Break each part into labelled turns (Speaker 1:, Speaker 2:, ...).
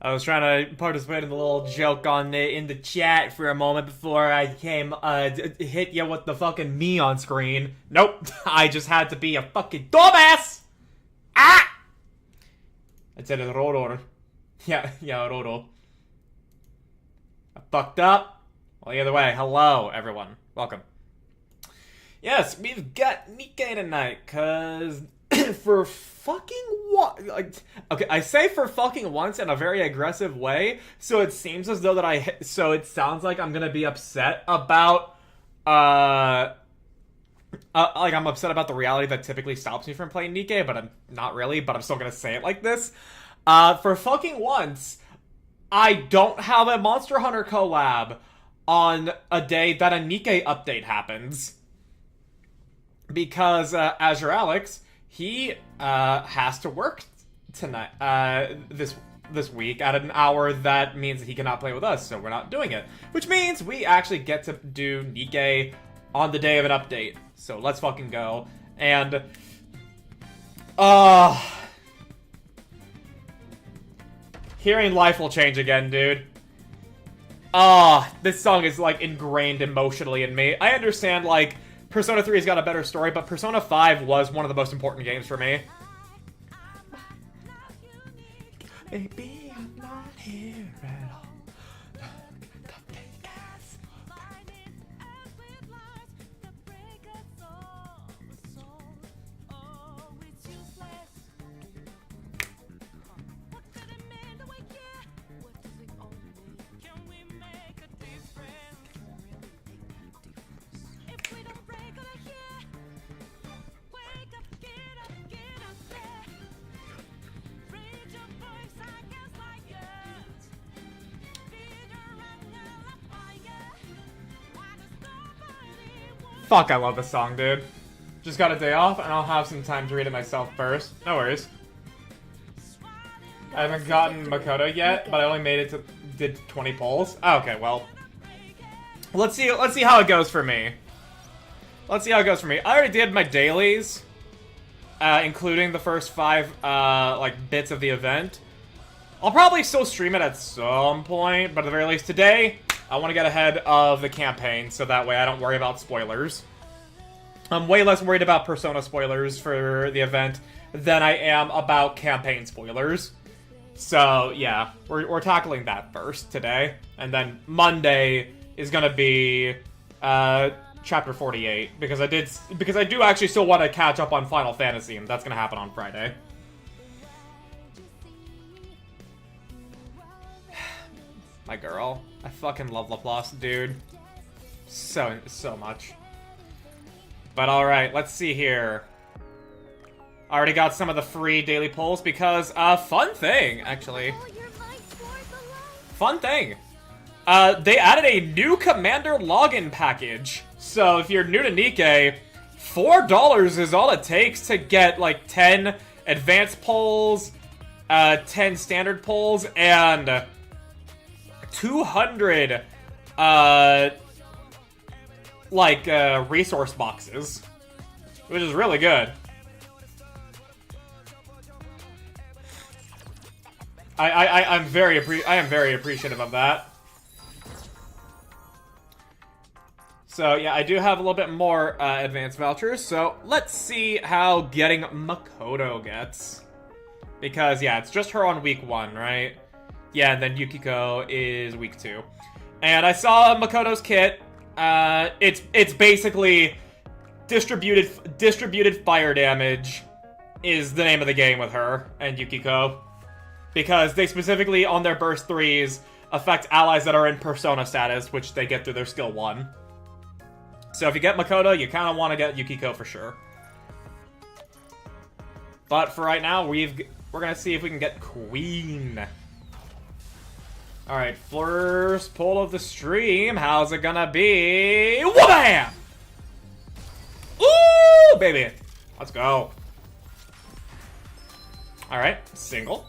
Speaker 1: I was trying to participate in the little joke in the chat for a moment before I came hit you with the fucking me on screen. Nope, I just had to be a fucking dumbass. Ah! I said it, Roror. Yeah, Roro. I fucked up. Well, either way, hello everyone, welcome. Yes, we've got Nikke tonight, cause for fucking what? Like, okay, I say for fucking once in a very aggressive way, so it seems as though that so it sounds like I'm gonna be upset about, like I'm upset about the reality that typically stops me from playing Nikke, but I'm not really, but I'm still gonna say it like this. For fucking once, I don't have a Monster Hunter collab on a day that a Nikke update happens. Because Azure Alex, he has to work tonight, this week at an hour that means that he cannot play with us, so we're not doing it. Which means we actually get to do Nikke on the day of an update. So let's fucking go. And hearing Life Will Change Again, dude. This song is like ingrained emotionally in me. I understand, like, Persona 3's got a better story, but Persona 5 was one of the most important games for me. Baby, I'm not here at all. Fuck, I love this song, dude. Just got a day off, and I'll have some time to read it myself first. No worries. I haven't gotten Makoto yet, but I only made it to did 20 polls. Oh, okay, well, let's see how it goes for me. Let's see how it goes for me. I already did my dailies, including the first 5 like bits of the event. I'll probably still stream it at some point, but at the very least today, I want to get ahead of the campaign, so that way I don't worry about spoilers. I'm way less worried about Persona spoilers for the event than I am about campaign spoilers. So, yeah, we're tackling that first today. And then Monday is gonna be, Chapter 48, because I do actually still want to catch up on Final Fantasy, and that's gonna happen on Friday. My girl. I fucking love Laplace, dude. So much. But alright, let's see here. I already got some of the free daily polls because, fun thing, actually. Fun thing. They added a new Commander login package. So if you're new to Nikke, $4 is all it takes to get, like, 10 advanced polls, 10 standard polls, and 200 resource boxes, which is really good. I am very appreciative of that. So yeah, I do have a little bit more advanced vouchers, so let's see how getting Makoto gets. Because yeah, it's just her on week 1, right? Yeah, and then Yukiko is week 2. And I saw Makoto's kit. It's basically distributed fire damage is the name of the game with her and Yukiko. Because they specifically, on their burst 3s, affect allies that are in Persona status, which they get through their skill 1. So if you get Makoto, you kind of want to get Yukiko for sure. But for right now, we're gonna see if we can get Queen. Alright, first poll of the stream. How's it gonna be? Wha-bam! Ooh, baby. Let's go. Alright, single.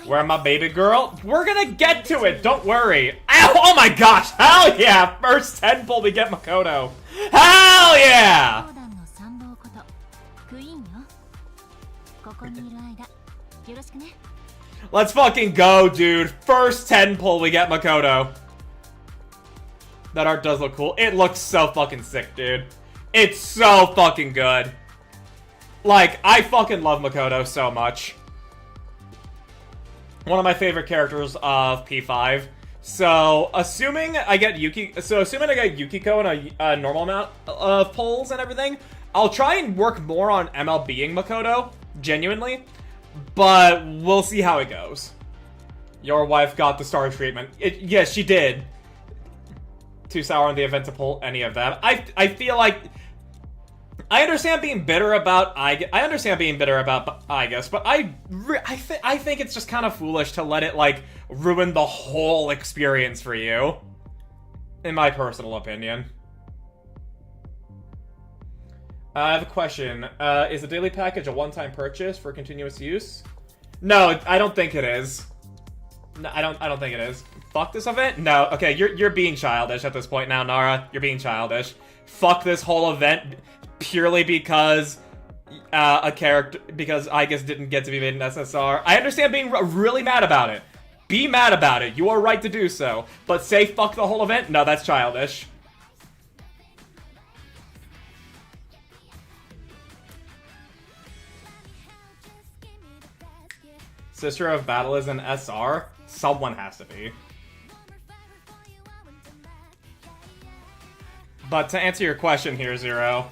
Speaker 1: Where my baby girl? We're gonna get to it, don't worry. Ow, oh my gosh, hell yeah! First 10 pull to get Makoto. Hell yeah! Let's fucking go, dude. First 10 pull, we get Makoto. That art does look cool. It looks so fucking sick, dude. It's so fucking good. Like, I fucking love Makoto so much. One of my favorite characters of P5. So, assuming I get Yukiko and a normal amount of pulls and everything, I'll try and work more on MLBing Makoto, genuinely. But we'll see how it goes. Your wife got the star treatment. Yes, she did. Too sour on the event to pull any of them. I feel like I understand being bitter about I understand being bitter about Aigis, but I think it's just kind of foolish to let it like ruin the whole experience for you. In my personal opinion. I have a question. Is the daily package a one-time purchase for continuous use? No, I don't think it is. No, I don't think it is. Fuck this event? No. Okay, you're being childish at this point now, Nara. You're being childish. Fuck this whole event purely because because I guess didn't get to be made in SSR. I understand being really mad about it. Be mad about it. You are right to do so. But say fuck the whole event? No, that's childish. Sister of Battle is an SR? Someone has to be. But to answer your question here, Zero.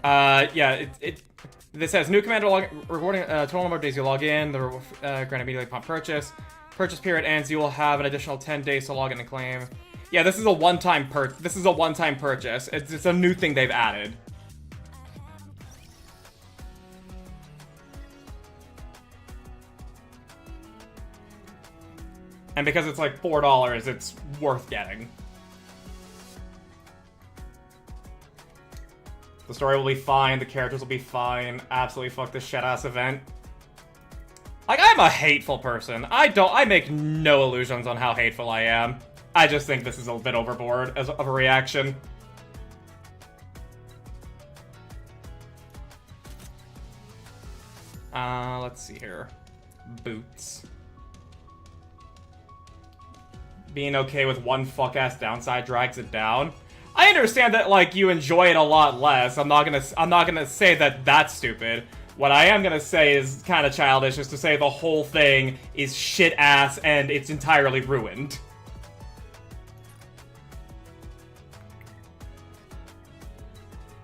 Speaker 1: Yeah, this says new commander rewarding total number of days you log in, the grant immediately upon purchase. Purchase period ends, you will have an additional 10 days to log in and claim. Yeah, this is a one-time purchase. It's a new thing they've added. And because it's like $4, it's worth getting. The story will be fine, the characters will be fine. Absolutely fuck this shit-ass event. Like, I'm a hateful person. I make no illusions on how hateful I am. I just think this is a bit overboard of a reaction. Let's see here. Boots. Being okay with one fuck-ass downside drags it down. I understand that, like, you enjoy it a lot less. I'm not gonna say that that's stupid. What I am gonna say is kind of childish, is to say the whole thing is shit-ass and it's entirely ruined.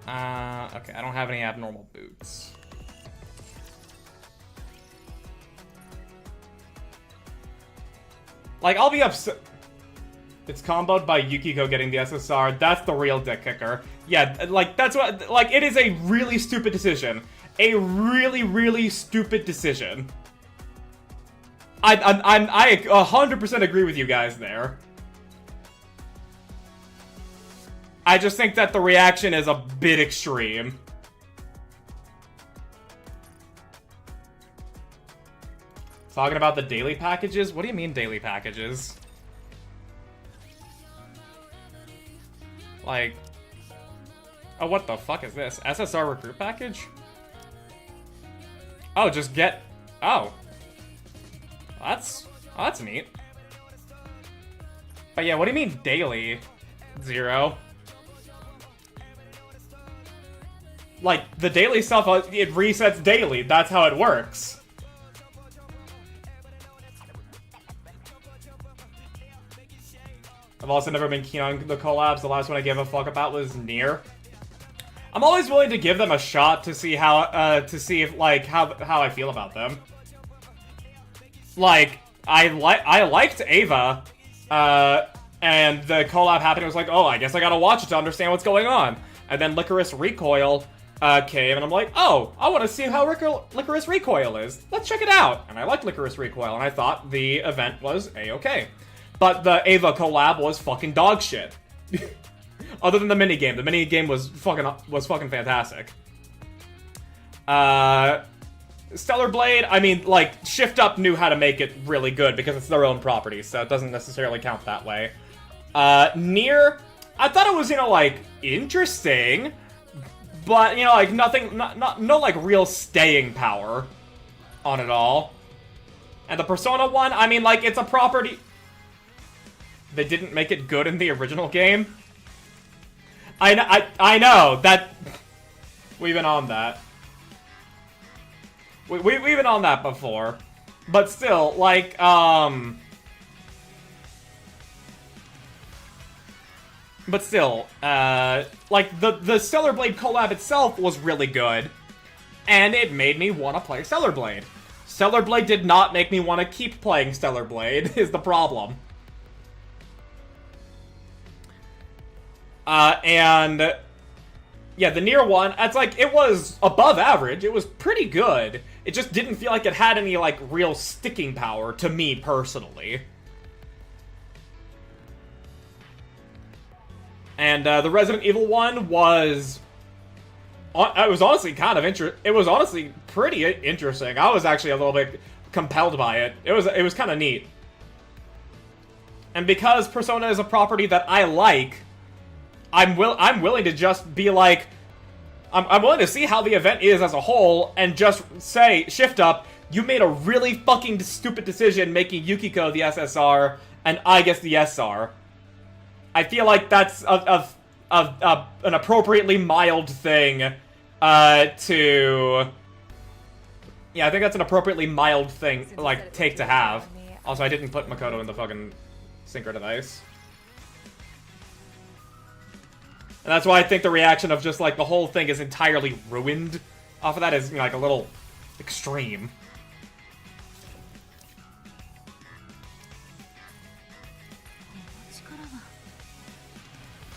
Speaker 1: Okay, I don't have any abnormal boots. Like, I'll be upset. It's comboed by Yukiko getting the SSR. That's the real dick kicker. Yeah, like, that's what, like, it is a really stupid decision. A really, really stupid decision. I 100% agree with you guys there. I just think that the reaction is a bit extreme. Talking about the daily packages? What do you mean daily packages? Like... Oh, what the fuck is this? SSR recruit package? Oh, just get... Oh. That's neat. But yeah, what do you mean daily? Zero. Like, the daily stuff, it resets daily. That's how it works. I've also never been keen on the collabs. The last one I gave a fuck about was Nier. I'm always willing to give them a shot to see how, if, like, how I feel about them. Like, I liked Ava, and the collab happened, I was like, oh, I guess I gotta watch it to understand what's going on. And then Licorice Recoil came, and I'm like, oh, I want to see how Licorice Recoil is. Let's check it out. And I liked Licorice Recoil, and I thought the event was a-okay. But the Ava collab was fucking dog shit. Other than the minigame. The minigame was fucking fantastic. Stellar Blade, I mean, like, Shift Up knew how to make it really good because it's their own property, so it doesn't necessarily count that way. Nier, I thought it was, you know, like, interesting, but, you know, like, nothing, no, like, real staying power. on it all. And the Persona one, I mean, like, it's a property... They didn't make it good in the original game? I know, that... We've been on that. We've been on that before. But still, like, But still, like, the Stellar Blade collab itself was really good. And it made me want to play Stellar Blade. Stellar Blade did not make me want to keep playing Stellar Blade, is the problem. And... Yeah, the Nier one, it's like, it was above average. It was pretty good. It just didn't feel like it had any, like, real sticking power to me, personally. And, the Resident Evil one was... It was honestly kind of it was honestly pretty interesting. I was actually a little bit compelled by it. It was kind of neat. And because Persona is a property that I like, I'm willing to just be like, I'm willing to see how the event is as a whole, and just say, Shift Up, you made a really fucking stupid decision making Yukiko the SSR, and I guess the SR. I feel like that's an appropriately mild thing, to... Yeah, I think that's an appropriately mild thing, like, take to have. Also, I didn't put Makoto in the fucking synchro device. And that's why I think the reaction of just, like, the whole thing is entirely ruined off of that is, you know, like, a little extreme.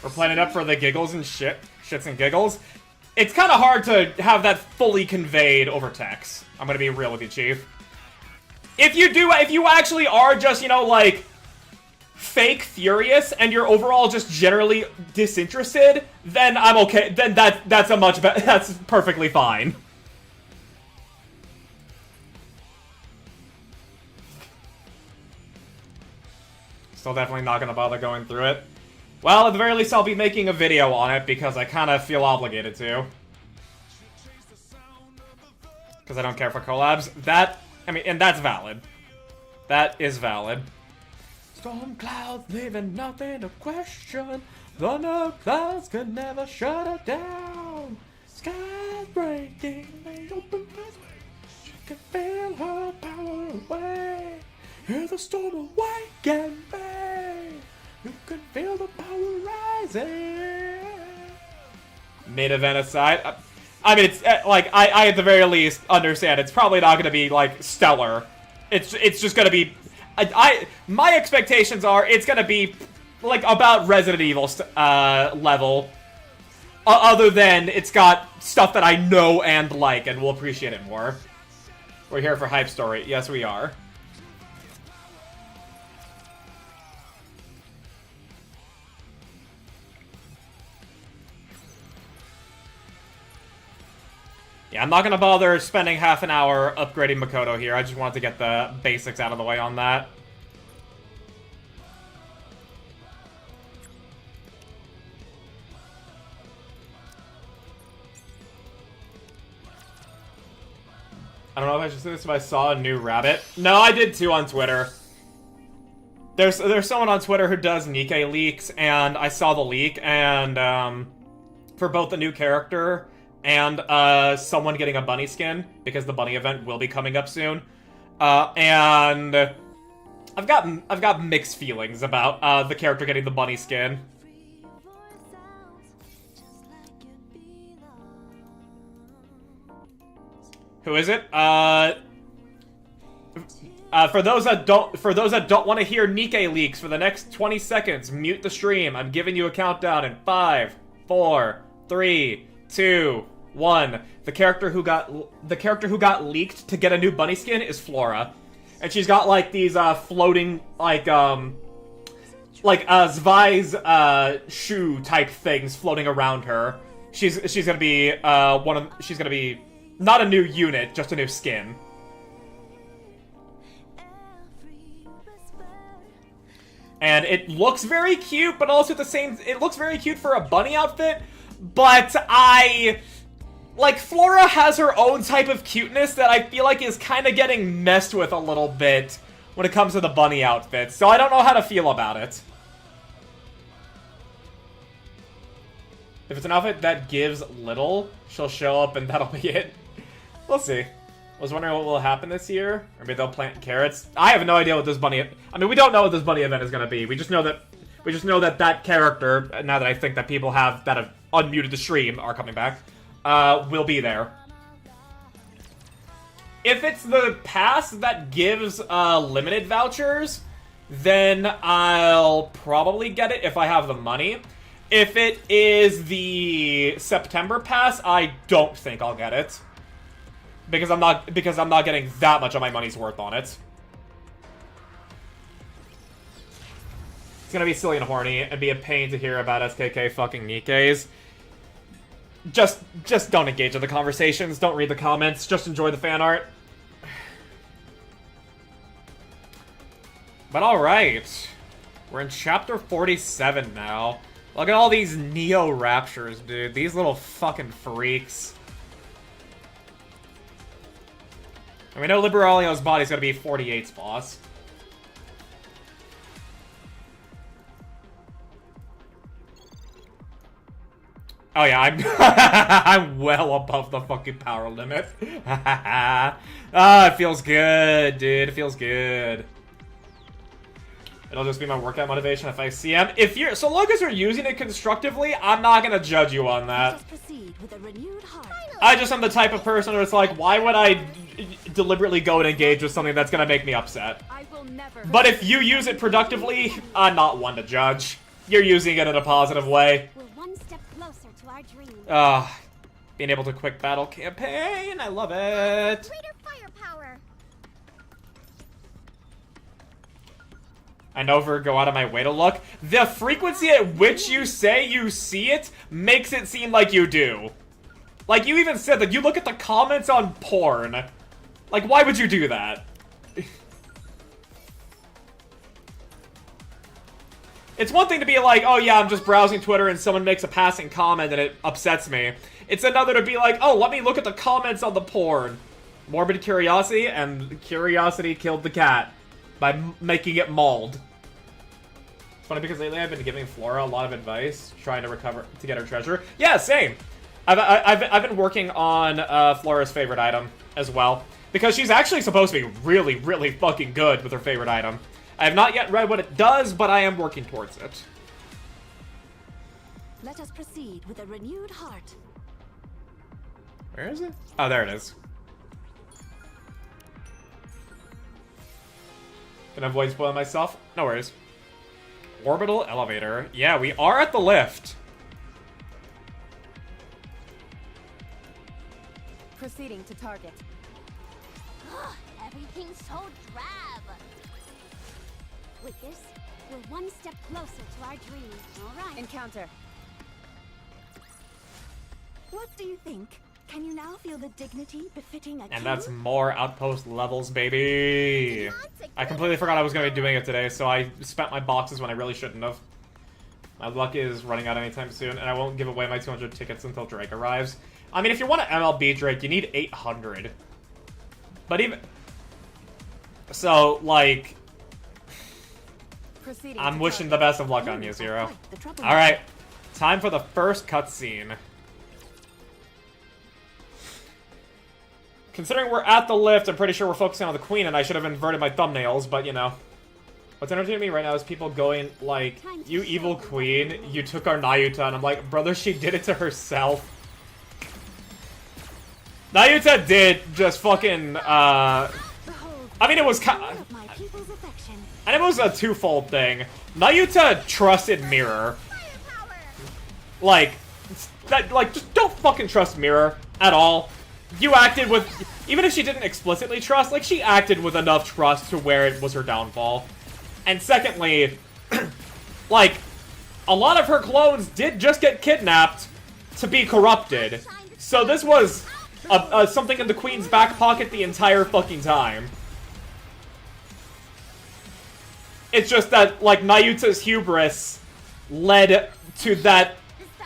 Speaker 1: We're playing it up for the giggles and shits and giggles. It's kind of hard to have that fully conveyed over text. I'm gonna be real with you, Chief. If you actually are just, you know, like, fake furious and you're overall just generally disinterested, then I'm okay. Then that's a much better. That's perfectly fine. Still definitely not gonna bother going through it. Well, at the very least, I'll be making a video on it because I kind of feel obligated to. Because I don't care for collabs. And that's valid. That is valid. Storm clouds leaving nothing to question. Thunder clouds can never shut her down. Skies breaking, they open pathways. She can feel her power away. Hear the storm awaken me. You can feel the power rising. Mid event aside, I mean, it's like I at the very least understand it's probably not going to be like stellar. It's just going to be. My expectations are it's gonna be like about Resident Evil level, other than it's got stuff that I know and like and will appreciate it more. We're here for hype story. Yes, we are. Yeah, I'm not gonna bother spending half an hour upgrading Makoto here. I just wanted to get the basics out of the way on that. I don't know if I should say this, but I saw a new rabbit. No, I did too on Twitter. There's someone on Twitter who does Nikke leaks, and I saw the leak, and for both the new character and someone getting a bunny skin, because the bunny event will be coming up soon. And I've got mixed feelings about the character getting the bunny skin. Who is it? For those that don't want to hear Nikke leaks for the next 20 seconds, mute the stream. I'm giving you a countdown in 5, 4, 3, 2, 1. The character who got leaked to get a new bunny skin is Flora, and she's got like these floating like Zvai's shoe type things floating around her. She's gonna be she's gonna be not a new unit, just a new skin. And it looks very cute, but also at the same, it looks very cute for a bunny outfit, but like, Flora has her own type of cuteness that I feel like is kind of getting messed with a little bit when it comes to the bunny outfit, so I don't know how to feel about it. If it's an outfit that gives little, she'll show up and that'll be it. We'll see. I was wondering what will happen this year. Or maybe they'll plant carrots. I have no idea what this bunny... I mean, we don't know what this bunny event is going to be. We just know that that character, now that I think that people that have unmuted the stream are coming back, will be there. If it's the pass that gives limited vouchers, then I'll probably get it if I have the money. If it is the September pass, I don't think I'll get it. Because I'm not getting that much of my money's worth on it. It's gonna be silly and horny and be a pain to hear about SKK fucking Nikke's. Just don't engage in the conversations, don't read the comments, just enjoy the fan art. But alright. We're in chapter 47 now. Look at all these Neo Raptures, dude. These little fucking freaks. And we know Liberalio's body's gonna be 48's boss. Oh yeah, I'm well above the fucking power limit. Ah, it feels good, dude. It feels good. It'll just be my workout motivation if I CM. If you're so long as you're using it constructively, I'm not gonna judge you on that. I just am the type of person where it's like, why would I deliberately go and engage with something that's gonna make me upset? But if you use it productively, I'm not one to judge. You're using it in a positive way. Being able to quick battle campaign, I love it. I never go out of my way to look. The frequency at which you say you see it makes it seem like you do. Like, you even said that you look at the comments on porn. Like, why would you do that? It's one thing to be like, oh yeah, I'm just browsing Twitter and someone makes a passing comment and it upsets me. It's another to be like, oh, let me look at the comments on the porn. Morbid curiosity, and curiosity killed the cat by making it mauled. It's funny because lately I've been giving Flora a lot of advice, trying to get her treasure. Yeah, same. I've been working on Flora's favorite item as well, because she's actually supposed to be really, really fucking good with her favorite item. I have not yet read what it does, but I am working towards it.
Speaker 2: Let us proceed with a renewed heart.
Speaker 1: Where is it? Oh, there it is. Can I avoid spoiling myself? No worries. Orbital elevator. Yeah, we are at the lift.
Speaker 2: Proceeding to target.
Speaker 3: Everything's so drab. With this, we're one step closer to our dreams. All right.
Speaker 2: Encounter. What do you think? Can you now feel the dignity befitting a king?
Speaker 1: And that's more outpost levels, baby. I completely forgot I was going to be doing it today, so I spent my boxes when I really shouldn't have. My luck is running out anytime soon, and I won't give away my 200 tickets until Drake arrives. I mean, if you want to MLB Drake, you need 800. But even... So, like... I'm wishing the best of luck on you, Zero. Alright, time for the first cutscene. Considering we're at the lift, I'm pretty sure we're focusing on the queen, and I should have inverted my thumbnails, but you know. What's entertaining me right now is people going, like, you evil queen, you took our Nayuta, and I'm like, brother, she did it to herself. Nayuta did just fucking, I mean, it was and it was a twofold thing. Nayuta trusted Mirror. Like, just don't fucking trust Mirror at all. You acted with, even if she didn't explicitly trust, like, she acted with enough trust to where it was her downfall. And secondly, like, a lot of her clones did just get kidnapped to be corrupted. So this was something in the queen's back pocket the entire fucking time. It's just that, like, Nayuta's hubris led to that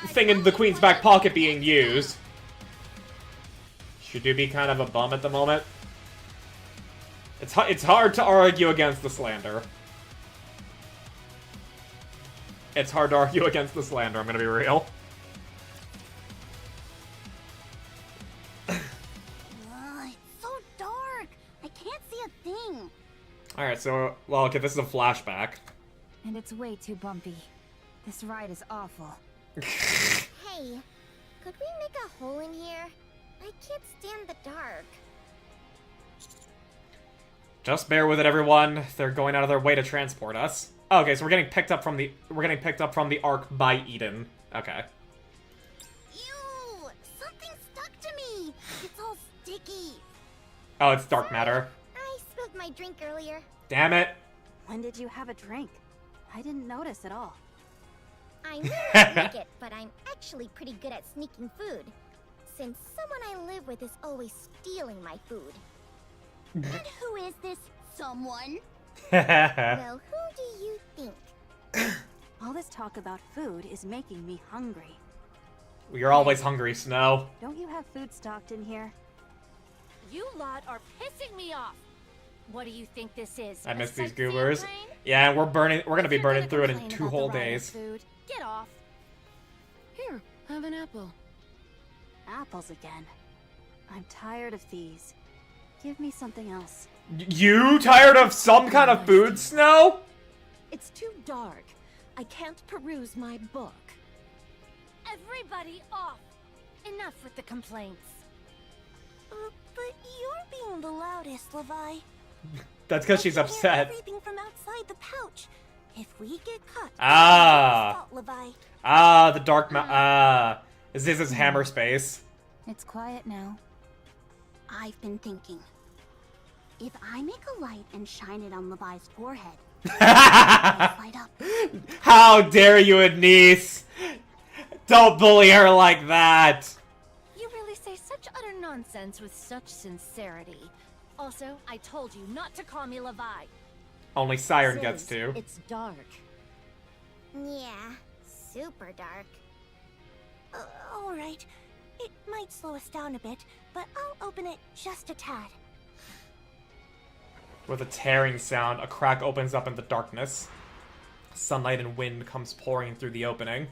Speaker 1: thing in the queen's back pocket being used. She do be kind of a bum at the moment. It's hard to argue against the slander. It's hard to argue against the slander, I'm gonna be real.
Speaker 3: It's so dark. I can't see a thing.
Speaker 1: Alright, so, well, okay, this is a flashback.
Speaker 4: And it's way too bumpy. This ride is awful.
Speaker 3: Hey, could we make a hole in here? I can't stand the dark.
Speaker 1: Just bear with it, everyone. They're going out of their way to transport us. Oh, okay, so we're getting picked up from the Ark by Eden. Okay.
Speaker 3: Ew! Something stuck to me. It's all sticky.
Speaker 1: Oh, it's dark matter.
Speaker 3: I spilled my drink earlier.
Speaker 1: Damn it.
Speaker 4: When did you have a drink? I didn't notice at all.
Speaker 3: I never sneak it, but I'm actually pretty good at sneaking food. Since someone I live with is always stealing my food. And who is this someone? Well, who do you think?
Speaker 4: All this talk about food is making me hungry.
Speaker 1: You're always hungry, Snow.
Speaker 4: Don't you have food stocked in here?
Speaker 5: You lot are pissing me off. What do you think this is?
Speaker 1: I
Speaker 5: a
Speaker 1: miss these
Speaker 5: sightseeing
Speaker 1: goobers.
Speaker 5: train?
Speaker 1: Yeah, we're gonna be
Speaker 5: If you're
Speaker 1: burning through it in
Speaker 5: complain
Speaker 1: 2
Speaker 5: about
Speaker 1: whole
Speaker 5: the rider's
Speaker 1: days.
Speaker 5: Food, get off.
Speaker 6: Here, have an apple.
Speaker 4: Apples again. I'm tired of these. Give me something else.
Speaker 1: You tired of some kind of food, Snow?
Speaker 7: It's too dark. I can't peruse my book.
Speaker 5: Everybody off. Enough with the complaints.
Speaker 3: But you're being the loudest, Levi.
Speaker 1: That's because she's
Speaker 3: I can hear
Speaker 1: upset.
Speaker 3: everything from outside the pouch. If we get caught,
Speaker 1: Ah.
Speaker 3: it's your fault, Levi.
Speaker 1: Ah, the dark is this his hammer space?
Speaker 4: It's quiet now.
Speaker 3: I've been thinking. If I make a light and shine it on Levi's forehead, light up.
Speaker 1: How dare you, Anise? Don't bully her like that.
Speaker 5: You really say such utter nonsense with such sincerity. Also, I told you not to call me Levi.
Speaker 1: Only Siren gets
Speaker 7: Sis,
Speaker 1: to.
Speaker 7: It's dark.
Speaker 3: Yeah, super dark. All right. It might slow us down a bit, but I'll open it just a tad.
Speaker 1: With a tearing sound, a crack opens up in the darkness. Sunlight and wind comes pouring through the opening.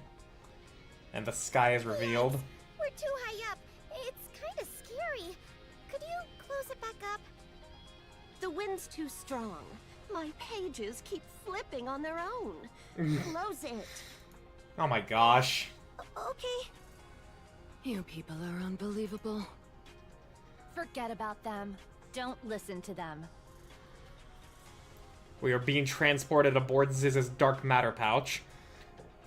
Speaker 1: And the sky is revealed.
Speaker 3: We're too high up. It's kind of scary. Could you close it back up?
Speaker 7: The wind's too strong. My pages keep flipping on their own.
Speaker 3: Close it.
Speaker 1: Oh my gosh.
Speaker 3: Okay.
Speaker 6: You people are unbelievable.
Speaker 5: Forget about them. Don't listen to them.
Speaker 1: We are being transported aboard Ziz's dark matter pouch.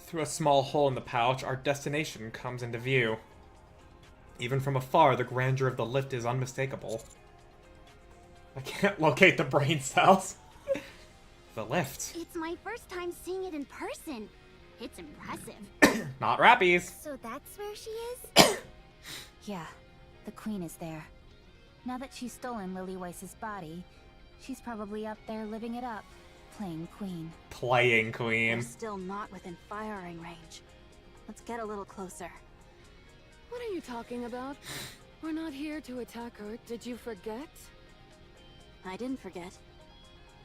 Speaker 1: Through a small hole in the pouch, our destination comes into view. Even from afar, the grandeur of the lift is unmistakable. I can't locate the brain cells. The lift.
Speaker 3: It's my first time seeing it in person. It's impressive.
Speaker 1: Not Rappies.
Speaker 3: So that's where she is?
Speaker 4: Yeah, the queen is there. Now that she's stolen Lily Weiss's body, she's probably up there living it up, playing queen.
Speaker 1: Playing
Speaker 4: We're
Speaker 1: queen.
Speaker 4: still not within firing range. Let's get a little closer.
Speaker 6: What are you talking about? We're not here to attack her. Did you forget?
Speaker 4: I didn't forget.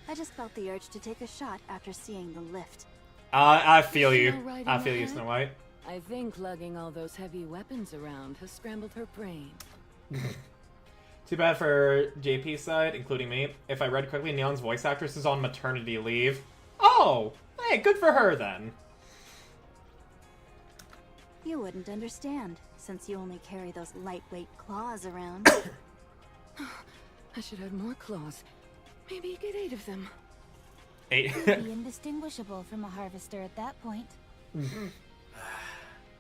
Speaker 4: I just felt the urge to take a shot after seeing the lift.
Speaker 1: I feel you.
Speaker 6: Snow White
Speaker 1: I
Speaker 6: in
Speaker 1: feel
Speaker 6: the
Speaker 1: you,
Speaker 6: head?
Speaker 1: Snow White.
Speaker 6: I think lugging all those heavy weapons around has scrambled her brain.
Speaker 1: Too bad for JP's side, including me. If I read correctly, Neon's voice actress is on maternity leave. Oh! Hey, good for her then.
Speaker 4: You wouldn't understand, since you only carry those lightweight claws around.
Speaker 6: I should have more claws. Maybe get 8 of them.
Speaker 1: Hey.
Speaker 4: Be indistinguishable from a harvester at that point.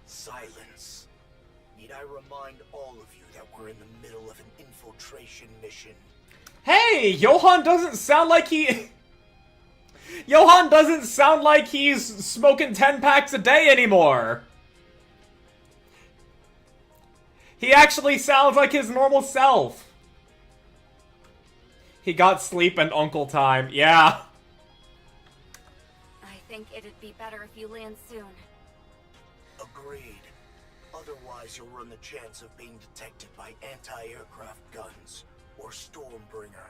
Speaker 8: Silence. Need I remind all of you that we're in the middle of an infiltration mission?
Speaker 1: Hey, Johan doesn't sound like he... Johan doesn't sound like he's smoking 10 packs a day anymore. He actually sounds like his normal self. He got sleep and uncle time. Yeah.
Speaker 4: I think it'd be better if you land soon.
Speaker 8: Agreed. Otherwise, you'll run the chance of being detected by anti-aircraft guns or Stormbringer.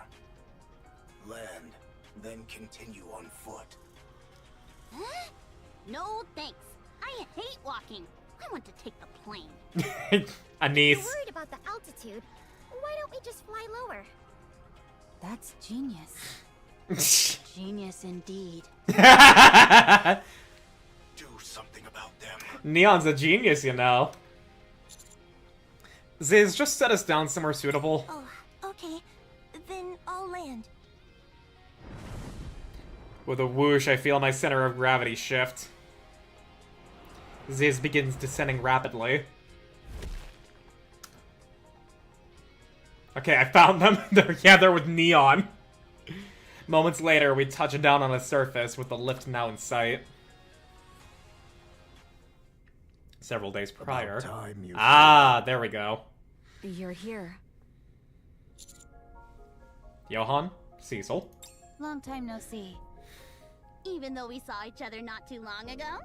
Speaker 8: Land, then continue on foot.
Speaker 3: Huh? No thanks. I hate walking. I want to take the plane.
Speaker 1: Anise.
Speaker 3: You're worried about the altitude. Why don't we just fly lower?
Speaker 4: That's genius. Genius indeed.
Speaker 8: Do something about them.
Speaker 1: Neon's a genius, you know. Ziz, just set us down somewhere suitable.
Speaker 3: Oh, okay. Then I'll land.
Speaker 1: With a whoosh, I feel my center of gravity shift. Ziz begins descending rapidly. Okay, I found them. They're with Neon. Moments later, we touch down on a surface with the lift now in sight. Several days prior. There we go.
Speaker 6: You're here.
Speaker 1: Johan? Cecil?
Speaker 4: Long time no see.
Speaker 3: Even though we saw each other not too long ago?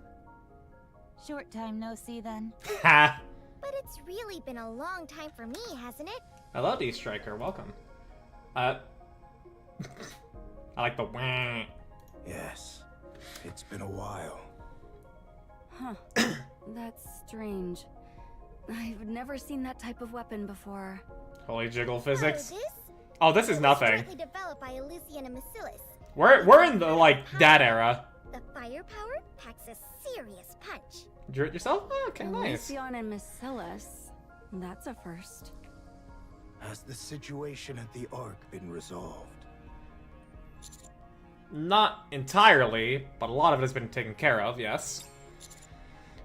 Speaker 4: Short time no see then.
Speaker 1: Ha!
Speaker 3: But it's really been a long time for me, hasn't it?
Speaker 1: Hello, D-Striker. Welcome. I like the wah.
Speaker 8: Yes, it's been a while.
Speaker 6: Huh. That's strange. I've never seen that type of weapon before.
Speaker 1: Holy jiggle physics.
Speaker 3: This?
Speaker 1: Oh, this is
Speaker 3: It was
Speaker 1: nothing.
Speaker 3: jointly developed by Elysian and Bacillus.
Speaker 1: We're in the, like, that era.
Speaker 3: The firepower packs a serious punch.
Speaker 1: Drew it yourself? Oh, okay, nice.
Speaker 6: Elysian and Bacillus. That's a first.
Speaker 8: Has the situation at the Ark been resolved?
Speaker 1: Not entirely, but a lot of it has been taken care of, yes.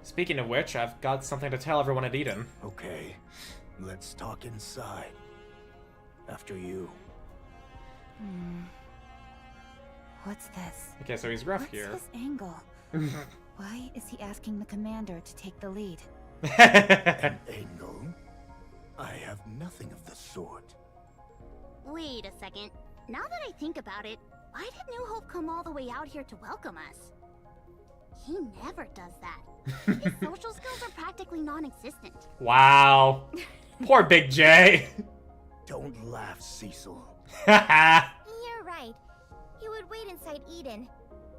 Speaker 1: Speaking of which, I've got something to tell everyone at Eden.
Speaker 8: Okay, let's talk inside. After you.
Speaker 4: What's this?
Speaker 1: Okay, so he's rough
Speaker 4: What's
Speaker 1: here.
Speaker 4: his angle? Why is he asking the commander to take the lead?
Speaker 8: An angle? I have nothing of the sort.
Speaker 3: Wait a second. Now that I think about it, why did New Hope come all the way out here to welcome us? He never does that. His social skills are practically non-existent.
Speaker 1: Wow. Poor Big J.
Speaker 8: Don't laugh, Cecil.
Speaker 3: You're right. He would wait inside Eden,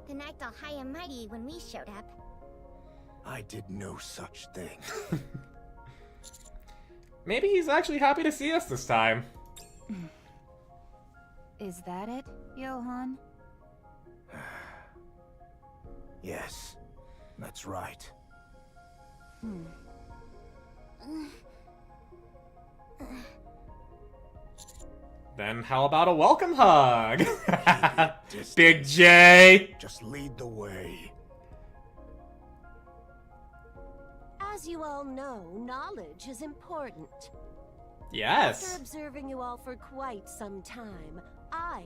Speaker 3: then act all high and mighty when we showed up.
Speaker 8: I did no such thing.
Speaker 1: Maybe he's actually happy to see us this time.
Speaker 4: Is that it, Johan?
Speaker 8: Yes, that's right.
Speaker 1: Then how about a welcome hug?
Speaker 8: Just
Speaker 1: Big J.
Speaker 8: Just lead the way.
Speaker 7: As you all know, knowledge is important. After
Speaker 1: Yes.
Speaker 7: observing you all for quite some time, I,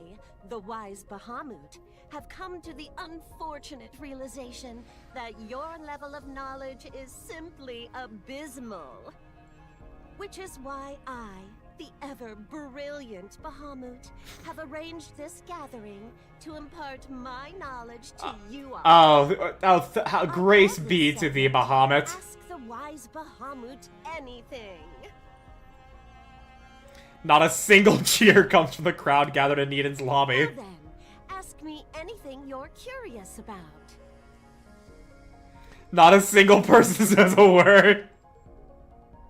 Speaker 7: the wise Bahamut, have come to the unfortunate realization that your level of knowledge is simply abysmal. Which is why I, the ever-brilliant Bahamut, have arranged this gathering to impart my knowledge to you all.
Speaker 1: How grace be to thee, Bahamut.
Speaker 7: Ask the wise Bahamut anything.
Speaker 1: Not a single cheer comes from the crowd gathered in Eden's lobby.
Speaker 7: Now then, ask me anything you're curious about.
Speaker 1: Not a single person says a word.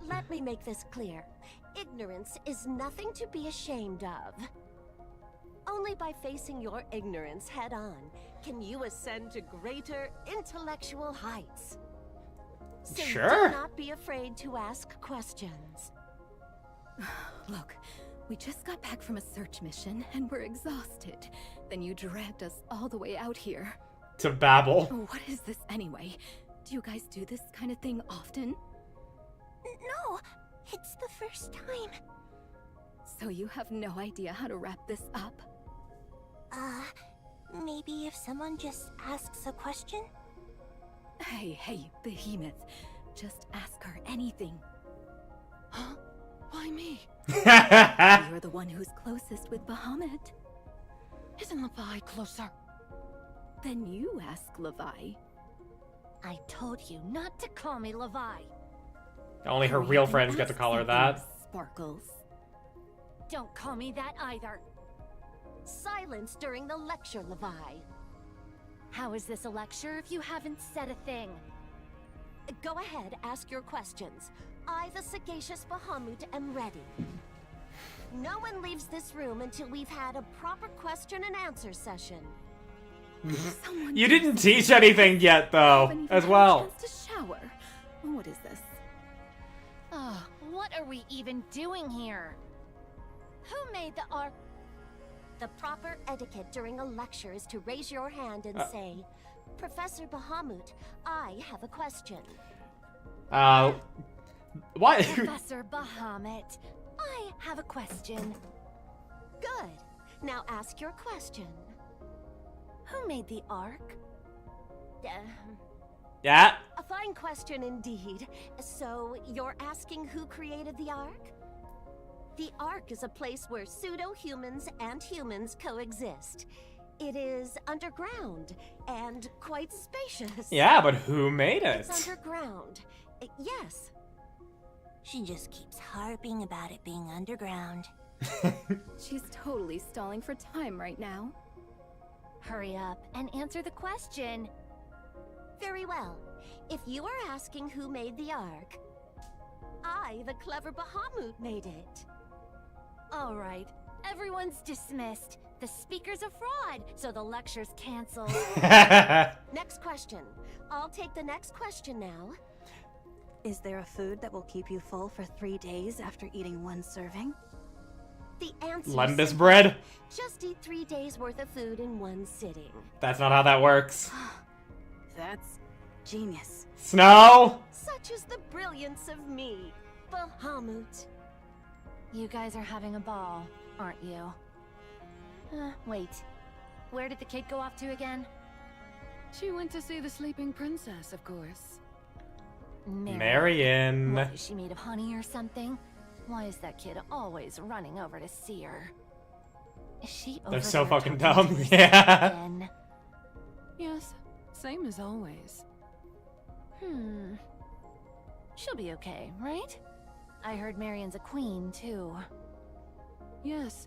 Speaker 7: Let me make this clear. Ignorance is nothing to be ashamed of. Only by facing your ignorance head-on can you ascend to greater intellectual heights. So
Speaker 1: Sure.
Speaker 7: do not be afraid to ask questions.
Speaker 6: Look, we just got back from a search mission and we're exhausted. Then you dragged us all the way out here.
Speaker 1: To babble.
Speaker 6: What is this anyway? Do you guys do this kind of thing often?
Speaker 3: No, it's the first time.
Speaker 6: So you have no idea how to wrap this up?
Speaker 3: Maybe if someone just asks a question?
Speaker 6: Hey, Behemoth. Just ask her anything.
Speaker 7: Huh? Why me?
Speaker 6: You're the one who's closest with Bahamut.
Speaker 7: Isn't Levi closer?
Speaker 6: Then you ask Levi.
Speaker 5: I told you not to call me Levi.
Speaker 1: Only her real friends get to call her that.
Speaker 6: Sparkles.
Speaker 5: Don't call me that either.
Speaker 7: Silence during the lecture, Levi.
Speaker 5: How is this a lecture if you haven't said a thing?
Speaker 7: Go ahead, ask your questions. I, the sagacious Bahamut, am ready. No one leaves this room until we've had a proper question and answer session.
Speaker 1: You didn't teach anything yet, though, as well.
Speaker 6: To shower. What is this?
Speaker 5: Oh, what are we even doing here? Who made the ark?
Speaker 7: The proper etiquette during a lecture is to raise your hand and say, Professor Bahamut, I have a question.
Speaker 1: What?
Speaker 5: Professor Bahamut, I have a question.
Speaker 7: Good. Now ask your question.
Speaker 5: Who made the ark?
Speaker 1: Yeah?
Speaker 7: A fine question indeed. So, you're asking who created the Ark? The Ark is a place where pseudo-humans and humans coexist. It is underground and quite spacious.
Speaker 1: Yeah, but who made it?
Speaker 7: It's underground. Yes.
Speaker 3: She just keeps harping about it being underground.
Speaker 6: She's totally stalling for time right now.
Speaker 5: Hurry up and answer the question.
Speaker 7: Very well. If you are asking who made the Ark, I, the clever Bahamut, made it.
Speaker 5: All right, everyone's dismissed. The speaker's a fraud, so the lecture's canceled.
Speaker 7: Next question. I'll take the next question now.
Speaker 4: Is there a food that will keep you full for 3 days after eating one serving?
Speaker 7: The answer
Speaker 1: Lembas
Speaker 7: is
Speaker 1: bread?
Speaker 7: just eat 3 days worth of food in one sitting.
Speaker 1: That's not how that works.
Speaker 4: That's genius.
Speaker 1: Snow?
Speaker 7: Such is the brilliance of me, Bahamut.
Speaker 5: You guys are having a ball, aren't you? Wait. Where did the kid go off to again?
Speaker 6: She went to see the sleeping princess, of course.
Speaker 1: Marion.
Speaker 5: What, is she made of honey or something? Why is that kid always running over to see her? Is she over
Speaker 1: They're so
Speaker 5: there
Speaker 1: fucking
Speaker 5: talking
Speaker 1: dumb.
Speaker 5: to herself
Speaker 1: Yeah.
Speaker 5: again?
Speaker 6: Yes, same as always.
Speaker 5: She'll be okay, right? I heard Marion's a queen, too.
Speaker 6: Yes,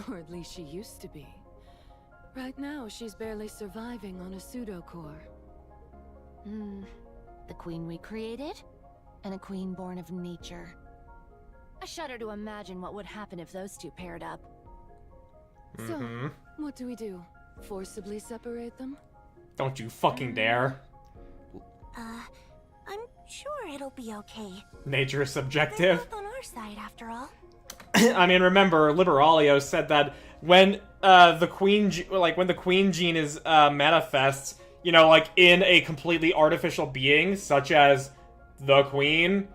Speaker 6: or at least she used to be. Right now, she's barely surviving on a pseudo-core.
Speaker 5: The queen we created? And a queen born of nature. I shudder to imagine what would happen if those two paired up.
Speaker 6: So, what do we do? Forcibly separate them?
Speaker 1: Don't you fucking dare.
Speaker 3: I'm sure it'll be okay.
Speaker 1: Nature is
Speaker 3: They're
Speaker 1: subjective.
Speaker 3: both on our side, after all.
Speaker 1: I mean, remember, Liberalio said that when the queen, when the queen gene is manifests, you know, like in a completely artificial being, such as the queen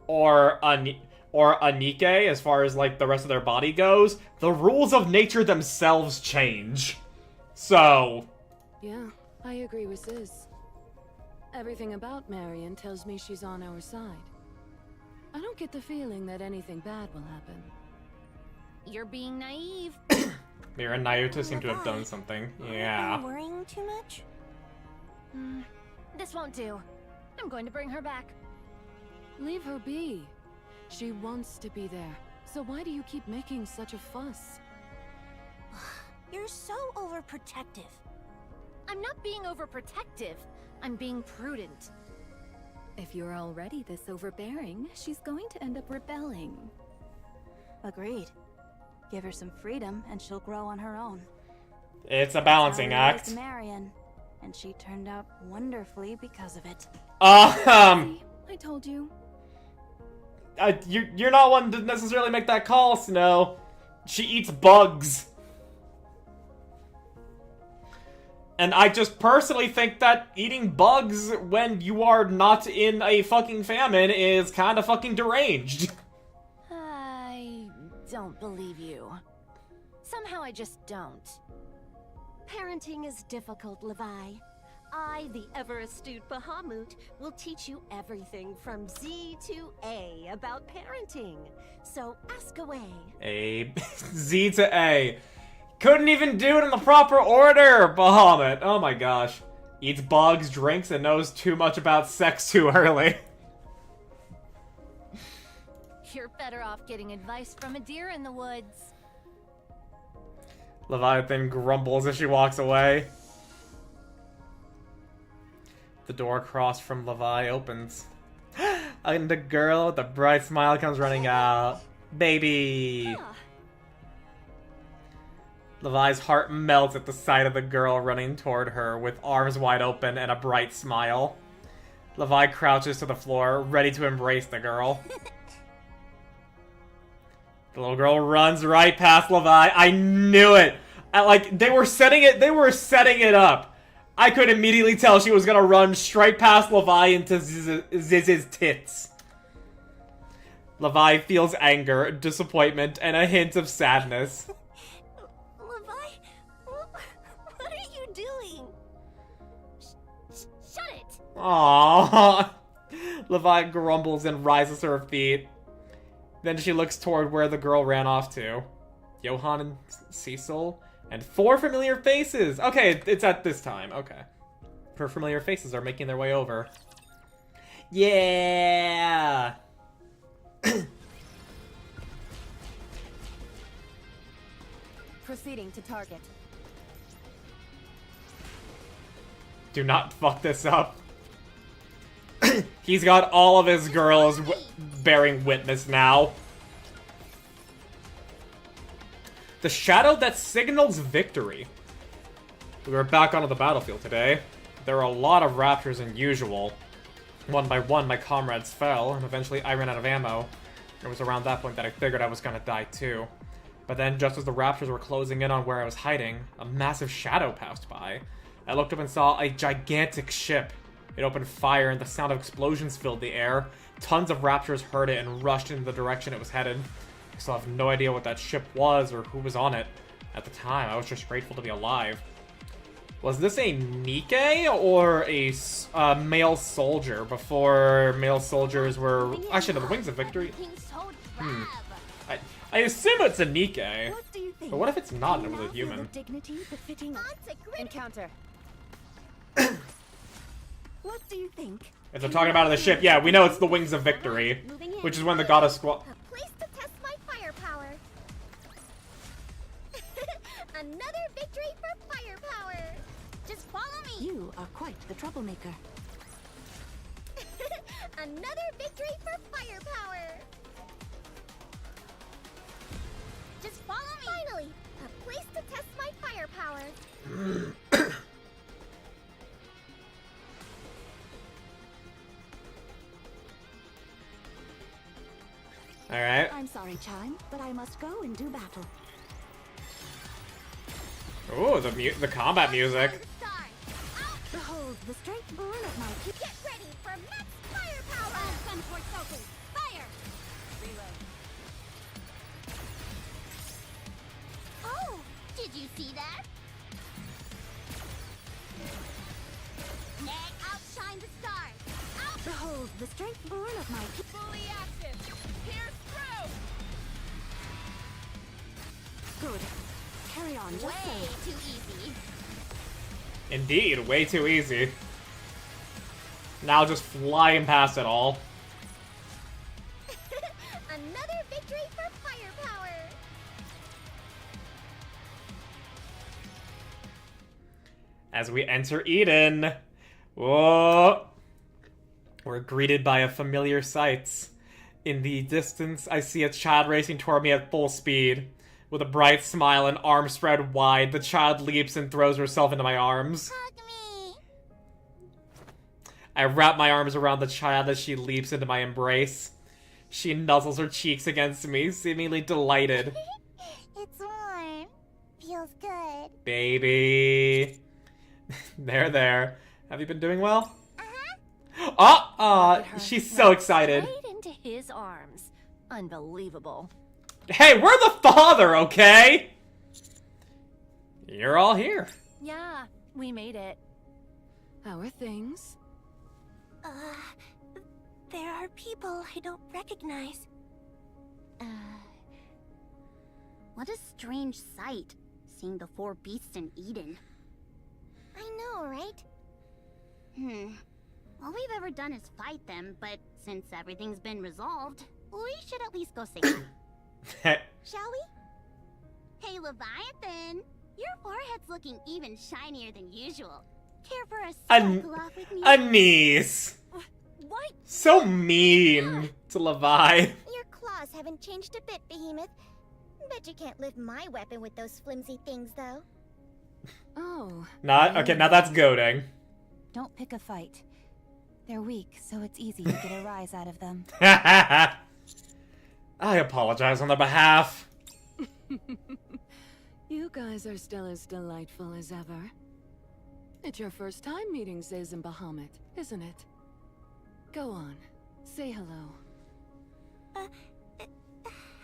Speaker 1: or a Nikke, as far as like the rest of their body goes, the rules of nature themselves change. So,
Speaker 6: Yeah, I agree with Sis. Everything about Marion tells me she's on our side. I don't get the feeling that anything bad will happen.
Speaker 5: You're being naive.
Speaker 1: Mira and Nayuta seem to have done something.
Speaker 3: Are you
Speaker 1: Yeah.
Speaker 3: worrying too much?
Speaker 5: This won't do. I'm going to bring her back.
Speaker 6: Leave her be. She wants to be there. So why do you keep making such a fuss?
Speaker 3: You're so overprotective.
Speaker 5: I'm not being overprotective. I'm being prudent.
Speaker 6: If you're already this overbearing, she's going to end up rebelling.
Speaker 4: Agreed. Give her some freedom and she'll grow on her own.
Speaker 1: It's a balancing
Speaker 4: How we raised
Speaker 1: act.
Speaker 4: Marion, and she turned out wonderfully because of it.
Speaker 6: See, I told you.
Speaker 1: You're not one to necessarily make that call, Snow. She eats bugs. And I just personally think that eating bugs when you are not in a fucking famine is kind of fucking deranged.
Speaker 5: I don't believe you. Somehow I just don't.
Speaker 7: Parenting is difficult, Levi. I, the ever-astute Bahamut, will teach you everything from Z to A about parenting. So ask away.
Speaker 1: A, Z to A. Couldn't even do it in the proper order, Bahamut. Oh my gosh. Eats bugs, drinks, and knows too much about sex too early.
Speaker 5: Better off getting advice from a deer in the woods.
Speaker 1: Leviathan grumbles as she walks away. The door across from Levi opens. And the girl with the bright smile comes running out. Baby! Levi's heart melts at the sight of the girl running toward her with arms wide open and a bright smile. Levi crouches to the floor, ready to embrace the girl. The little girl runs right past Levi. I knew it! They were setting it up. I could immediately tell she was gonna run straight past Levi into Ziz's tits. Levi feels anger, disappointment, and a hint of sadness.
Speaker 3: Levi, what are you doing? Shut it!
Speaker 1: Aww. Levi grumbles and rises to her feet. Then she looks toward where the girl ran off to. Johan and Cecil. And 4 familiar faces! Okay, it's at this time. Okay. 4 familiar faces are making their way over. Yeah!
Speaker 4: Proceeding to target.
Speaker 1: Do not fuck this up. He's got all of his girls bearing witness now. The shadow that signals victory. We are back onto the battlefield today. There are a lot of raptors than usual. One by one, my comrades fell, and eventually I ran out of ammo. It was around that point that I figured I was gonna die too. But then, just as the raptors were closing in on where I was hiding, a massive shadow passed by. I looked up and saw a gigantic ship. It opened fire, and the sound of explosions filled the air. Tons of raptors heard it and rushed in the direction it was headed. I still have no idea what that ship was or who was on it. At the time, I was just grateful to be alive. Was this a Nikke or a male soldier before male soldiers were... Actually, no, the Wings of Victory. I assume it's a Nikke.
Speaker 2: What do you think?
Speaker 1: But what if it's not
Speaker 2: Can
Speaker 1: and
Speaker 2: you
Speaker 1: it was a
Speaker 2: now feel
Speaker 1: human?
Speaker 2: the dignity befitting
Speaker 4: Encounter.
Speaker 2: What do you think?
Speaker 1: If they're talking about the ship, yeah, we know it's the Wings of Victory, which is when the goddess squad.
Speaker 3: A place to test my firepower. Another victory for firepower. Just follow me.
Speaker 2: You are quite the troublemaker.
Speaker 3: Another victory for firepower. Just follow me. Finally, a place to test my firepower.
Speaker 1: Alright.
Speaker 2: I'm sorry, Chime, but I must go and do battle.
Speaker 1: Ooh, the combat music.
Speaker 2: Behold the strength born of my people.
Speaker 3: Get ready for max firepower. Gunport focus. Fire. Reload. Oh, did you see that? Neg, outshine the stars.
Speaker 2: Behold the strength born of my people.
Speaker 3: Fully active. Pierce through.
Speaker 2: Good. Carry on, just
Speaker 3: Way
Speaker 2: so.
Speaker 3: too easy.
Speaker 1: Indeed, way too easy. Now just flying past it all.
Speaker 3: Another victory for firepower.
Speaker 1: As we enter Eden. Whoa! We're greeted by a familiar sight. In the distance, I see a child racing toward me at full speed. With a bright smile and arms spread wide, the child leaps and throws herself into my arms.
Speaker 3: Hug me.
Speaker 1: I wrap my arms around the child as she leaps into my embrace. She nuzzles her cheeks against me, seemingly delighted.
Speaker 3: It's warm. Feels good.
Speaker 1: Baby. There. Have you been doing well? She's so excited.
Speaker 5: Straight into his arms. Unbelievable.
Speaker 1: Hey, we're the father, okay? You're all here.
Speaker 5: Yeah, we made it.
Speaker 6: How are things?
Speaker 3: There are people I don't recognize. What a strange sight, seeing the 4 beasts in Eden. I know, right? All we've ever done is fight them, but since everything's been resolved, We should at least go see him. Shall we? Hey, Leviathan! Your forehead's looking even shinier than usual. Care for a circle off with me?
Speaker 1: A niece.
Speaker 3: What?
Speaker 1: So mean to Levi.
Speaker 3: Your claws haven't changed a bit, Behemoth. Bet you can't lift my weapon with those flimsy things, though.
Speaker 6: Oh.
Speaker 1: Not okay. Now that's goading.
Speaker 4: Don't pick a fight. They're weak, so it's easy to get a rise out of them.
Speaker 1: I apologize on their behalf.
Speaker 6: You guys are still as delightful as ever. It's your first time meeting Ziz and Bahamut, isn't it? Go on, say hello.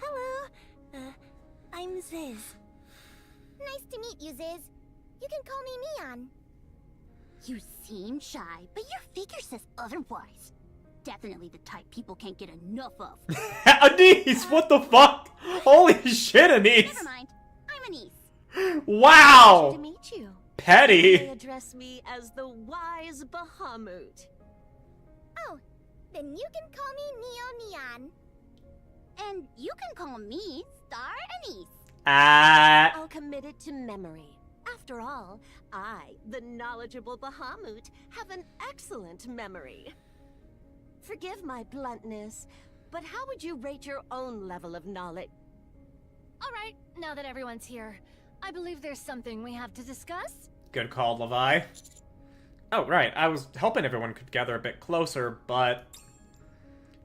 Speaker 3: Hello. I'm Ziz. Nice to meet you, Ziz. You can call me Neon. You seem shy, but your figure says otherwise. Definitely the type people can't get enough of.
Speaker 1: Anise, what the fuck? Holy shit, Anise.
Speaker 3: Never mind. I'm Anise.
Speaker 1: Wow.
Speaker 7: To meet you.
Speaker 1: Petty.
Speaker 7: They address me as the wise Bahamut.
Speaker 3: Oh, then you can call me Neo Neon. And you can call me Star Anise.
Speaker 7: I'll commit it to memory. After all, I, the knowledgeable Bahamut, have an excellent memory. Forgive my bluntness, but how would you rate your own level of knowledge?
Speaker 5: Alright, now that everyone's here, I believe there's something we have to discuss.
Speaker 1: Good call, Levi. Oh, right. I was hoping everyone could gather a bit closer, but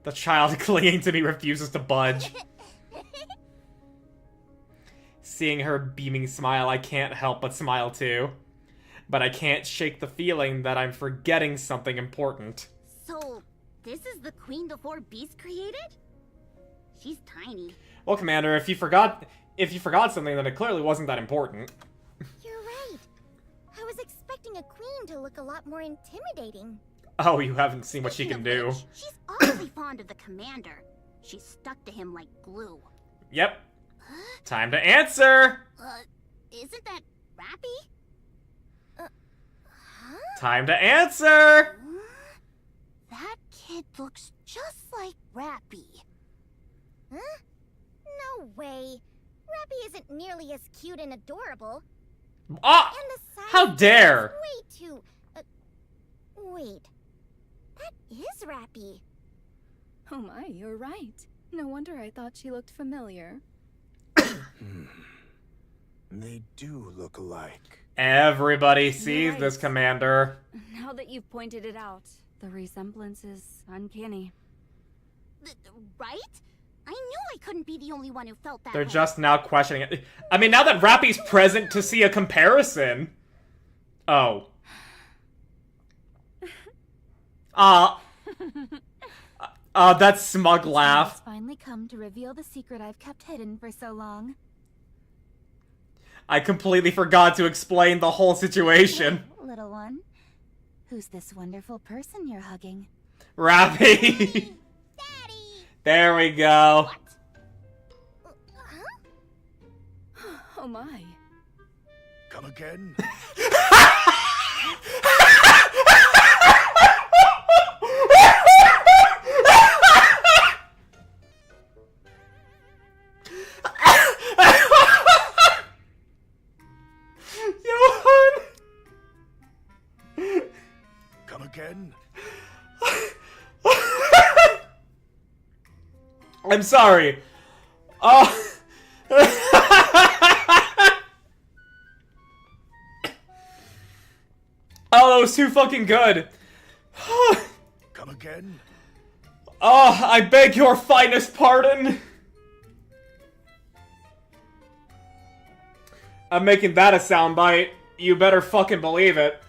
Speaker 1: the child clinging to me refuses to budge. Seeing her beaming smile, I can't help but smile too. But I can't shake the feeling that I'm forgetting something important.
Speaker 3: So, this is the queen the four beasts created? She's tiny.
Speaker 1: Well, Commander, if you forgot something, then it clearly wasn't that important.
Speaker 3: You're right. I was expecting a queen to look a lot more intimidating.
Speaker 1: Oh, you haven't seen what she
Speaker 3: Speaking
Speaker 1: can
Speaker 3: of
Speaker 1: do.
Speaker 3: which, she's awfully fond of the commander. She's stuck to him like glue.
Speaker 1: Yep. Time to answer!
Speaker 3: Isn't that Rappy?
Speaker 1: Time to answer!
Speaker 3: That kid looks just like Rappy. Huh? No way. Rappy isn't nearly as cute and adorable.
Speaker 1: Ah!
Speaker 3: And the size
Speaker 1: How dare!
Speaker 3: is way too... wait. That is Rappy.
Speaker 9: Oh my, you're right. No wonder I thought she looked familiar.
Speaker 8: They do look alike.
Speaker 1: Everybody sees
Speaker 9: right.
Speaker 1: this, Commander.
Speaker 9: Now that you've pointed it out, the resemblance is uncanny.
Speaker 3: Right? I knew I couldn't be the only one who felt that
Speaker 1: They're
Speaker 3: way.
Speaker 1: just now questioning it. I mean, now that Rappy's present to see a comparison. Oh. That smug laugh.
Speaker 4: It's finally come to reveal the secret I've kept hidden for so long.
Speaker 1: I completely forgot to explain the whole situation.
Speaker 4: Little one, who's this wonderful person you're hugging?
Speaker 1: Rappy!
Speaker 3: Daddy!
Speaker 1: There we go.
Speaker 3: Huh?
Speaker 9: Oh my.
Speaker 8: Come again? Come again?
Speaker 1: I'm sorry. Oh. Oh, that was too fucking good.
Speaker 8: Come again?
Speaker 1: Oh, I beg your finest pardon. I'm making that a soundbite. You better fucking believe it.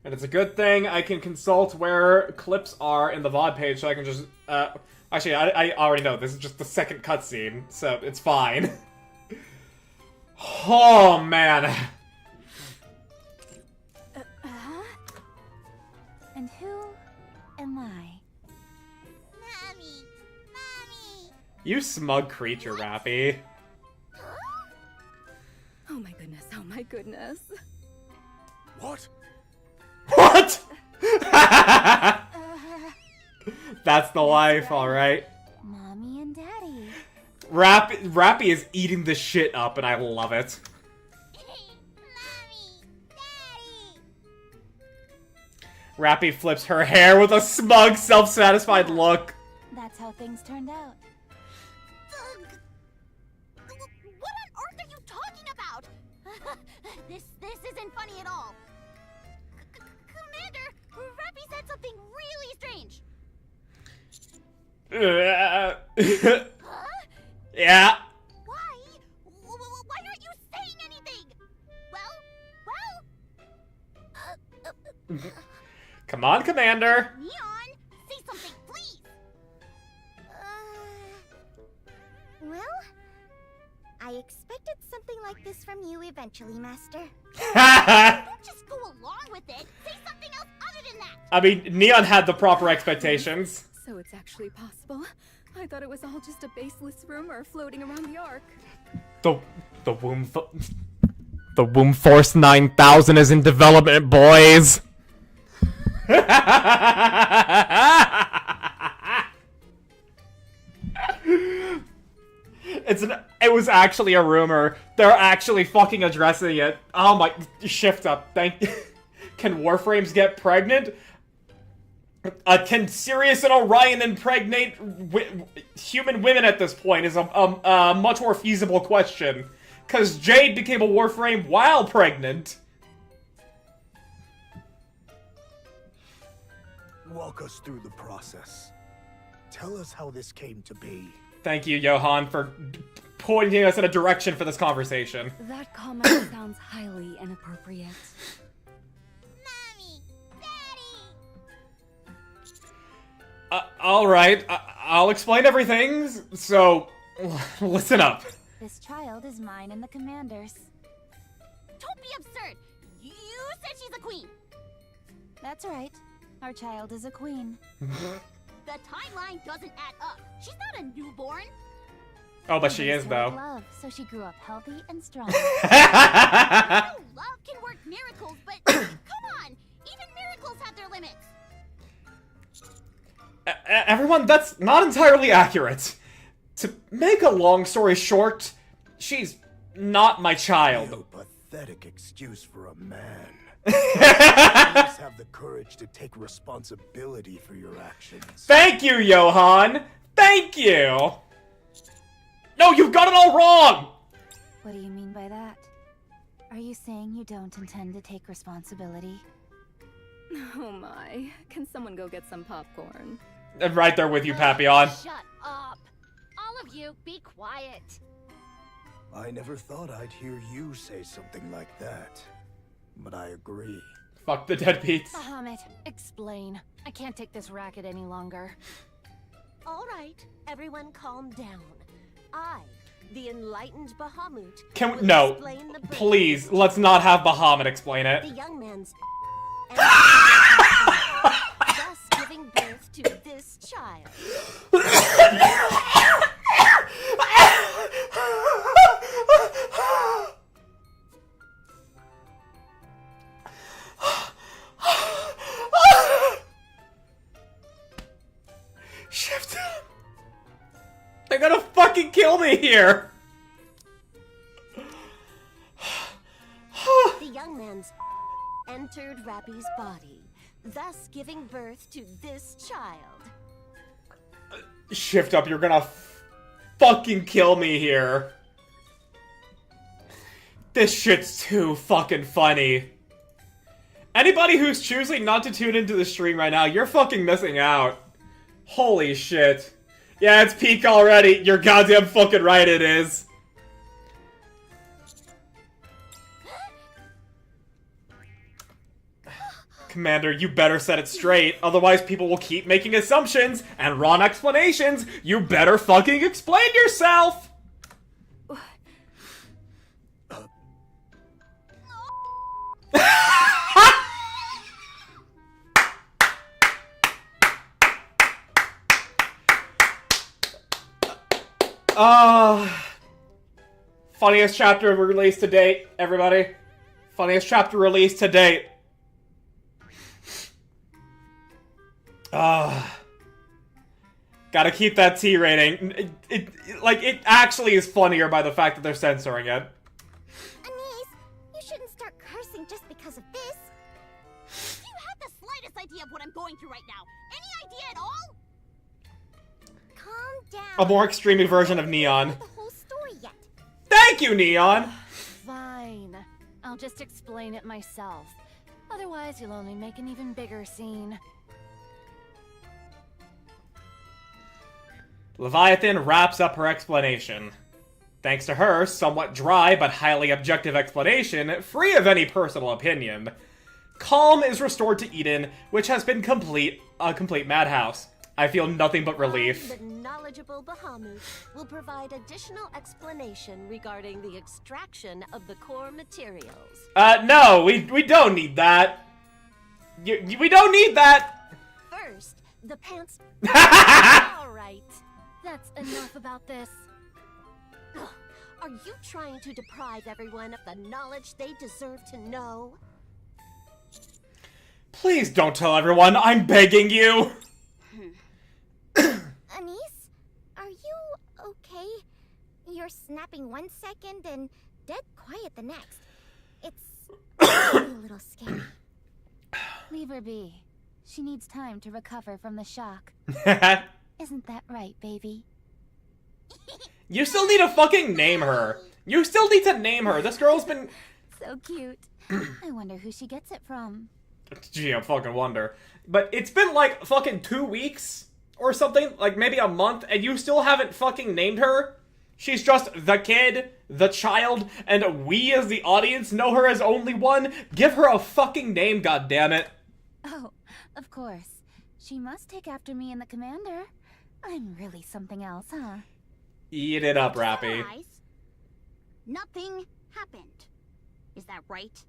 Speaker 1: And it's a good thing I can consult where clips are in the VOD page so I can just, actually, I already know. This is just the second cutscene, so it's fine. Oh, man.
Speaker 4: And who am I?
Speaker 3: Mommy! Mommy!
Speaker 1: You smug creature, Rappy.
Speaker 9: Oh my goodness, oh my goodness.
Speaker 8: What?
Speaker 1: What? That's the life, alright.
Speaker 4: Mommy and Daddy.
Speaker 1: Rappy is eating the shit up, and I love it.
Speaker 3: Mommy, Daddy.
Speaker 1: Rappy flips her hair with a smug, self-satisfied look.
Speaker 4: That's how things turned out.
Speaker 3: Ugh. What on earth are you talking about? This isn't funny at all. Commander, Rappy said something really strange. Huh?
Speaker 1: Yeah.
Speaker 3: Why? Why aren't you saying anything? Well.
Speaker 1: Come on, Commander.
Speaker 3: Neon, say something, please. Well, I expected something like this from you eventually, Master. Don't just go along with it. Say something else other than that.
Speaker 1: I mean, Neon had the proper expectations.
Speaker 9: So it's actually possible. I thought it was all just a baseless rumor floating around the Ark.
Speaker 1: The Womb Force 9000 is in development, boys. It was actually a rumor. They're actually fucking addressing it. Oh my, shift up. Can Warframes get pregnant? Can Sirius and Orion impregnate human women at this point is a much more feasible question. Because Jade became a Warframe while pregnant.
Speaker 8: Walk us through the process. Tell us how this came to be.
Speaker 1: Thank you, Johan, for pointing us in a direction for this conversation.
Speaker 5: That comment sounds highly inappropriate.
Speaker 3: Mommy, Daddy.
Speaker 1: Alright, I'll explain everything, so listen up.
Speaker 4: This child is mine and the Commander's.
Speaker 3: Don't be absurd. You said she's a queen.
Speaker 4: That's right. Our child is a queen.
Speaker 3: The timeline doesn't add up. She's not a newborn.
Speaker 1: Oh, but she is,
Speaker 4: Raised her
Speaker 1: though.
Speaker 4: with love, so she grew up healthy and strong.
Speaker 3: I know love can work miracles, but come on. Even miracles have their limits.
Speaker 1: Everyone, that's not entirely accurate. To make a long story short, she's not my child.
Speaker 8: No pathetic excuse for a man. Please have the courage to take responsibility for your actions.
Speaker 1: Thank you, Johan! Thank you! No, you've got it all wrong!
Speaker 4: What do you mean by that? Are you saying you don't intend to take responsibility?
Speaker 9: Oh my. Can someone go get some popcorn?
Speaker 1: I'm right there with you, Papillon.
Speaker 3: Shut up. All of you, be quiet.
Speaker 8: I never thought I'd hear you say something like that. But I agree.
Speaker 1: Fuck the deadbeats.
Speaker 5: Bahamut, explain. I can't take this racket any longer.
Speaker 7: All right, everyone calm down. I, the enlightened Bahamut,
Speaker 1: Can we-
Speaker 7: will
Speaker 1: no,
Speaker 7: explain the birth
Speaker 1: please, let's not have Bahamut explain
Speaker 7: the
Speaker 1: it.
Speaker 7: young man's thus giving birth to this child.
Speaker 1: Shift. They're gonna fucking kill me here.
Speaker 7: The young man's entered Rappy's body, thus giving birth to this child.
Speaker 1: Shift up, you're gonna fucking kill me here. This shit's too fucking funny. Anybody who's choosing not to tune into the stream right now, you're fucking missing out. Holy shit. Yeah, it's peak already. You're goddamn fucking right it is. Commander, you better set it straight, otherwise people will keep making assumptions and wrong explanations. You better fucking explain yourself! Funniest chapter released to date, everybody. Funniest chapter released to date. Gotta keep that T rating. It actually is funnier by the fact that they're censoring it.
Speaker 3: Anise, you shouldn't start cursing just because of this.
Speaker 2: Do you have the slightest idea of what I'm going through right now? Any idea at all?
Speaker 3: Calm down.
Speaker 1: A more extreme version of Neon.
Speaker 3: The whole story yet.
Speaker 1: Thank you, Neon!
Speaker 5: Fine. I'll just explain it myself. Otherwise, you'll only make an even bigger scene.
Speaker 1: Leviathan wraps up her explanation. Thanks to her somewhat dry but highly objective explanation, free of any personal opinion, calm is restored to Eden, which has been a complete madhouse. I feel nothing but relief.
Speaker 7: The knowledgeable Bahamut will provide additional explanation regarding the extraction of the core materials.
Speaker 1: No, we don't need that. We don't need that!
Speaker 7: First, the pants...
Speaker 5: Alright, that's enough about this.
Speaker 7: Ugh, are you trying to deprive everyone of the knowledge they deserve to know?
Speaker 1: Please don't tell everyone, I'm begging you!
Speaker 3: Anise, are you okay? You're snapping one second and dead quiet the next. It's a little scary.
Speaker 4: Leave her be. She needs time to recover from the shock. Isn't that right, baby?
Speaker 1: You still need to fucking name her. You still need to name her. This girl's been...
Speaker 4: So cute. I wonder who she gets it from.
Speaker 1: Gee, I fucking wonder. But it's been like fucking 2 weeks or something, like maybe a month, and you still haven't fucking named her? She's just the kid, the child, and we as the audience know her as only one? Give her a fucking name, goddammit.
Speaker 4: Oh, of course. She must take after me and the commander. I'm really something else, huh?
Speaker 1: Eat it up, Rappy.
Speaker 2: Guys, nothing happened. Is that right?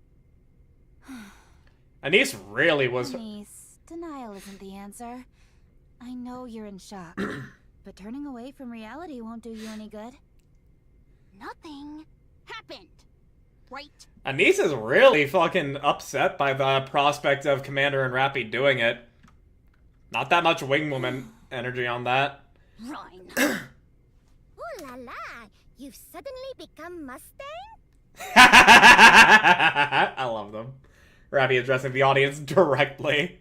Speaker 1: Anise really was...
Speaker 4: Anise, denial isn't the answer. I know you're in shock, but turning away from reality won't do you any good.
Speaker 2: Nothing happened. Right?
Speaker 1: Anise is really fucking upset by the prospect of Commander and Rappy doing it. Not that much wing woman energy on that.
Speaker 2: Rhine.
Speaker 3: Ooh la la, you've suddenly become Mustang?
Speaker 1: I love them. Rappy addressing the audience directly.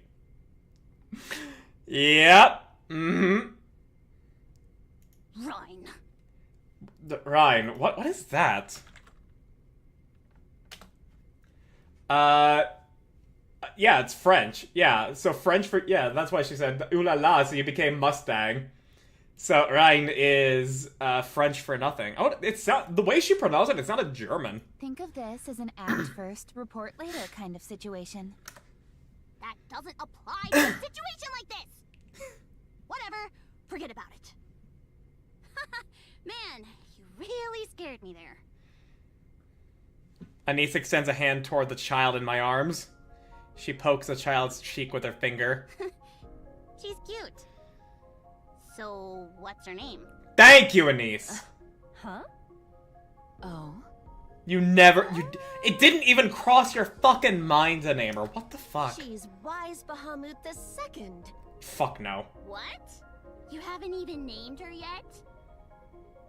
Speaker 1: Yep. Mm-hmm.
Speaker 2: Rhine.
Speaker 1: Rhine, what is that? Yeah, it's French. Yeah, so French for... Yeah, that's why she said, ooh la la, so you became Mustang. So Rhine is French for nothing. Oh, it's not... The way she pronounced it, it's not a German.
Speaker 4: Think of this as an act first, report later kind of situation.
Speaker 2: That doesn't apply to a situation like this. Whatever. Forget about it. Man, you really scared me there.
Speaker 1: Anise extends a hand toward the child in my arms. She pokes the child's cheek with her finger.
Speaker 2: She's cute. So, what's her name?
Speaker 1: Thank you, Anise!
Speaker 5: Huh? Oh?
Speaker 1: You never... it didn't even cross your fucking mind to name her. What the fuck?
Speaker 7: She's Wise Bahamut II.
Speaker 1: Fuck no.
Speaker 2: What? You haven't even named her yet?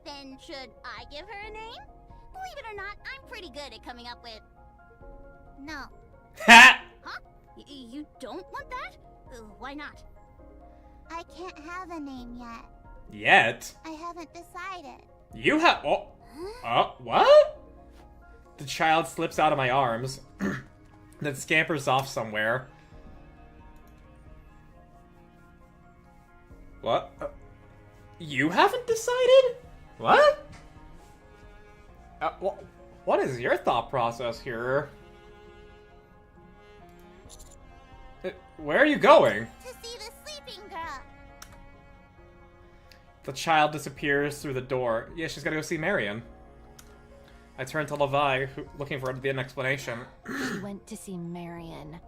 Speaker 2: Then should I give her a name? Believe it or not, I'm pretty good at coming up with... No.
Speaker 1: Ha!
Speaker 2: Huh? You don't want that? Why not?
Speaker 3: I can't have a name yet.
Speaker 1: Yet?
Speaker 3: I haven't decided.
Speaker 1: You have... what? The child slips out of my arms, then scampers off somewhere. What? You haven't decided? What? What is your thought process here? Where are you going?
Speaker 3: To see the sleeping girl.
Speaker 1: The child disappears through the door. Yeah, she's gotta go see Marion. I turn to Levi, looking for an explanation.
Speaker 5: She went to see Marion.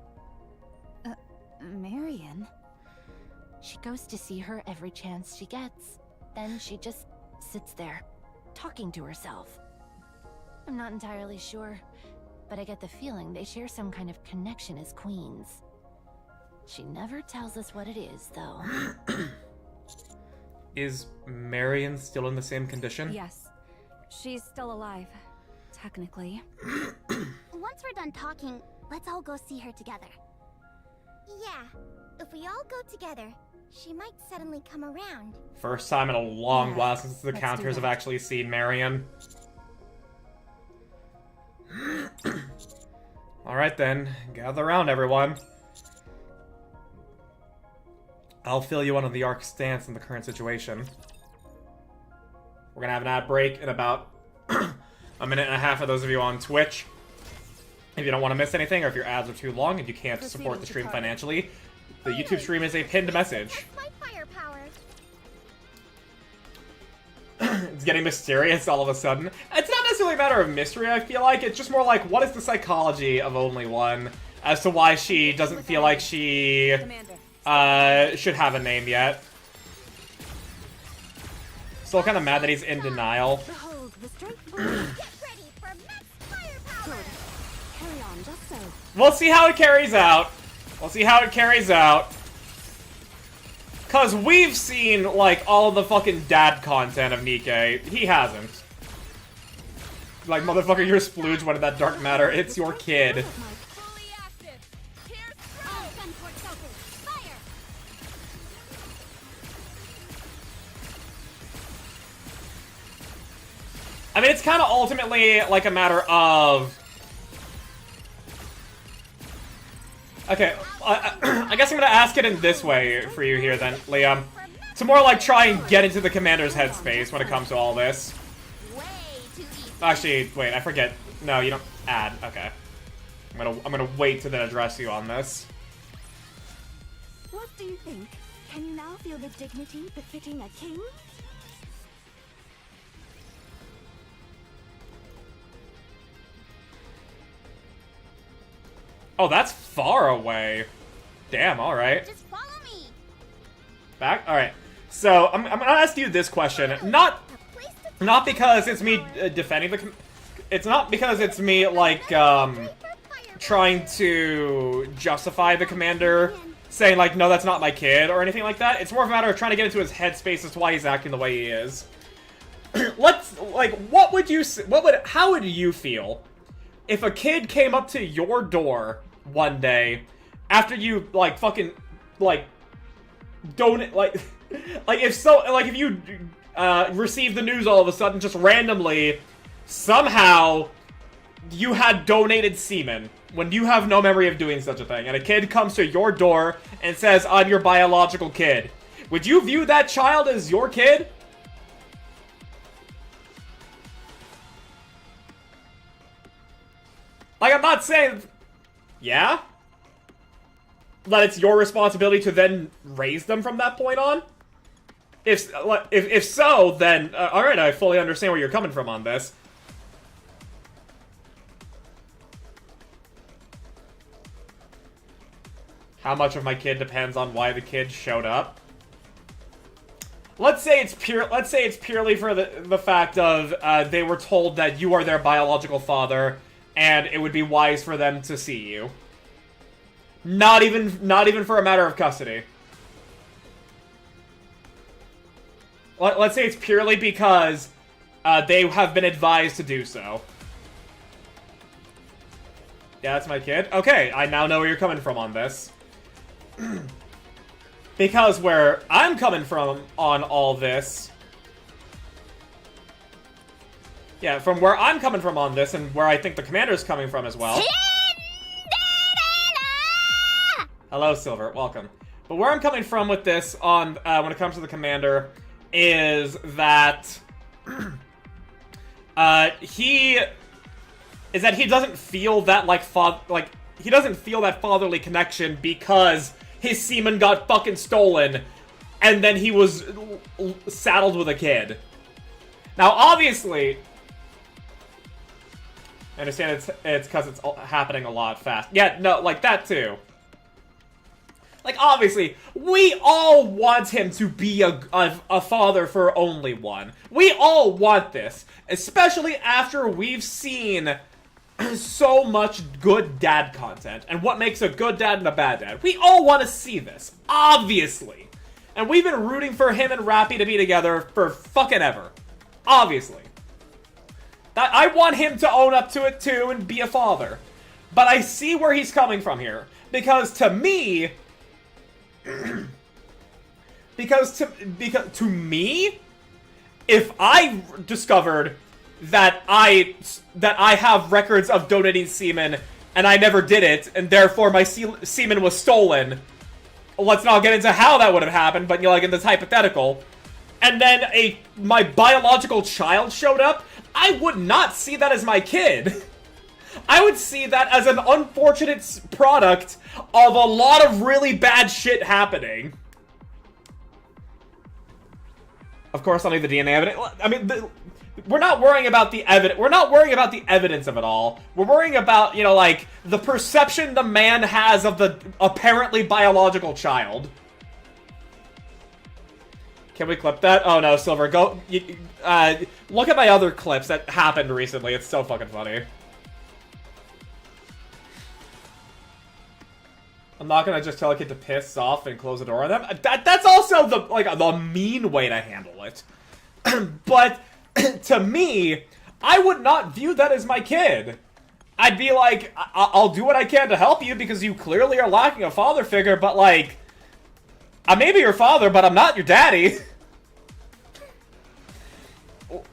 Speaker 4: Marion?
Speaker 5: She goes to see her every chance she gets. Then she just sits there, talking to herself. I'm not entirely sure, but I get the feeling they share some kind of connection as queens. She never tells us what it is, though.
Speaker 1: Is Marion still in the same condition?
Speaker 9: Yes. She's still alive. Technically.
Speaker 2: Once we're done talking, let's all go see her together.
Speaker 3: Yeah, if we all go together, she might suddenly come around.
Speaker 1: First time in a long
Speaker 9: Yeah,
Speaker 1: while since the
Speaker 9: let's do
Speaker 1: counters have
Speaker 9: that.
Speaker 1: actually seen Marion. Alright then, gather around everyone. I'll fill you in on the Ark's stance in the current situation. We're gonna have an ad break in about a minute and a half for those of you on Twitch. If you don't want to miss anything, or if your ads are too long and you can't support the stream financially, the YouTube stream is a pinned message.
Speaker 3: That's my firepower.
Speaker 1: It's getting mysterious all of a sudden. It's not necessarily a matter of mystery, I feel like. It's just more like, what is the psychology of Only One as to why she doesn't feel like she should have a name yet. Still kind of mad that he's in denial.
Speaker 5: Behold the strength.
Speaker 3: Get ready for max firepower.
Speaker 5: Carry on, just so.
Speaker 1: We'll see how it carries out. We'll see how it carries out. Cause we've seen, like, all the fucking dad content of Nikke. He hasn't. Like, motherfucker, your splooge went in that dark matter. It's your kid.
Speaker 2: Fully active. Here's throw. Gun port focus. Fire.
Speaker 1: I mean, it's kind of ultimately, like, a matter of... Okay, I guess I'm gonna ask it in this way for you here, then, Liam. To more, like, try and get into the commander's headspace when it comes to all this.
Speaker 2: Way too easy.
Speaker 1: Actually, wait, I forget. No, you don't add. Okay. I'm gonna wait to then address you on this.
Speaker 5: What do you think? Can you now feel the dignity befitting a king?
Speaker 1: Oh, that's far away. Damn, alright.
Speaker 2: Just follow me.
Speaker 1: Back? Alright. So, I'm gonna ask you this question. Not because it's me defending the... It's not because it's me, like, trying to justify the commander, saying, like, no, that's not my kid, or anything like that. It's more of a matter of trying to get into his headspace as to why he's acting the way he is. How would you feel if a kid came up to your door one day after you, like, fucking, like, donate, like, if you, received the news all of a sudden, just randomly, somehow, you had donated semen, when you have no memory of doing such a thing, and a kid comes to your door and says, I'm your biological kid. Would you view that child as your kid? Like, I'm not saying... Yeah? That it's your responsibility to then raise them from that point on? If so, then... alright, I fully understand where you're coming from on this. How much of my kid depends on why the kid showed up? Let's say it's purely for the fact of, they were told that you are their biological father, and it would be wise for them to see you. Not even for a matter of custody. Let's say it's purely because they have been advised to do so. Yeah, that's my kid. Okay, I now know where you're coming from on this. Because where I'm coming from on all this... Yeah, from where I'm coming from on this, and where I think the commander's coming from as well. Hello, Silver. Welcome. But where I'm coming from with this on when it comes to the commander is that he doesn't feel that he doesn't feel that fatherly connection because his semen got fucking stolen and then he was saddled with a kid. Now, obviously, I understand it's because it's happening a lot fast. Yeah, no, like that too. Like, obviously, we all want him to be a father for only one. We all want this. Especially after we've seen so much good dad content. And what makes a good dad and a bad dad. We all want to see this. Obviously. And we've been rooting for him and Rappy to be together for fucking ever. Obviously. I want him to own up to it too and be a father. But I see where he's coming from here. Because to me... because to me... If I discovered that I have records of donating semen and I never did it, and therefore my semen was stolen... Let's not get into how that would have happened, but you know, like in this hypothetical. And then my biological child showed up, I would not see that as my kid. I would see that as an unfortunate product of a lot of really bad shit happening. Of course, I'll need the DNA evidence. I mean, we're not worrying about the evidence. We're not worrying about the evidence of it all. We're worrying about, you know, like, the perception the man has of the apparently biological child. Can we clip that? Oh no, Silver, go... look at my other clips that happened recently. It's so fucking funny. I'm not gonna just tell a kid to piss off and close the door on them. That's also the mean way to handle it. But to me, I would not view that as my kid. I'd be like, I'll do what I can to help you because you clearly are lacking a father figure, but like, I may be your father, but I'm not your daddy.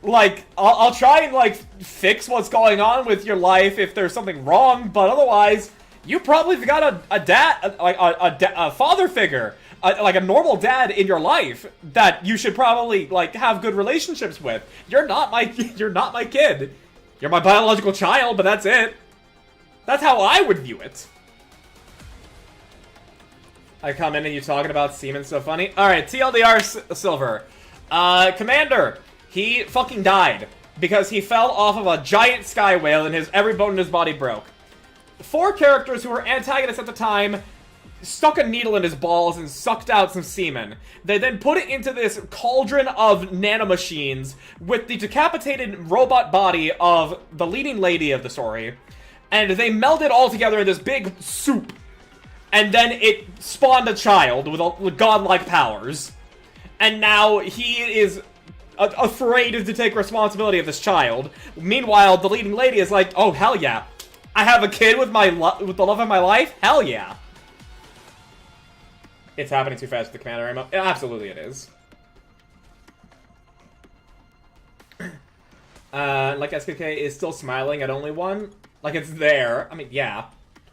Speaker 1: Like, I'll try and like fix what's going on with your life if there's something wrong, but otherwise, you probably got a father figure, like a normal dad in your life that you should probably like have good relationships with. You're not my kid. You're my biological child, but that's it. That's how I would view it. I come in and you talking about semen so funny. All right, TLDR Silver, Commander. He fucking died because he fell off of a giant sky whale and every bone in his body broke. 4 characters who were antagonists at the time stuck a needle in his balls and sucked out some semen. They then put it into this cauldron of nanomachines with the decapitated robot body of the leading lady of the story. And they melded all together in this big soup. And then it spawned a child with godlike powers. And now he is afraid to take responsibility of this child. Meanwhile, the leading lady is like, oh, hell yeah. I have a kid with with the love of my life? Hell yeah. It's happening too fast with the commander ammo. Absolutely it is. Like SKK is still smiling at only one. Like it's there. I mean, yeah.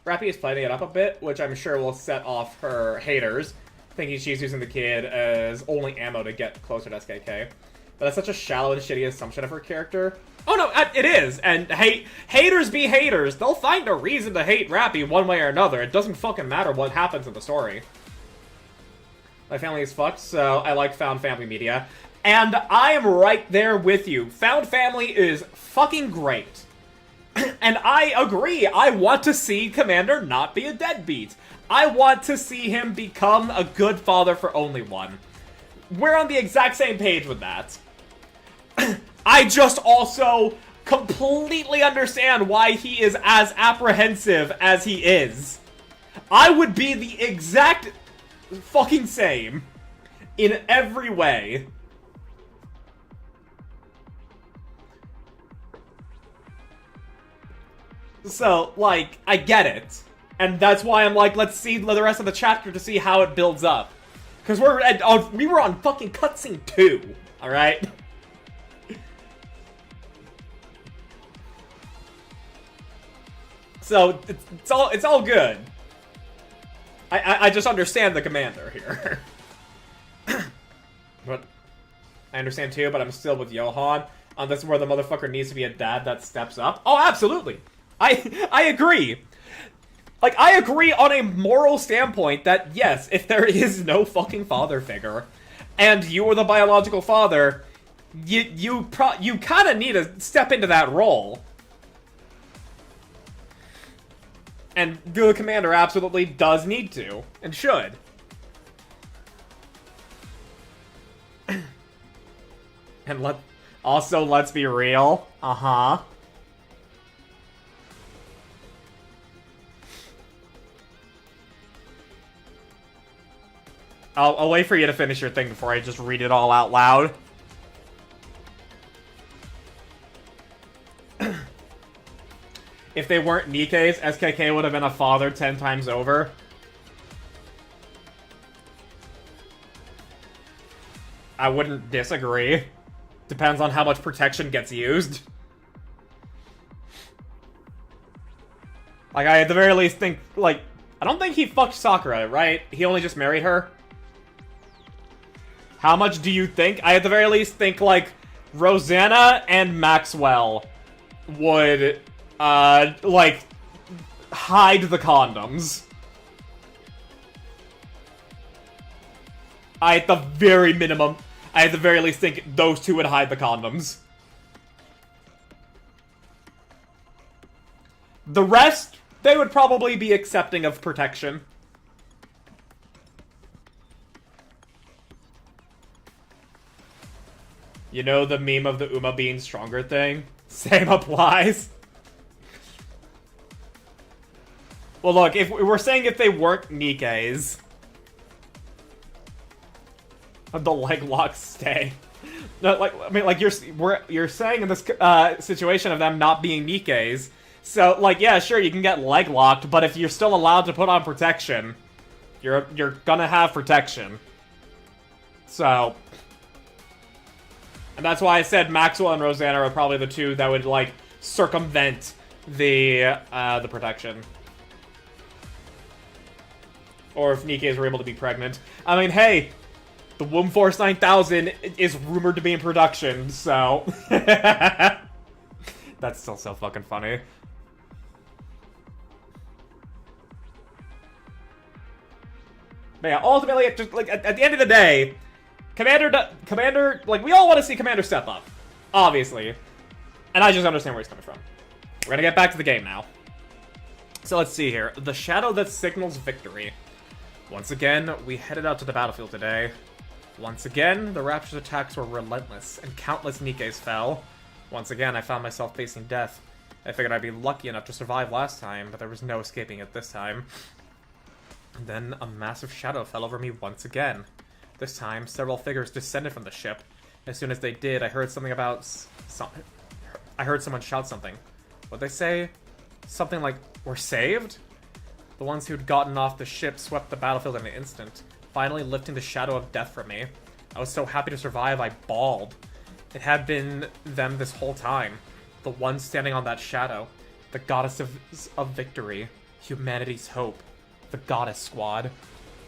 Speaker 1: Rappy is playing it up a bit, which I'm sure will set off her haters, thinking she's using the kid as only ammo to get closer to SKK. But that's such a shallow and shitty assumption of her character. Oh no, it is! And haters be haters. They'll find a reason to hate Rappy one way or another. It doesn't fucking matter what happens in the story. My family is fucked, so I like found family media. And I am right there with you. Found family is fucking great. And I agree, I want to see Commander not be a deadbeat. I want to see him become a good father for only one. We're on the exact same page with that. I just also completely understand why he is as apprehensive as he is. I would be the exact fucking same in every way. So, like, I get it. And that's why I'm like, let's see the rest of the chapter to see how it builds up. Because we were on fucking cutscene 2, alright? So, it's all good. I just understand the commander here. But I understand too, but I'm still with Johan. This is where the motherfucker needs to be a dad that steps up. Oh, absolutely! I agree! Like, I agree on a moral standpoint that, yes, if there is no fucking father figure, and you are the biological father, you kind of need to step into that role. And the commander absolutely does need to, and should. And let's be real. Uh-huh. I'll wait for you to finish your thing before I just read it all out loud. If they weren't Nikke's, SKK would have been a father 10 times over. I wouldn't disagree. Depends on how much protection gets used. Like, I at the very least think, like, I don't think he fucked Sakura, right? He only just married her? How much do you think? I at the very least think, like, Rosanna and Maxwell would, like, hide the condoms. I, at the very minimum, I at the very least think those two would hide the condoms. The rest, they would probably be accepting of protection. You know the meme of the Uma being stronger thing? Same applies. Well, look, if we're saying if they weren't Nikke's, the leg locks stay. No, like, I mean, like you're saying in this situation of them not being Nikke's. So, like, yeah, sure, you can get leg locked, but if you're still allowed to put on protection, you're gonna have protection. So, and that's why I said Maxwell and Rosanna are probably the two that would, like, circumvent the protection. Or if Nikke's were able to be pregnant. I mean, hey, the Womb Force 9000 is rumored to be in production, so... That's still so fucking funny. But yeah, ultimately, just, like, at the end of the day, Commander, like, we all want to see Commander step up. Obviously. And I just understand where he's coming from. We're gonna get back to the game now. So let's see here. The shadow that signals victory. Once again, we headed out to the battlefield today. Once again, the Rapture's attacks were relentless, and countless Nikkes fell. Once again, I found myself facing death. I figured I'd be lucky enough to survive last time, but there was no escaping it this time. And then a massive shadow fell over me once again. This time, several figures descended from the ship. As soon as they did, I heard something about... I heard someone shout something. What'd they say? Something like, "We're saved?" The ones who'd gotten off the ship swept the battlefield in an instant, finally lifting the shadow of death from me. I was so happy to survive, I bawled. It had been them this whole time. The one standing on that shadow. The goddess of victory. Humanity's hope. The Goddess Squad.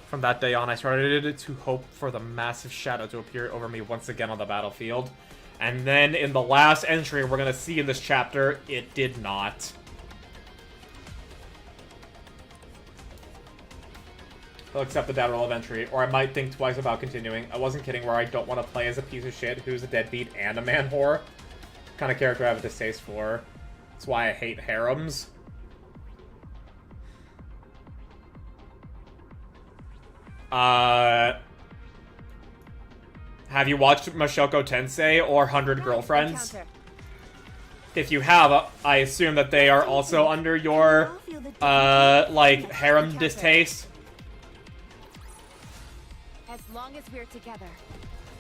Speaker 1: From that day on, I started to hope for the massive shadow to appear over me once again on the battlefield. And then, in the last entry we're gonna see in this chapter, it did not. I'll accept the data roll of entry, or I might think twice about continuing. I wasn't kidding where I don't want to play as a piece of shit who's a deadbeat and a man whore. Kind of character I have a distaste for. That's why I hate harems. Have you watched Mashoko Tensei or 100 Girlfriends? If you have, I assume that they are also under your, like, harem distaste.
Speaker 5: As long as we're together,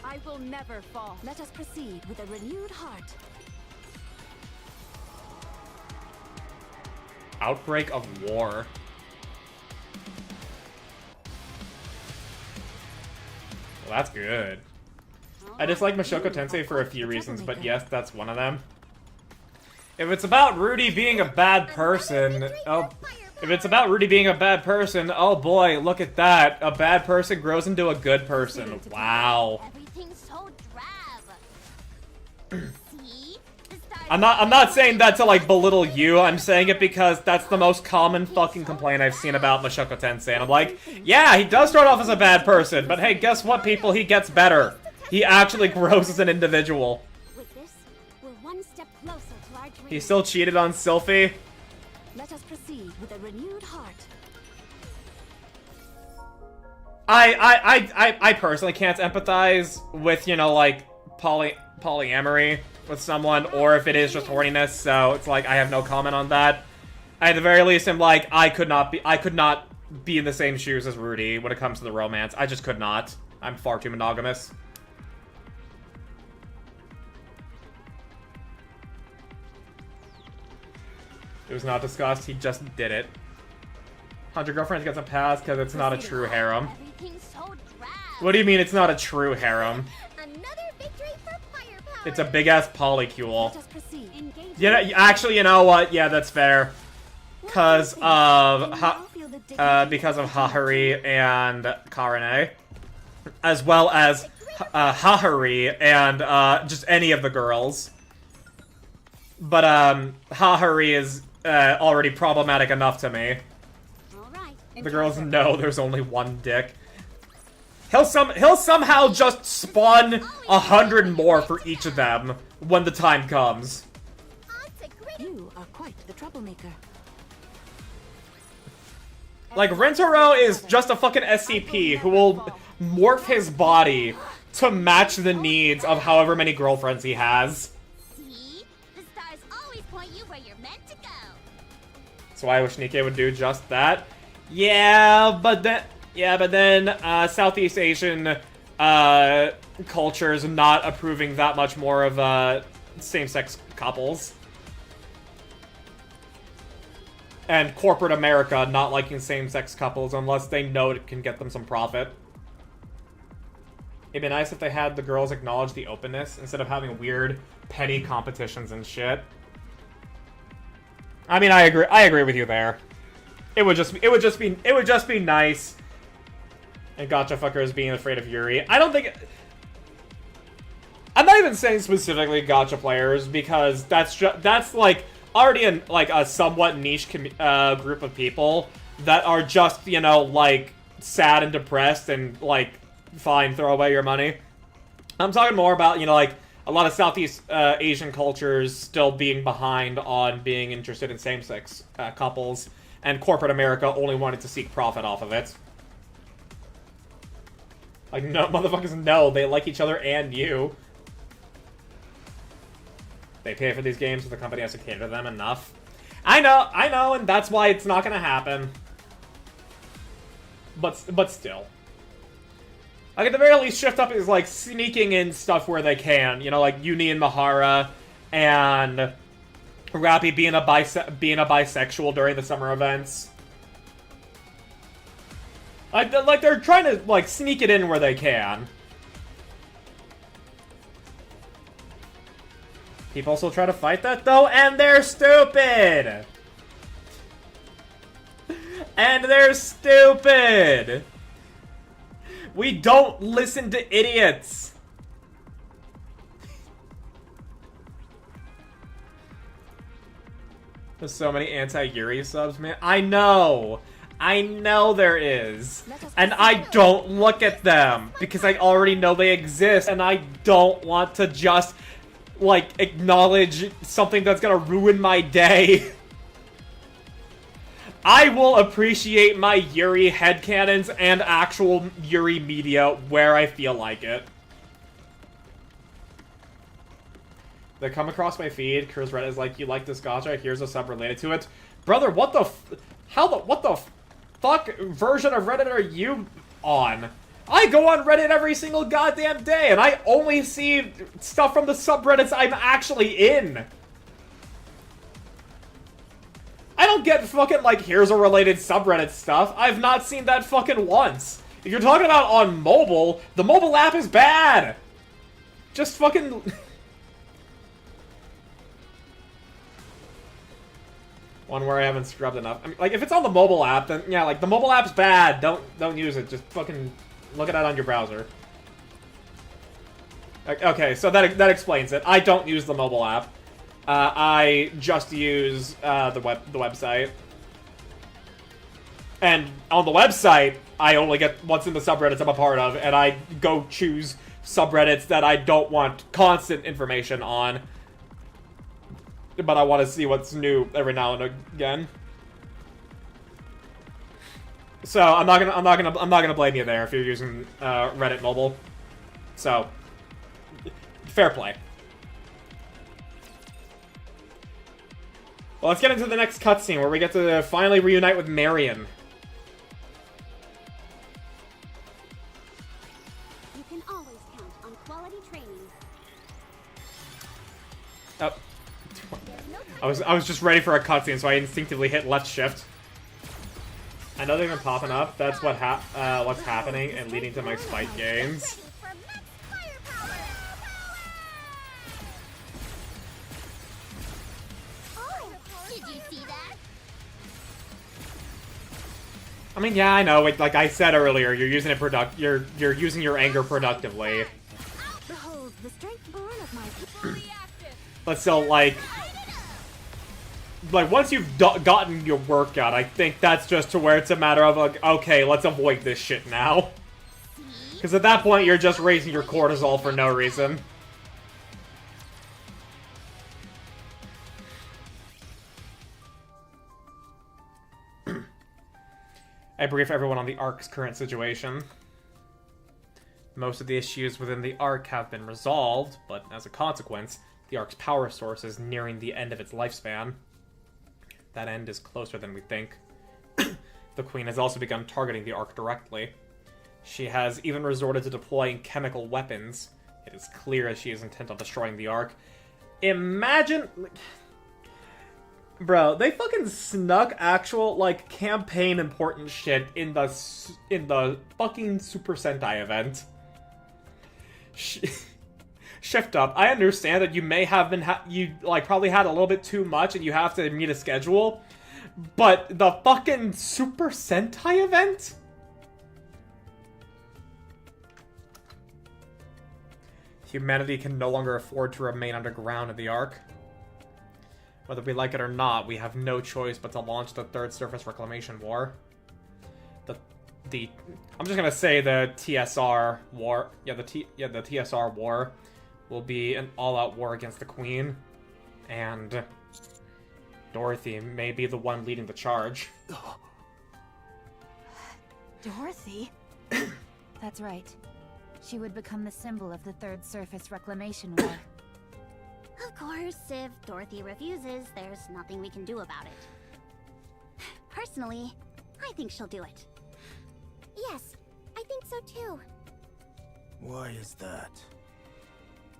Speaker 5: I will never fall. Let us proceed with a renewed heart.
Speaker 1: Outbreak of war. Well, that's good. I dislike Mashoko Tensei for a few reasons, but yes, that's one of them. If it's about Rudy being a bad person, oh boy, look at that. A bad person grows into a good person. Wow.
Speaker 2: Everything's so drab. See?
Speaker 1: I'm not saying that to, like, belittle you. I'm saying it because that's the most common fucking complaint I've seen about Mashoko Tensei. And I'm like, yeah, he does start off as a bad person, but hey, guess what, people? He gets better. He actually grows as an individual.
Speaker 3: With this, we're one step closer to our dream.
Speaker 1: He still cheated on Sylphie.
Speaker 5: Let us proceed with a renewed heart.
Speaker 1: I personally can't empathize with, you know, like, polyamory with someone, or if it is just horniness, so it's like, I have no comment on that. At the very least, I'm like, I could not be in the same shoes as Rudy when it comes to the romance. I just could not. I'm far too monogamous. It was not discussed, he just did it. 100 girlfriends gets a pass because it's not a true harem.
Speaker 2: Everything's so drab.
Speaker 1: What do you mean it's not a true harem?
Speaker 3: Another victory for firepower.
Speaker 1: It's a big-ass polycule.
Speaker 6: Let us proceed.
Speaker 1: You know, actually, you know what? Yeah, that's fair. Because of Hahari and Karane. As well as Hahari and just any of the girls. But Hahari is already problematic enough to me. The girls know there's only one dick. He'll somehow just spawn 100 more for each of them when the time comes.
Speaker 5: You are quite the troublemaker.
Speaker 1: Like, Rentaro is just a fucking SCP who will morph his body to match the needs of however many girlfriends he has.
Speaker 2: See? The stars always point you where you're meant to go.
Speaker 1: So I wish Nikke would do just that. Yeah, but then Southeast Asian cultures not approving that much more of same-sex couples. And corporate America not liking same-sex couples unless they know it can get them some profit. It'd be nice if they had the girls acknowledge the openness instead of having weird, petty competitions and shit. I mean, I agree with you there. It would just be nice. And gotcha fuckers being afraid of Yuri. I don't think. I'm not even saying specifically gotcha players because that's like already a somewhat niche group of people that are just, you know, like sad and depressed and like fine, throw away your money. I'm talking more about, you know, like a lot of Southeast Asian cultures still being behind on being interested in same-sex couples. And corporate America only wanted to seek profit off of it. Like, no, motherfuckers know they like each other and you. They pay for these games, so the company has to cater to them enough. I know, and that's why it's not gonna happen. But still. Like, at the very least, Shift Up is, like, sneaking in stuff where they can. You know, like, Uni and Mahara, and Rappy being a bisexual during the summer events. Like they're trying to, like, sneak it in where they can. People still try to fight that, though, and they're stupid! And they're stupid! We don't listen to idiots! There's so many anti-Yuri subs, man. I know there is. And I don't look at them because I already know they exist and I don't want to just, like, acknowledge something that's gonna ruin my day. I will appreciate my Yuri headcanons and actual Yuri media where I feel like it. They come across my feed, Kurz Reddit is like, you like this gacha? Here's a sub related to it. Brother, what the fuck version of Reddit are you on? I go on Reddit every single goddamn day, and I only see stuff from the subreddits I'm actually in. I don't get fucking, like, here's a related subreddit stuff. I've not seen that fucking once. If you're talking about on mobile, the mobile app is bad. Just fucking... One where I haven't scrubbed enough. I mean, like, if it's on the mobile app, then, yeah, like, the mobile app's bad. Don't use it. Just fucking look at it on your browser. Okay, so that explains it. I don't use the mobile app. I just use the website. And on the website, I only get what's in the subreddits I'm a part of, and I go choose subreddits that I don't want constant information on. But I want to see what's new every now and again. So I'm not gonna blame you there if you're using Reddit mobile. So fair play. Well, let's get into the next cutscene where we get to finally reunite with Marion.
Speaker 2: always count on quality training.
Speaker 1: Oh. I was just ready for a cutscene, so I instinctively hit left shift. I know they've been popping up. That's what's happening and leading to my spike gains.
Speaker 2: Oh, did you see that?
Speaker 1: I mean, yeah, I know. Like I said earlier, you're using it You're using your anger productively.
Speaker 3: Behold, the strength born of my
Speaker 1: But still, like once you've gotten your workout, I think that's just to where it's a matter of like, okay, let's avoid this shit now. Because at that point, you're just raising your cortisol for no reason. I brief everyone on the Ark's current situation. Most of the issues within the Ark have been resolved, but as a consequence, the Ark's power source is nearing the end of its lifespan. That end is closer than we think. The Queen has also begun targeting the Ark directly. She has even resorted to deploying chemical weapons. It is clear that she is intent on destroying the Ark. Imagine... Bro, they fucking snuck actual, like, campaign important shit in the fucking Super Sentai event. Shift up. I understand that you may have been, probably had a little bit too much and you have to meet a schedule, but the fucking Super Sentai event? Humanity can no longer afford to remain underground in the Ark. Whether we like it or not, we have no choice but to launch the Third Surface Reclamation War. I'm just gonna say the TSR war. Yeah, the TSR war will be an all-out war against the Queen, and Dorothy may be the one leading the charge.
Speaker 4: Dorothy? That's right. She would become the symbol of the Third Surface Reclamation War.
Speaker 2: Of course, if Dorothy refuses, there's nothing we can do about it. Personally, I think she'll do it.
Speaker 3: Yes, I think so too.
Speaker 8: Why is that?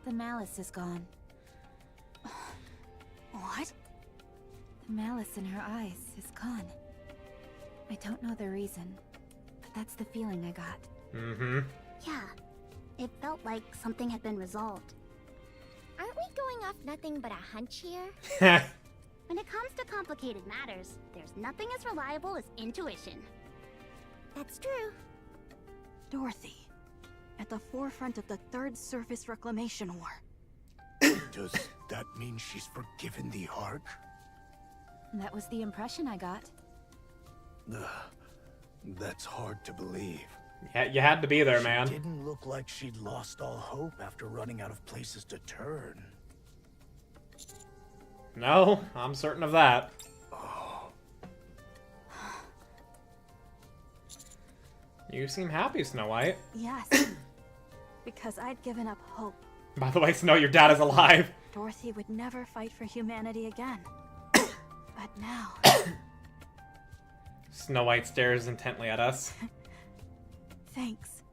Speaker 4: The malice is gone.
Speaker 9: What?
Speaker 4: The malice in her eyes is gone. I don't know the reason, but that's the feeling I got.
Speaker 1: Mm-hmm.
Speaker 2: Yeah, it felt like something had been resolved.
Speaker 3: Aren't we going off nothing but a hunch here?
Speaker 2: When it comes to complicated matters, there's nothing as reliable as intuition.
Speaker 3: That's true.
Speaker 9: Dorothy, at the forefront of the Third Surface Reclamation War.
Speaker 8: Does that mean she's forgiven the Ark?
Speaker 4: That was the impression I got.
Speaker 8: That's hard to believe.
Speaker 1: Yeah, you had to be there, man.
Speaker 8: She didn't look like she'd lost all hope after running out of places to turn.
Speaker 1: No, I'm certain of that.
Speaker 8: Oh.
Speaker 1: You seem happy, Snow White.
Speaker 9: Yes. Because I'd given up hope.
Speaker 1: By the way, Snow, your dad is alive.
Speaker 9: Dorothy would never fight for humanity again. But now...
Speaker 1: Snow White stares intently at us.
Speaker 9: Thanks.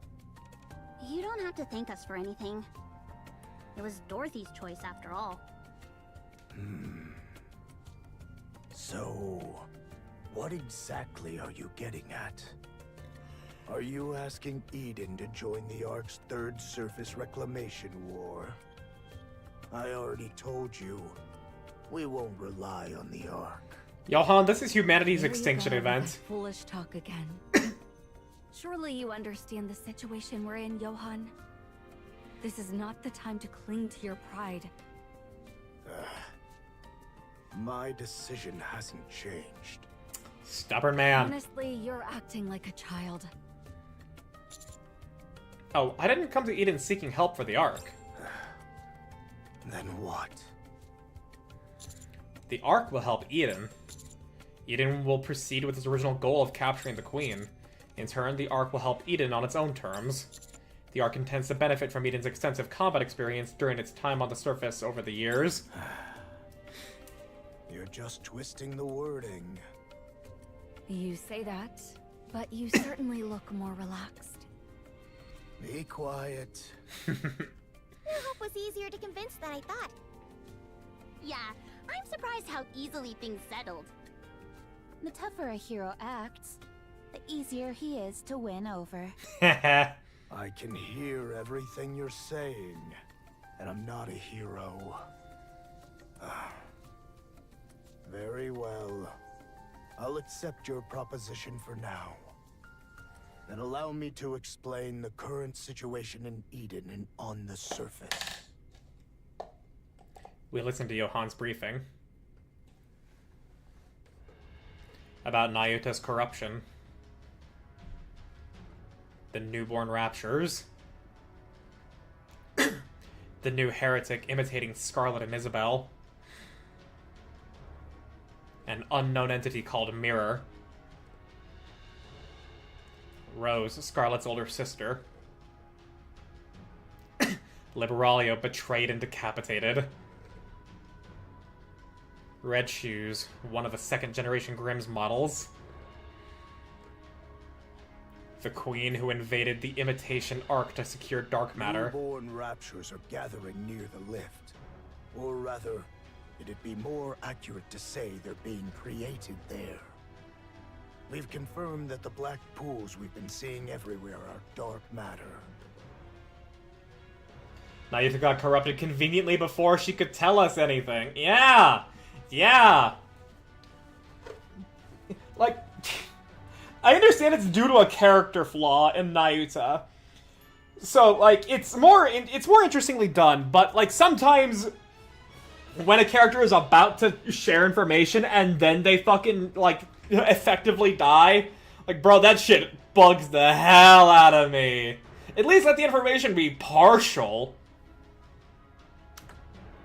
Speaker 2: You don't have to thank us for anything. It was Dorothy's choice after all.
Speaker 8: So, what exactly are you getting at? Are you asking Eden to join the Ark's Third Surface Reclamation War? I already told you, we won't rely on the Ark.
Speaker 1: Johan, this is humanity's
Speaker 9: Here you
Speaker 1: extinction
Speaker 9: go with
Speaker 1: event.
Speaker 9: that foolish talk again. Surely you understand the situation we're in, Johan. This is not the time to cling to your pride.
Speaker 8: My decision hasn't changed.
Speaker 1: Stubborn man.
Speaker 9: Honestly, you're acting like a child.
Speaker 1: Oh, I didn't come to Eden seeking help for the Ark.
Speaker 8: Then what?
Speaker 1: The Ark will help Eden. Eden will proceed with its original goal of capturing the Queen. In turn, the Ark will help Eden on its own terms. The Ark intends to benefit from Eden's extensive combat experience during its time on the surface over the years.
Speaker 8: You're just twisting the wording.
Speaker 9: You say that, but you certainly look more relaxed.
Speaker 8: Be quiet.
Speaker 3: New Hope was easier to convince than I thought.
Speaker 2: Yeah, I'm surprised how easily things settled.
Speaker 4: The tougher a hero acts, the easier he is to win over.
Speaker 8: I can hear everything you're saying, and I'm not a hero. Very well. I'll accept your proposition for now. Then allow me to explain the current situation in Eden and on the surface.
Speaker 1: We listened to Johan's briefing about Nayuta's corruption, the newborn raptures, the new heretic imitating Scarlet and Isabel, an unknown entity called Mirror, Rose, Scarlet's older sister, Liberalia betrayed and decapitated, Red Shoes, one of the second-generation Grimm's models, the Queen who invaded the Imitation Ark to secure dark matter.
Speaker 8: Newborn raptures are gathering near the lift. Or rather, it'd be more accurate to say they're being created there. We've confirmed that the black pools we've been seeing everywhere are dark matter.
Speaker 1: Nayuta got corrupted conveniently before she could tell us anything. Yeah! Yeah! Like, I understand it's due to a character flaw in Nayuta. So, like, it's more interestingly done, but, like, sometimes when a character is about to share information and then they fucking, like, effectively die, like, bro, that shit bugs the hell out of me. At least let the information be partial.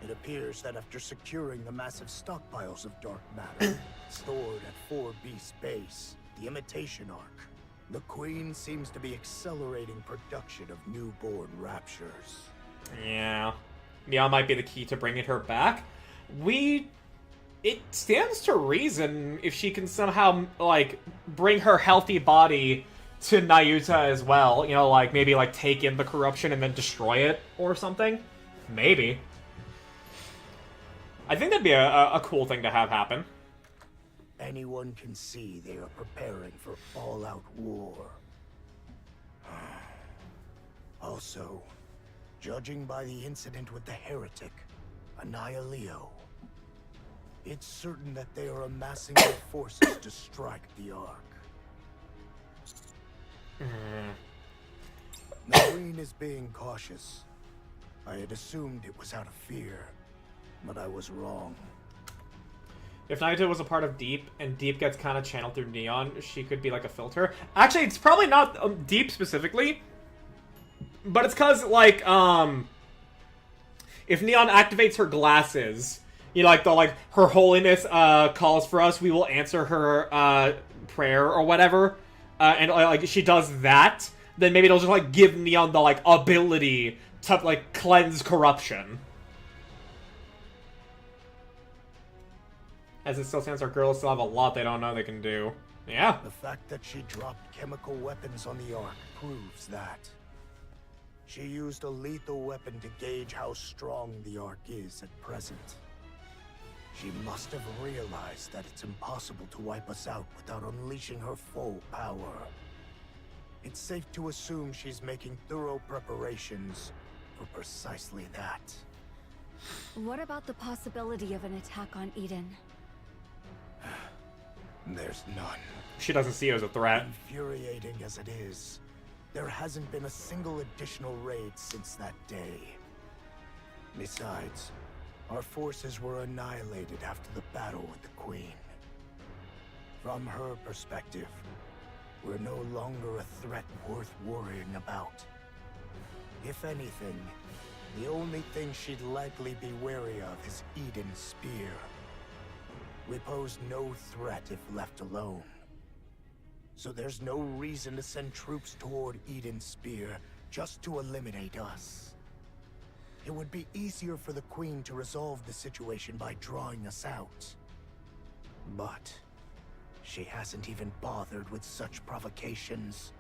Speaker 8: It appears that after securing the massive stockpiles of dark matter stored at 4B's base, the Imitation Ark, the Queen seems to be accelerating production of newborn raptures.
Speaker 1: Yeah. Neon might be the key to bringing her back. It stands to reason if she can somehow, like, bring her healthy body to Nayuta as well. You know, like, maybe, like, take in the corruption and then destroy it or something. Maybe. I think that'd be a cool thing to have happen.
Speaker 8: Anyone can see they are preparing for all-out war. Also, judging by the incident with the heretic, Annihilio, it's certain that they are amassing their forces to strike the Ark. The Queen is being cautious. I had assumed it was out of fear, but I was wrong.
Speaker 1: If Nayuta was a part of Deep, and Deep gets kind of channeled through Neon, she could be like a filter. Actually, it's probably not Deep specifically, but it's because, like, if Neon activates her glasses, you know, like, Her Holiness calls for us, we will answer her prayer or whatever, and, like, she does that, then maybe it'll just, like, give Neon the, like, ability to, like, cleanse corruption. As it still stands, our girls still have a lot they don't know they can do. Yeah.
Speaker 8: The fact that she dropped chemical weapons on the Ark proves that. She used a lethal weapon to gauge how strong the Ark is at present. She must have realized that it's impossible to wipe us out without unleashing her full power. It's safe to assume she's making thorough preparations for precisely that.
Speaker 9: What about the possibility of an attack on Eden?
Speaker 8: There's none.
Speaker 1: She doesn't see it as a threat.
Speaker 8: Infuriating as it is, there hasn't been a single additional raid since that day. Besides, our forces were annihilated after the battle with the Queen. From her perspective, we're no longer a threat worth worrying about. If anything, the only thing she'd likely be wary of is Eden's spear. We pose no threat if left alone. So there's no reason to send troops toward Eden's spear just to eliminate us. It would be easier for the Queen to resolve the situation by drawing us out. But she hasn't even bothered with such provocations.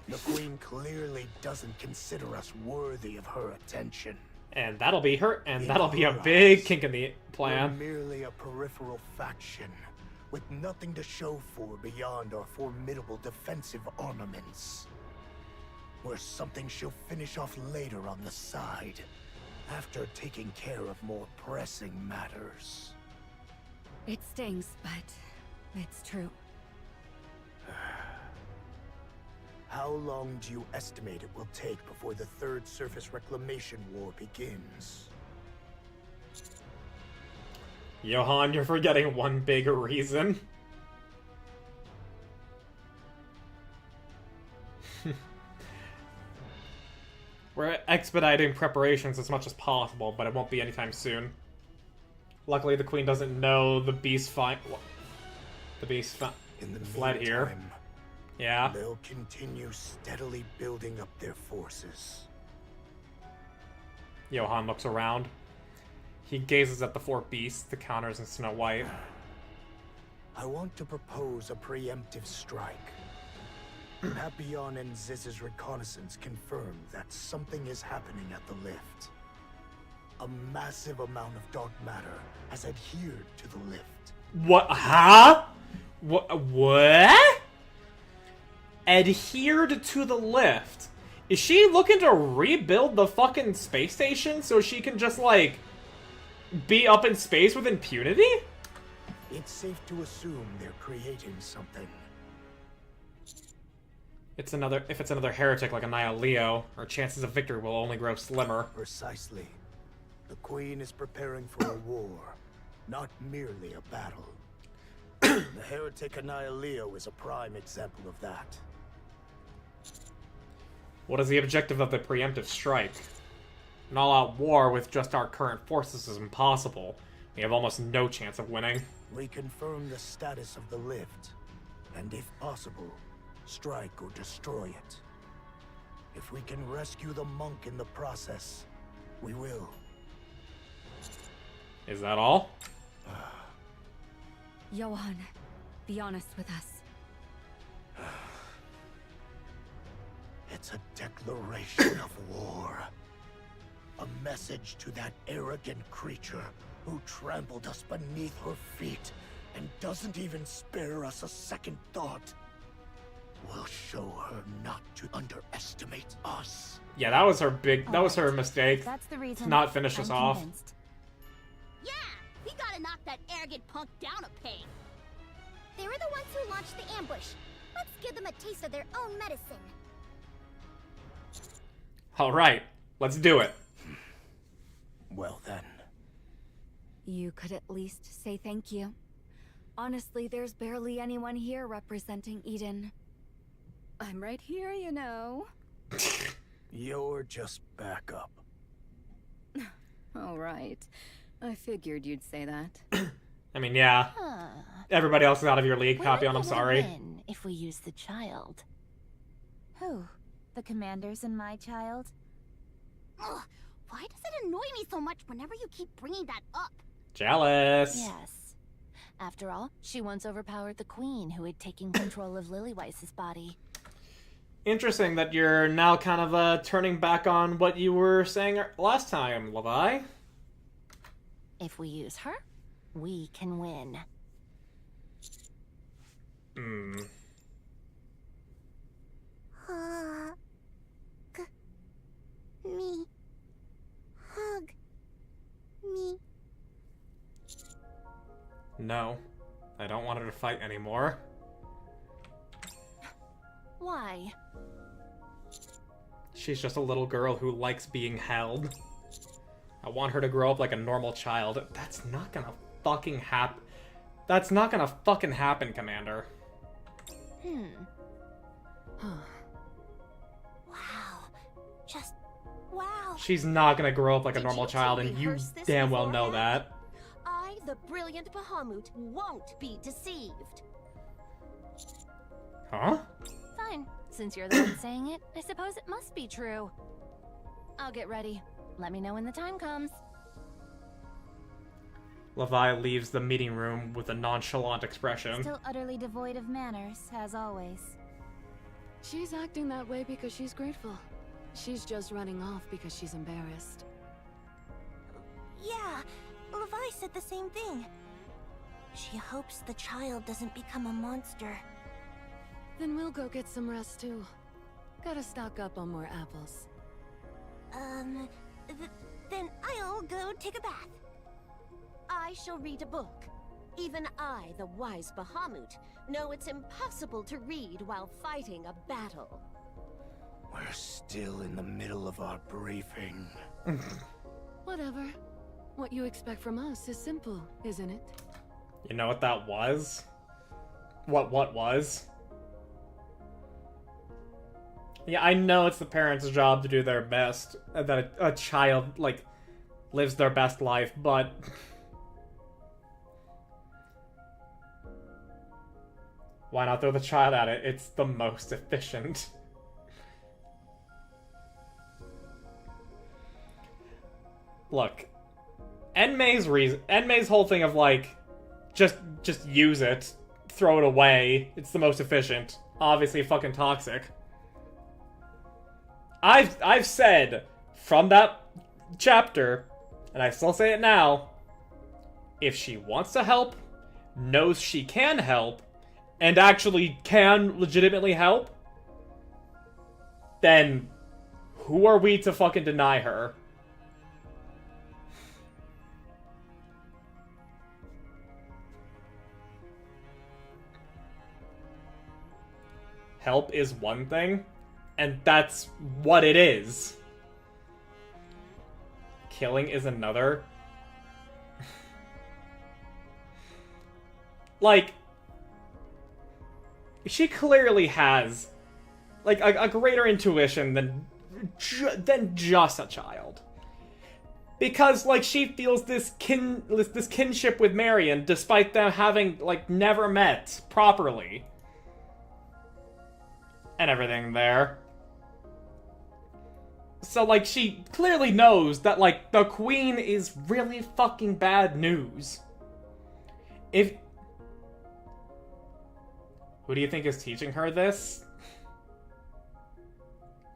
Speaker 8: The Queen clearly doesn't consider us worthy of her attention.
Speaker 1: And that'll be her, and that'll be a
Speaker 8: her
Speaker 1: big
Speaker 8: eyes,
Speaker 1: kink in the plan.
Speaker 8: We're merely a peripheral faction, with nothing to show for beyond our formidable defensive armaments. We're something she'll finish off later on the side, after taking care of more pressing matters.
Speaker 9: It stings, but it's true.
Speaker 8: How long do you estimate it will take before the Third Surface Reclamation War begins?
Speaker 1: Johan, you're forgetting one big reason. We're expediting preparations as much as possible, but it won't be anytime soon. Luckily, the Queen doesn't know the beast
Speaker 8: In the
Speaker 1: fled here.
Speaker 8: meantime,
Speaker 1: Yeah.
Speaker 8: they'll continue steadily building up their forces.
Speaker 1: Johan looks around. He gazes at the four beasts, the counters, and Snow White.
Speaker 8: I want to propose a preemptive strike. Papillon and Ziz's reconnaissance confirmed that something is happening at the lift. A massive amount of dark matter has adhered to the lift.
Speaker 1: What? Huh? What? Adhered to the lift? Is she looking to rebuild the fucking space station so she can just, like, be up in space with impunity?
Speaker 8: It's safe to assume they're creating something.
Speaker 1: If it's another heretic like Anaya Leo, our chances of victory will only grow slimmer.
Speaker 8: Precisely. The Queen is preparing for a war, not merely a battle. The heretic Anaya Leo is a prime example of that.
Speaker 1: What is the objective of the preemptive strike? An all-out war with just our current forces is impossible. We have almost no chance of winning.
Speaker 8: Reconfirm the status of the lift, and if possible, strike or destroy it. If we can rescue the monk in the process, we will.
Speaker 1: Is that all?
Speaker 9: Johan, be honest with us.
Speaker 8: It's a declaration of war. A message to that arrogant creature who trampled us beneath her feet and doesn't even spare us a second thought. We'll show her not to underestimate us.
Speaker 1: Yeah, that was her mistake.
Speaker 4: That's the reason.
Speaker 1: To not finish us
Speaker 4: I'm
Speaker 1: off.
Speaker 4: convinced.
Speaker 2: Yeah, we gotta knock that arrogant punk down a peg.
Speaker 3: They were the ones who launched the ambush. Let's give them a taste of their own medicine.
Speaker 1: Alright, let's do it.
Speaker 8: Well then.
Speaker 9: You could at least say thank you. Honestly, there's barely anyone here representing Eden. I'm right here, you know.
Speaker 8: You're just backup.
Speaker 9: All right. I figured you'd say that.
Speaker 1: I mean, yeah. Everybody else is out of your league, Papillon, I'm sorry.
Speaker 5: Win if we use the child.
Speaker 4: Who? The commanders and my child?
Speaker 2: Ugh, why does it annoy me so much whenever you keep bringing that up?
Speaker 1: Jealous.
Speaker 5: Yes. After all, she once overpowered the queen who had taken control of Lilyweiss's body.
Speaker 1: Interesting that you're now kind of turning back on what you were saying last time, Levi.
Speaker 5: If we use her, we can win.
Speaker 3: Hug me. Hug me.
Speaker 1: No. I don't want her to fight anymore.
Speaker 5: Why?
Speaker 1: She's just a little girl who likes being held. I want her to grow up like a normal child. That's not gonna fucking happen. That's not gonna fucking happen, Commander.
Speaker 3: Wow. Just wow.
Speaker 1: She's not gonna grow up like a
Speaker 7: Did
Speaker 1: normal
Speaker 7: you
Speaker 1: child, and you
Speaker 7: rehearse this
Speaker 1: damn well know
Speaker 7: beforehand?
Speaker 1: that.
Speaker 7: I, the brilliant Bahamut, won't be deceived.
Speaker 1: Huh?
Speaker 5: Fine. Since you're the one saying it, I suppose it must be true. I'll get ready. Let me know when the time comes.
Speaker 1: Levi leaves the meeting room with a nonchalant expression.
Speaker 4: Still utterly devoid of manners, as always.
Speaker 6: She's acting that way because she's grateful. She's just running off because she's embarrassed.
Speaker 3: Yeah, Levi said the same thing. She hopes the child doesn't become a monster.
Speaker 6: Then we'll go get some rest too. Gotta stock up on more apples.
Speaker 3: Then I'll go take a bath.
Speaker 7: I shall read a book. Even I, the wise Bahamut, know it's impossible to read while fighting a battle.
Speaker 8: We're still in the middle of our briefing.
Speaker 6: Whatever. What you expect from us is simple, isn't it?
Speaker 1: You know what that was? What was? Yeah, I know it's the parents' job to do their best, that a child, like, lives their best life, but... why not throw the child at it? It's the most efficient. Look, Enmei's whole thing of, like, just use it, throw it away, it's the most efficient. Obviously fucking toxic. I've said from that chapter, and I still say it now, if she wants to help, knows she can help, and actually can legitimately help, then who are we to fucking deny her? Help is one thing, and that's what it is. Killing is another. Like, she clearly has, like, a greater intuition than just a child. Because, like, she feels this kinship with Marion, despite them having, like, never met properly. And everything there. So, like, she clearly knows that, like, the Queen is really fucking bad news. Who do you think is teaching her this?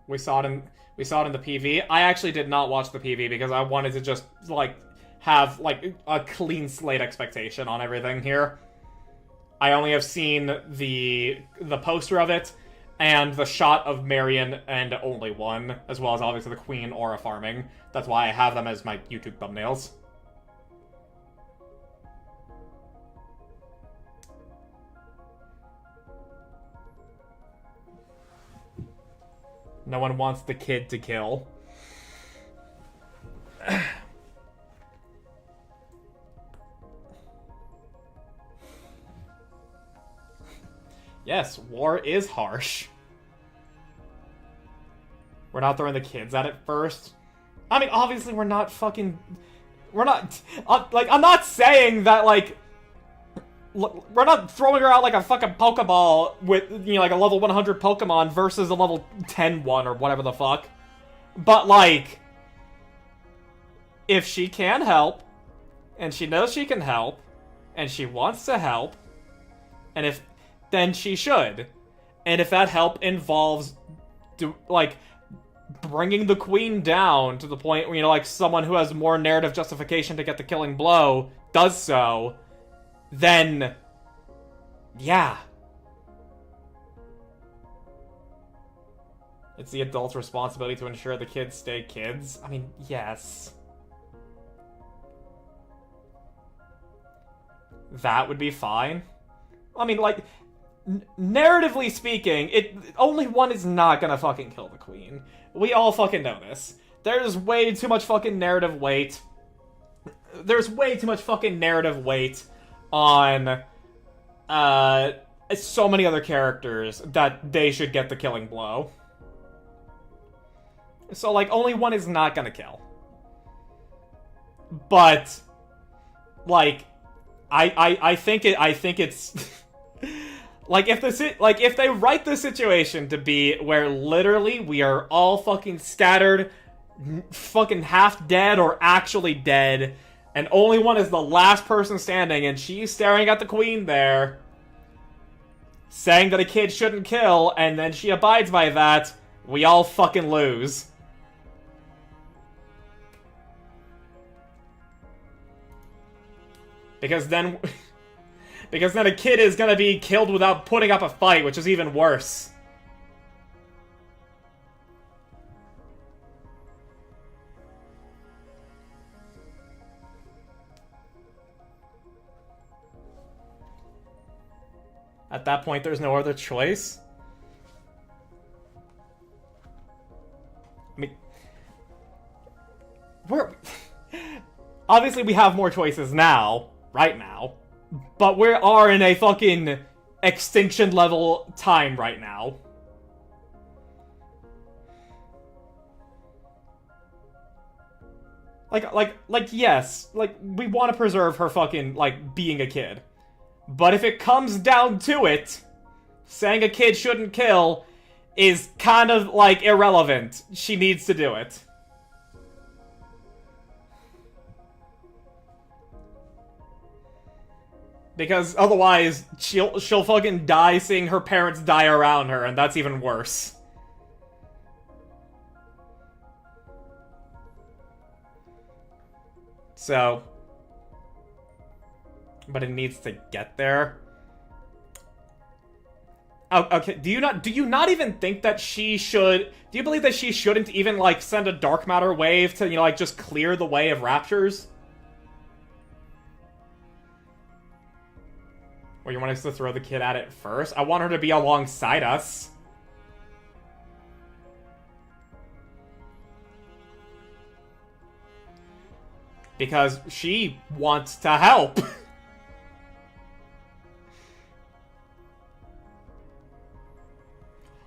Speaker 1: We saw it in the PV. I actually did not watch the PV because I wanted to just, like, have, like, a clean slate expectation on everything here. I only have seen the poster of it, and the shot of Marion and only one, as well as obviously the Queen aura farming. That's why I have them as my YouTube thumbnails. No one wants the kid to kill. Yes, war is harsh. We're not throwing the kids at it first. I mean, obviously we're not, like, I'm not saying that, like, we're not throwing her out like a fucking Pokeball with, you know, like a level 100 Pokemon versus a level 10 one or whatever the fuck. But, like, if she can help, and she knows she can help, and she wants to help, and then she should. And if that help involves, like, bringing the Queen down to the point where, you know, like, someone who has more narrative justification to get the killing blow does so, then, yeah. It's the adult's responsibility to ensure the kids stay kids. I mean, yes. That would be fine. I mean, like, narratively speaking, only one is not gonna fucking kill the Queen. We all fucking know this. There's way too much fucking narrative weight. There's way too much fucking narrative weight on so many other characters that they should get the killing blow. So, like, only one is not gonna kill. But, like, I think it's like, if they write the situation to be where literally we are all fucking scattered, fucking half dead or actually dead, and only one is the last person standing, and she's staring at the Queen there, saying that a kid shouldn't kill, and then she abides by that, we all fucking lose. Because then... because then a kid is gonna be killed without putting up a fight, which is even worse. At that point, there's no other choice. I mean... obviously, we have more choices now. Right now. But we are in a fucking extinction level time right now. Yes. Like, we want to preserve her fucking, like, being a kid. But if it comes down to it, saying a kid shouldn't kill is kind of, like, irrelevant. She needs to do it. Because otherwise, she'll fucking die seeing her parents die around her, and that's even worse. So... but it needs to get there. Oh, okay, do you not even think that she should... do you believe that she shouldn't even, like, send a dark matter wave to, you know, like, just clear the way of raptures? Or you want us to throw the kid at it first? I want her to be alongside us. Because she wants to help.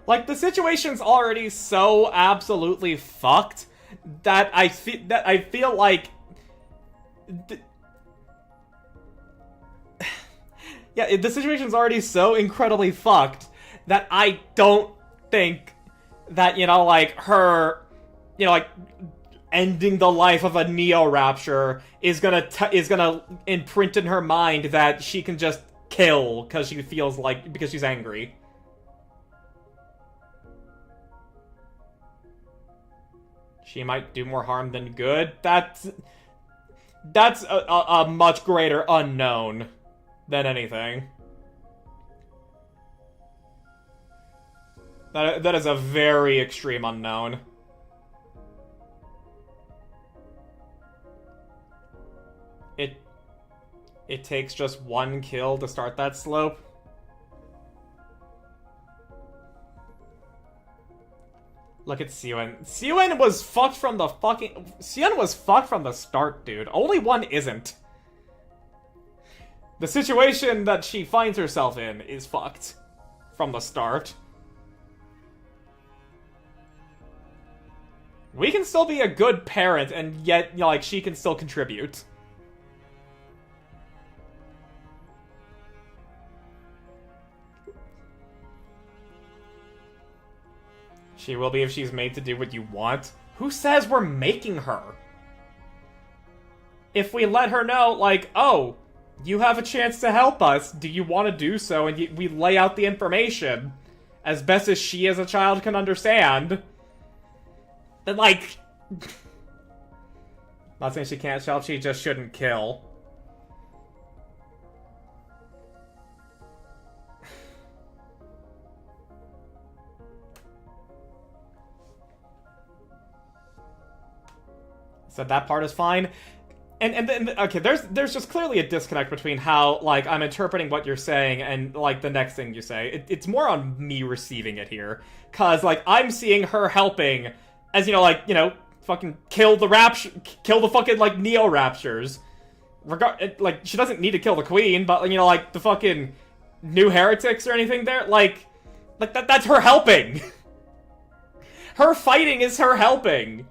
Speaker 1: Like, the situation's already so absolutely fucked that I feel like... yeah, the situation's already so incredibly fucked that I don't think that, you know, like, her, you know, like, ending the life of a Neo-Rapture is gonna imprint in her mind that she can just kill because she feels like, because she's angry. She might do more harm than good. That's a much greater unknown than anything. That is a very extreme unknown. It takes just one kill to start that slope. Look at Siwen. Siwen was fucked from the fucking... Siwen was fucked from the start, dude. Only one isn't. The situation that she finds herself in is fucked. From the start. We can still be a good parent, and yet, you know, like, she can still contribute. She will be if she's made to do what you want. Who says we're making her? If we let her know, like, oh, you have a chance to help us, do you want to do so? And we lay out the information as best as she as a child can understand. Then, like... not saying she can't help, she just shouldn't kill. So that part is fine. And then, okay, there's just clearly a disconnect between how, like, I'm interpreting what you're saying and, like, the next thing you say. It's more on me receiving it here. Cause, like, I'm seeing her helping as, you know, like, you know, fucking kill the fucking, like, Neo-Raptures. Like, she doesn't need to kill the queen, but, you know, like, the fucking new heretics or anything there, like that's her helping. Her fighting is her helping.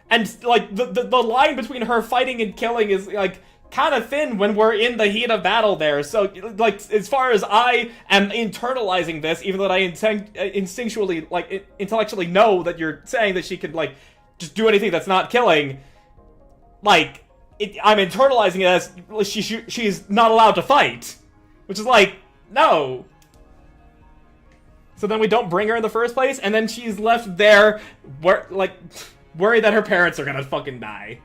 Speaker 1: And, like, the line between her fighting and killing is, like, kind of thin when we're in the heat of battle there. So, like, as far as I am internalizing this, even though I instinctually, like, intellectually know that you're saying that she can, like, just do anything that's not killing, like, I'm internalizing it as she's not allowed to fight. Which is like, no. So then we don't bring her in the first place, and then she's left there, like, worried that her parents are gonna fucking die.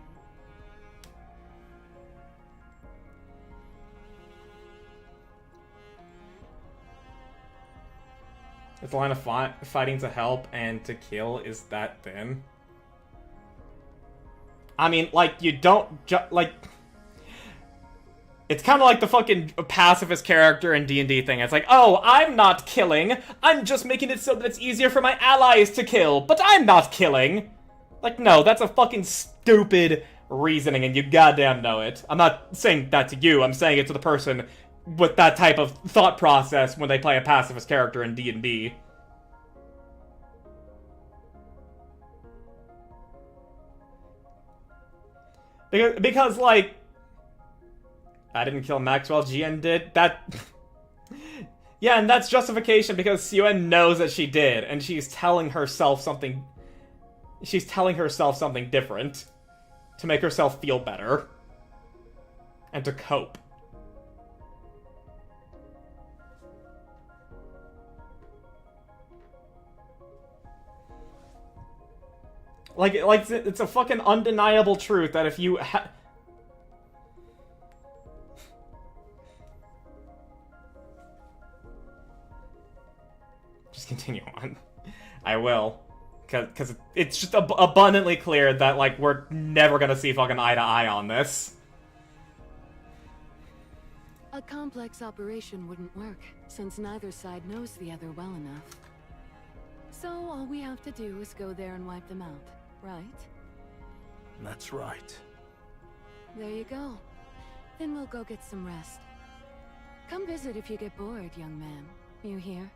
Speaker 1: It's a line of fighting to help and to kill is that thin. I mean, like, you don't like... It's kind of like the fucking pacifist character in D&D thing. It's like, oh, I'm not killing. I'm just making it so that it's easier for my allies to kill. But I'm not killing. Like, no, that's a fucking stupid reasoning, and you goddamn know it. I'm not saying that to you. I'm saying it to the person with that type of thought process when they play a pacifist character in D&D. Because, like, I didn't kill Maxwell, GN did. That... Yeah, and that's justification because Suen knows that she did, and she's telling herself something... She's telling herself something different to make herself feel better. And to cope. Like, it's a fucking undeniable truth that if you Just continue on. I will. Because it's just abundantly clear that, like, we're never gonna see fucking eye to eye on this.
Speaker 6: A complex operation wouldn't work, since neither side knows the other well enough. So all we have to do is go there and wipe them out, right?
Speaker 8: That's right.
Speaker 6: There you go. Then we'll go get some rest. Come visit if you get bored, young man. You hear?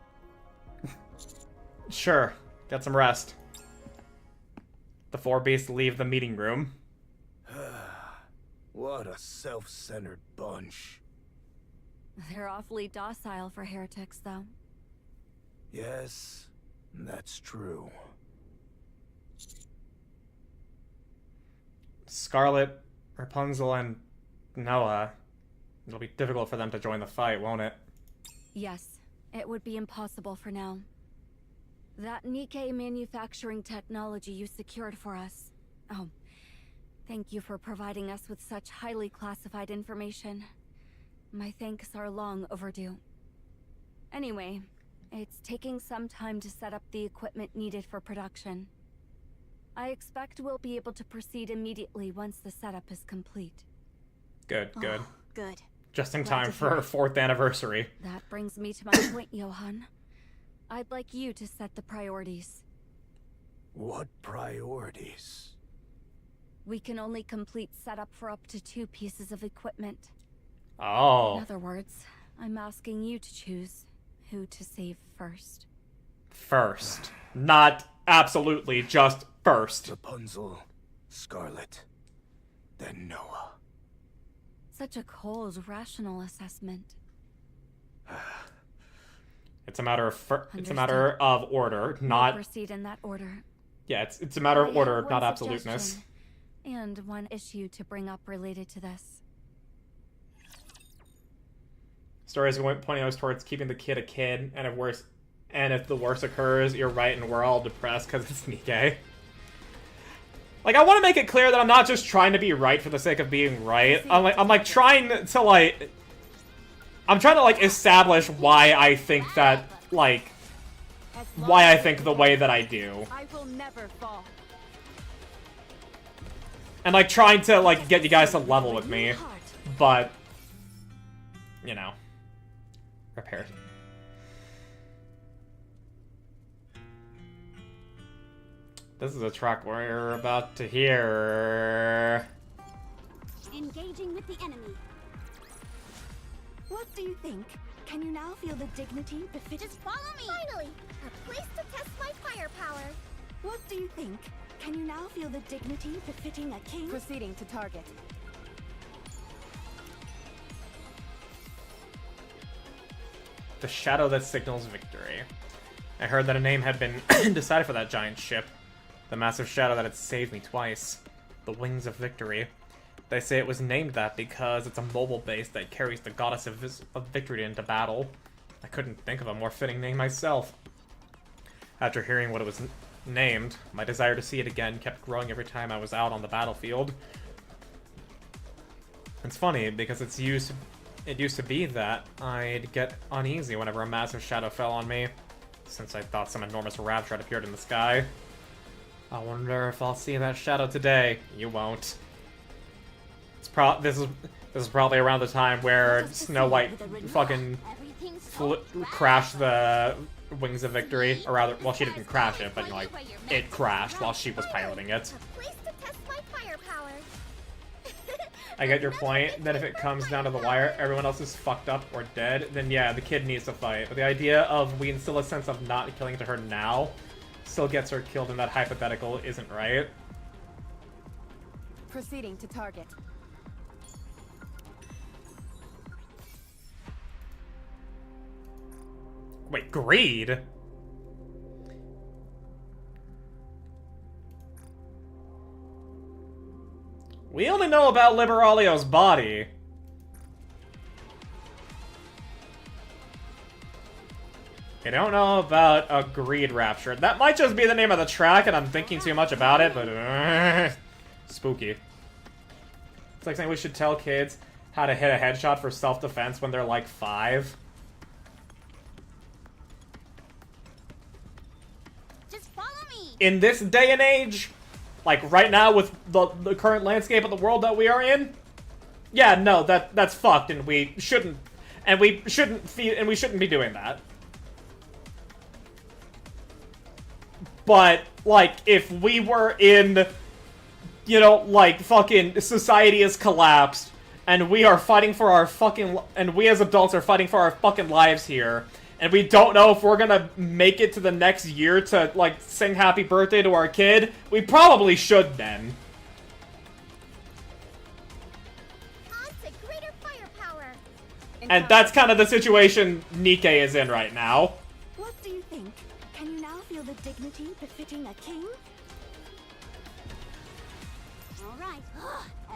Speaker 1: Sure. Get some rest. The four beasts leave the meeting room.
Speaker 8: What a self-centered bunch.
Speaker 9: They're awfully docile for heretics, though.
Speaker 8: Yes, that's true.
Speaker 1: Scarlet, Rapunzel, and Noah. It'll be difficult for them to join the fight, won't it?
Speaker 9: Yes, it would be impossible for now. That Nikke manufacturing technology you secured for us. Oh, thank you for providing us with such highly classified information. My thanks are long overdue. Anyway, it's taking some time to set up the equipment needed for production. I expect we'll be able to proceed immediately once the setup is complete.
Speaker 1: Good, good.
Speaker 2: Oh, good.
Speaker 1: Just in
Speaker 9: Glad
Speaker 1: time
Speaker 9: to
Speaker 1: for
Speaker 9: hear
Speaker 1: her 4th anniversary.
Speaker 9: That brings me to my point, Johan. I'd like you to set the priorities.
Speaker 8: What priorities?
Speaker 9: We can only complete setup for up to 2 pieces of equipment.
Speaker 1: Oh.
Speaker 9: In other words, I'm asking you to choose who to save first.
Speaker 1: First. Not absolutely, just first.
Speaker 8: Rapunzel, Scarlet, then Noah.
Speaker 9: Such a cold, rational assessment.
Speaker 1: It's a matter of order, not...
Speaker 9: We'll proceed in that order.
Speaker 1: Yeah, it's a matter of
Speaker 9: I
Speaker 1: order,
Speaker 9: have
Speaker 1: not
Speaker 9: one
Speaker 1: absoluteness.
Speaker 9: suggestion, and one issue to bring up related to this.
Speaker 1: Stories pointing us towards keeping the kid a kid, and if the worst occurs, you're right, and we're all depressed because it's Nikke. Like, I want to make it clear that I'm not just trying to be right for the sake of being right. I'm like trying to establish why I think that, like, why I think the way that I do.
Speaker 6: I will never fall.
Speaker 1: And, like, trying to, like, get you guys to level with me. But, you know, repaired. This is a track we're about to hear.
Speaker 2: Engaging with the enemy.
Speaker 3: What do you think? Can you now feel the dignity befitting?
Speaker 2: Just follow me!
Speaker 3: Finally, a place to test my firepower. What do you think? Can you now feel the dignity befitting a king?
Speaker 6: Proceeding to target.
Speaker 1: The shadow that signals victory. I heard that a name had been decided for that giant ship. The massive shadow that had saved me twice. The Wings of Victory. They say it was named that because it's a mobile base that carries the goddess of victory into battle. I couldn't think of a more fitting name myself. After hearing what it was named, my desire to see it again kept growing every time I was out on the battlefield. It's funny, because it used to be that I'd get uneasy whenever a massive shadow fell on me, since I thought some enormous rapture had appeared in the sky. I wonder if I'll see that shadow today. You won't. This is probably around the time where Snow White fucking crashed the Wings of Victory, or rather, well, she didn't crash it, but like it crashed while she was piloting it.
Speaker 3: A place to test my firepower.
Speaker 1: I get your point, that if it comes down to the wire, everyone else is fucked up or dead, then yeah, the kid needs to fight. But the idea of we instill a sense of not killing to her now still gets her killed in that hypothetical isn't right.
Speaker 4: Proceeding to target.
Speaker 1: Wait, greed? We only know about Liberalio's body. I don't know about a greed rapture. That might just be the name of the track and I'm thinking too much about it, but spooky. It's like saying we should tell kids how to hit a headshot for self-defense when they're like 5.
Speaker 2: Just follow me.
Speaker 1: In this day and age, like right now with the current landscape of the world that we are in, yeah, no, that's fucked, and we shouldn't be doing that. But like, if we were in, you know, like fucking society has collapsed, and we are fighting for our fucking, and we as adults are fighting for our fucking lives here, and we don't know if we're gonna make it to the next year to, like, sing happy birthday to our kid, we probably should then.
Speaker 3: On to greater firepower.
Speaker 1: And that's kind of the situation Nikke is in right now.
Speaker 9: What do you think? Can you now feel the dignity befitting a king?
Speaker 2: All right.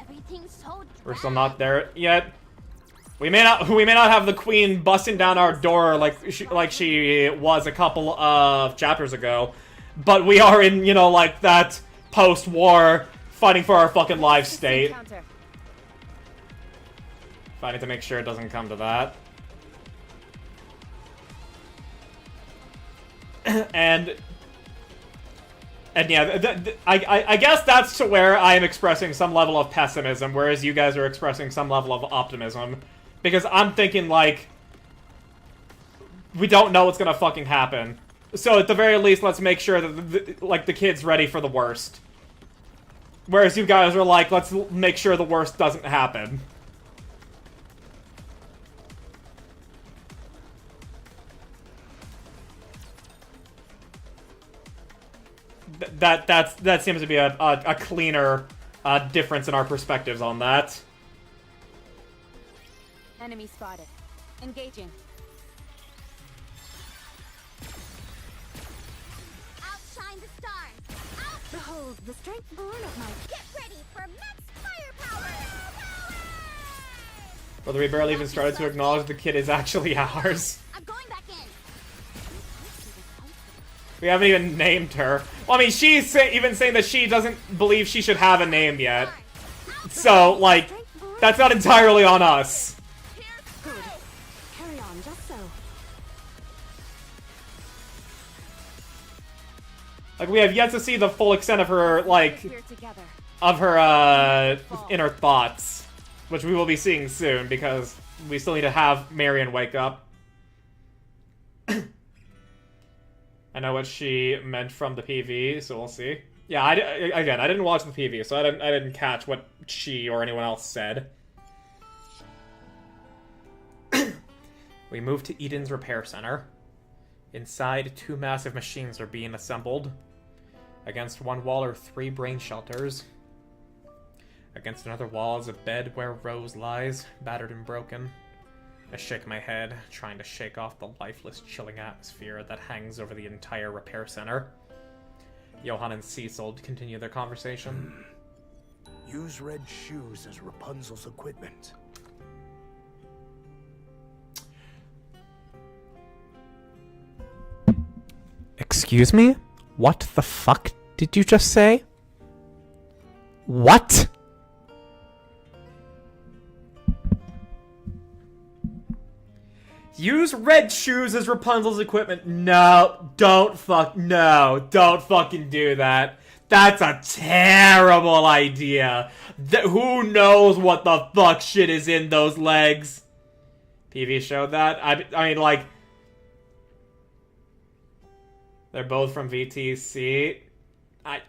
Speaker 2: Everything's so
Speaker 1: We're still not there yet. We may not have the queen busting down our door like she was a couple of chapters ago, but we are in, you know, like that post-war fighting for our fucking lives state. Fighting to make sure it doesn't come to that. and yeah, I guess that's to where I am expressing some level of pessimism, whereas you guys are expressing some level of optimism. Because I'm thinking, like, we don't know what's gonna fucking happen. So at the very least, let's make sure that, the kid's ready for the worst. Whereas you guys are like, let's make sure the worst doesn't happen. That seems to be a cleaner difference in our perspectives on that.
Speaker 4: Enemy spotted. Engaging.
Speaker 2: outshine the stars.
Speaker 9: Behold the strength born of my...
Speaker 3: Get ready for max firepower.
Speaker 1: Whether we barely even started to acknowledge the kid is actually ours.
Speaker 2: I'm going back in.
Speaker 1: We haven't even named her. Well, I mean, she's even saying that she doesn't believe she should have a name yet. So, like, that's not entirely on us.
Speaker 9: Good. Carry on, just so.
Speaker 1: Like, we have yet to see the full extent of her, like,
Speaker 9: Here together.
Speaker 1: of her, inner thoughts. Which we will be seeing soon, because we still need to have Marion wake up. I know what she meant from the PV, so we'll see. Yeah, again, I didn't watch the PV, so I didn't catch what she or anyone else said. We move to Eden's repair center. Inside, 2 massive machines are being assembled. Against one wall are 3 brain shelters. Against another wall is a bed where Rose lies, battered and broken. I shake my head, trying to shake off the lifeless, chilling atmosphere that hangs over the entire repair center. Johann and Cecil continue their conversation.
Speaker 8: Use red shoes as Rapunzel's equipment.
Speaker 1: Excuse me? What the fuck did you just say? What? Use red shoes as Rapunzel's equipment. No, don't fucking do that. That's a terrible idea. Who knows what the fuck shit is in those legs? PV showed that. I mean, like, they're both from VTC. I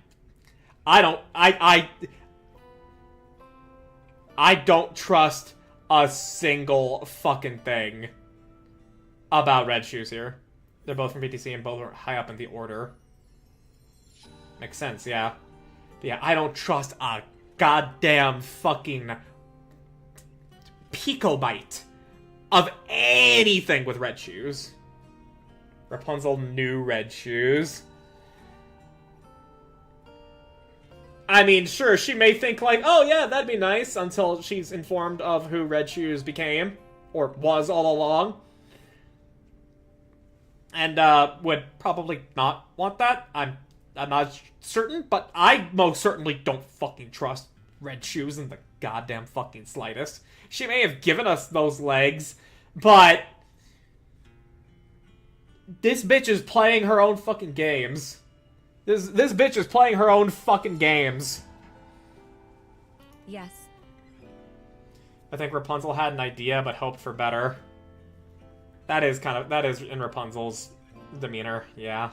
Speaker 1: don't trust a single fucking thing about red shoes here. They're both from VTC and both are high up in the order. Makes sense, yeah. But yeah, I don't trust a goddamn fucking picobite of anything with red shoes. Rapunzel new red shoes. I mean, sure, she may think like, oh yeah, that'd be nice, until she's informed of who red shoes became, or was all along. And, would probably not want that. I'm not certain, but I most certainly don't fucking trust red shoes in the goddamn fucking slightest. She may have given us those legs, but this bitch is playing her own fucking games. This bitch is playing her own fucking games.
Speaker 9: Yes.
Speaker 1: I think Rapunzel had an idea, but hoped for better. That is in Rapunzel's demeanor, yeah.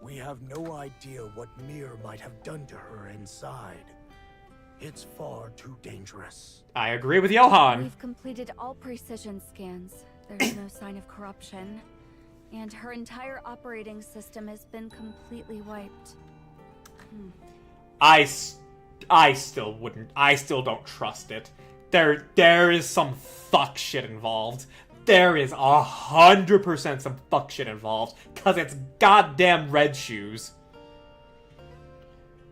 Speaker 8: We have no idea what Mir might have done to her inside. It's far too dangerous.
Speaker 1: I agree with Johan.
Speaker 9: We've completed all precision scans. There's no sign of corruption. And her entire operating system has been completely wiped.
Speaker 1: I still don't trust it. There is some fuck shit involved. There is 100% some fuck shit involved. Cause it's goddamn red shoes.